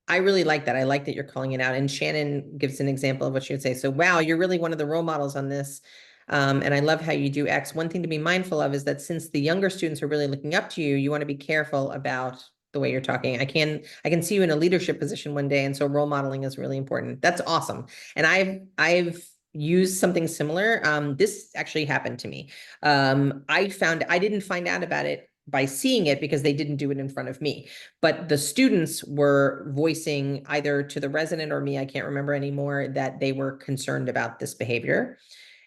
I really like that. I like that you're calling it out. And Shannon gives an example of what she would say. So, wow, you're really one of the role models on this. And I love how you do X. One thing to be mindful of is that since the younger students are really looking up to you, you want to be careful about the way you're talking. I can see you in a leadership position one day, and so role modeling is really important. That's awesome. And I've used something similar. This actually happened to me. I didn't find out about it by seeing it because they didn't do it in front of me, but the students were voicing either to the resident or me, I can't remember anymore, that they were concerned about this behavior.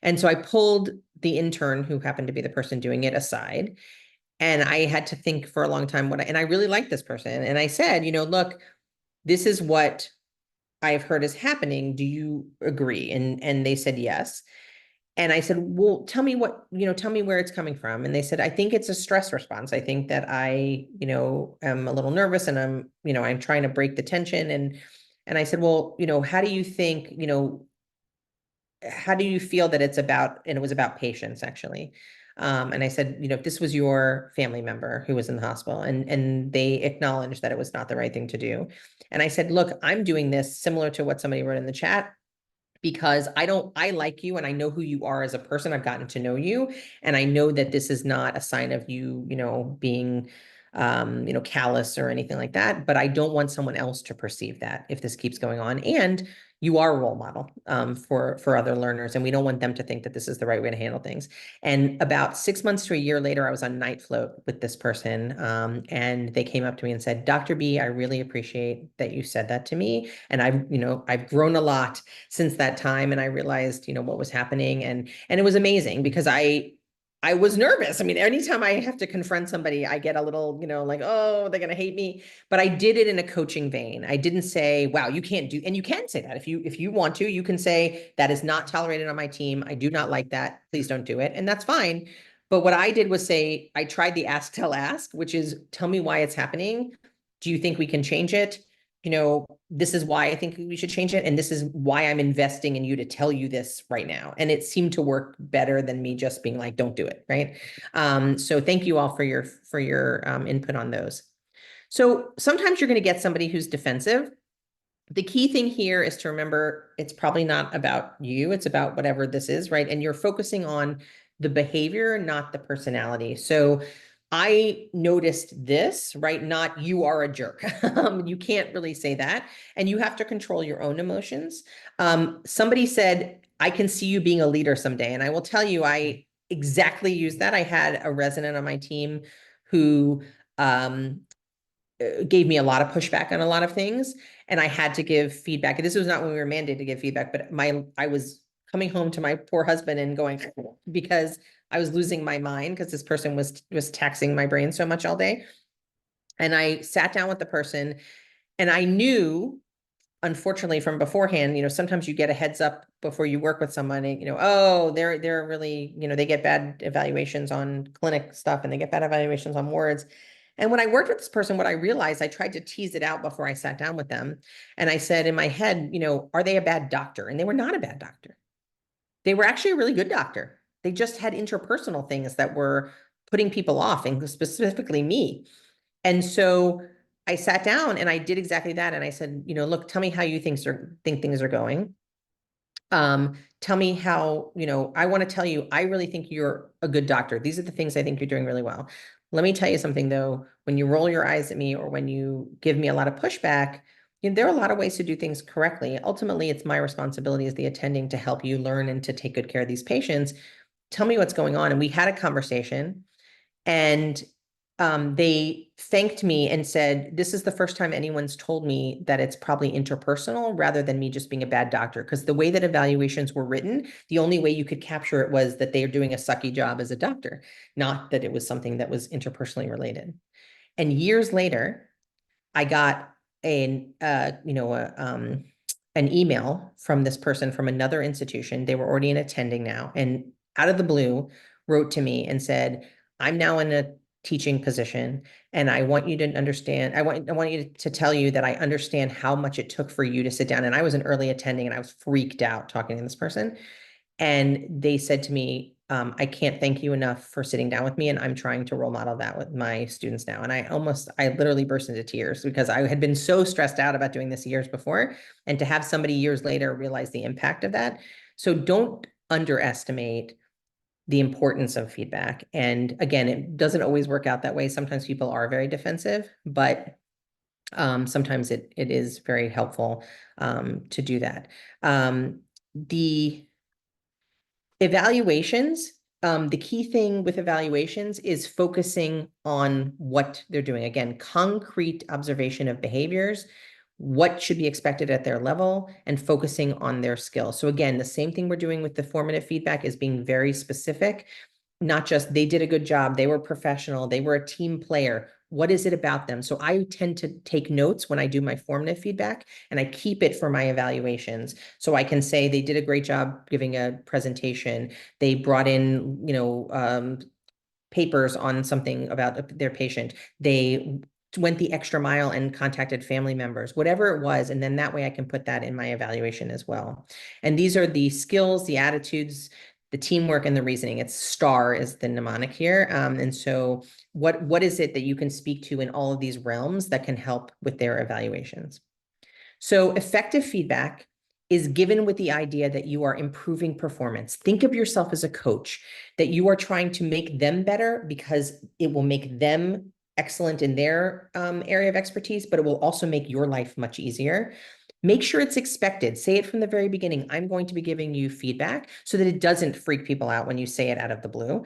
And so I pulled the intern, who happened to be the person doing it, aside. And I had to think for a long time and I really liked this person. And I said, look, this is what I've heard is happening. Do you agree? And they said yes. And I said, well, tell me where it's coming from. And they said, I think it's a stress response. I think that I, am a little nervous, and I'm trying to break the tension. And I said, well, how do you think, how do you feel that it's about, and it was about patients, actually. And I said, if this was your family member who was in the hospital, and they acknowledged that it was not the right thing to do. And I said, look, I'm doing this similar to what somebody wrote in the chat, because I like you and I know who you are as a person. I've gotten to know you, and I know that this is not a sign of you, being, callous or anything like that, but I don't want someone else to perceive that if this keeps going on. And you are a role model, for other learners, and we don't want them to think that this is the right way to handle things. And about 6 months to a year later, I was on night float with this person, and they came up to me and said, Dr. B, I really appreciate that you said that to me, and I've grown a lot since that time, and I realized, what was happening, and it was amazing because I was nervous. I mean, anytime I have to confront somebody, I get a little, like, oh, they're going to hate me. But I did it in a coaching vein. I didn't say, wow, you can't do, and you can say that if you want to, you can say that is not tolerated on my team. I do not like that. Please don't do it. And that's fine. But what I did was say, I tried the ask, tell, ask, which is tell me why it's happening. Do you think we can change it? This is why I think we should change it. And this is why I'm investing in you to tell you this right now. And it seemed to work better than me just being like, don't do it. Right. So thank you all for your input on those. So sometimes you're going to get somebody who's defensive. The key thing here is to remember it's probably not about you. It's about whatever this is, right? And you're focusing on the behavior, not the personality. So I noticed this, right? Not you are a jerk. You can't really say that. And you have to control your own emotions. Somebody said, I can see you being a leader someday. And I will tell you, I exactly used that. I had a resident on my team who gave me a lot of pushback on a lot of things, and I had to give feedback. This was not when we were mandated to give feedback, but I was coming home to my poor husband and going because I was losing my mind because this person was taxing my brain so much all day. And I sat down with the person, and I knew, unfortunately, from beforehand, sometimes you get a heads up before you work with somebody, oh, they're really, they get bad evaluations on clinic stuff and they get bad evaluations on words. And when I worked with this person, what I realized, I tried to tease it out before I sat down with them. And I said in my head, are they a bad doctor? And they were not a bad doctor. They were actually a really good doctor. They just had interpersonal things that were putting people off, and specifically me. And so I sat down and I did exactly that. And I said, look, tell me how you think things are going. Tell me how, I want to tell you, I really think you're a good doctor. These are the things I think you're doing really well. Let me tell you something though, when you roll your eyes at me or when you give me a lot of pushback, there are a lot of ways to do things correctly. Ultimately, it's my responsibility as the attending to help you learn and to take good care of these patients. Tell me what's going on. And we had a conversation, and they thanked me and said, this is the first time anyone's told me that it's probably interpersonal rather than me just being a bad doctor. Because the way that evaluations were written, the only way you could capture it was that they are doing a sucky job as a doctor, not that it was something that was interpersonally related. And years later, I got an email from this person from another institution. They were already an attending now, and out of the blue wrote to me and said, I'm now in a teaching position, and I want you to understand, I want you to tell you that I understand how much it took for you to sit down. And I was an early attending, and I was freaked out talking to this person. And they said to me, I can't thank you enough for sitting down with me, and I'm trying to role model that with my students now. And I literally burst into tears because I had been so stressed out about doing this years before, and to have somebody years later realize the impact of that. So don't underestimate the importance of feedback. And again, it doesn't always work out that way. Sometimes people are very defensive, but sometimes it is very helpful to do that. The evaluations, the key thing with evaluations is focusing on what they're doing. Again, concrete observation of behaviors, what should be expected at their level, and focusing on their skills. So again, the same thing we're doing with the formative feedback is being very specific, not just they did a good job, they were professional, they were a team player. What is it about them? So I tend to take notes when I do my formative feedback, and I keep it for my evaluations. So I can say they did a great job giving a presentation. They brought in, papers on something about their patient. They went the extra mile and contacted family members, whatever it was. And then that way I can put that in my evaluation as well. And these are the skills, the attitudes, the teamwork, and the reasoning. It's STAR is the mnemonic here. And so what is it that you can speak to in all of these realms that can help with their evaluations? So effective feedback is given with the idea that you are improving performance. Think of yourself as a coach, that you are trying to make them better because it will make them excellent in their area of expertise, but it will also make your life much easier. Make sure it's expected. Say it from the very beginning. I'm going to be giving you feedback so that it doesn't freak people out when you say it out of the blue.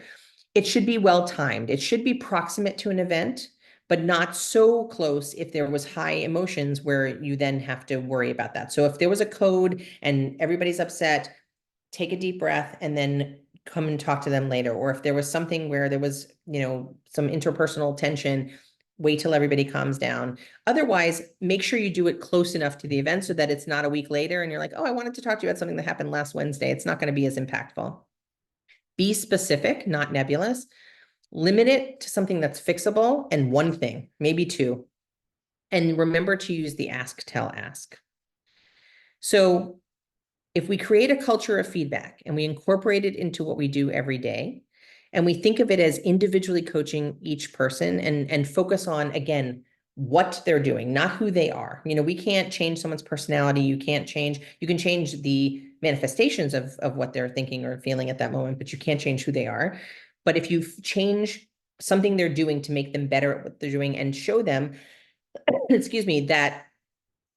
It should be well timed. It should be proximate to an event, but not so close if there was high emotions where you then have to worry about that. So if there was a code and everybody's upset, take a deep breath and then come and talk to them later. Or if there was something where there was, some interpersonal tension, wait till everybody calms down. Otherwise, make sure you do it close enough to the event so that it's not a week later and you're like, oh, I wanted to talk to you about something that happened last Wednesday. It's not going to be as impactful. Be specific, not nebulous. Limit it to something that's fixable and one thing, maybe two. And remember to use the ask, tell, ask. So if we create a culture of feedback and we incorporate it into what we do every day, and we think of it as individually coaching each person and focus on, again, what they're doing, not who they are. We can't change someone's personality. You can change the manifestations of what they're thinking or feeling at that moment, but you can't change who they are. But if you change something they're doing to make them better at what they're doing and show them, excuse me, that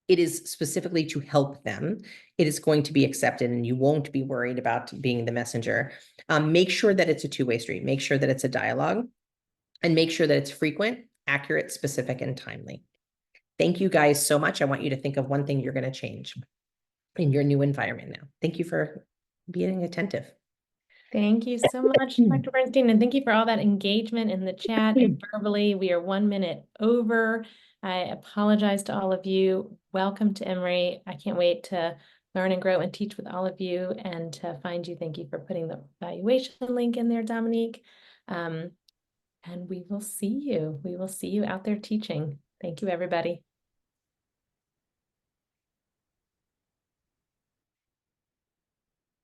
it is specifically to help them, it is going to be accepted and you won't be worried about being the messenger. Make sure that it's a two-way street. Make sure that it's a dialogue and make sure that it's frequent, accurate, specific, and timely. Thank you guys so much. I want you to think of one thing you're going to change in your new environment now. Thank you for being attentive. Thank you so much, Dr. Bernstein, and thank you for all that engagement in the chat and verbally. We are 1 minute over. I apologize to all of you. Welcome to Emory. I can't wait to learn and grow and teach with all of you and to find you. Thank you for putting the evaluation link in there, Dominique. And we will see you. We will see you out there teaching. Thank you, everybody.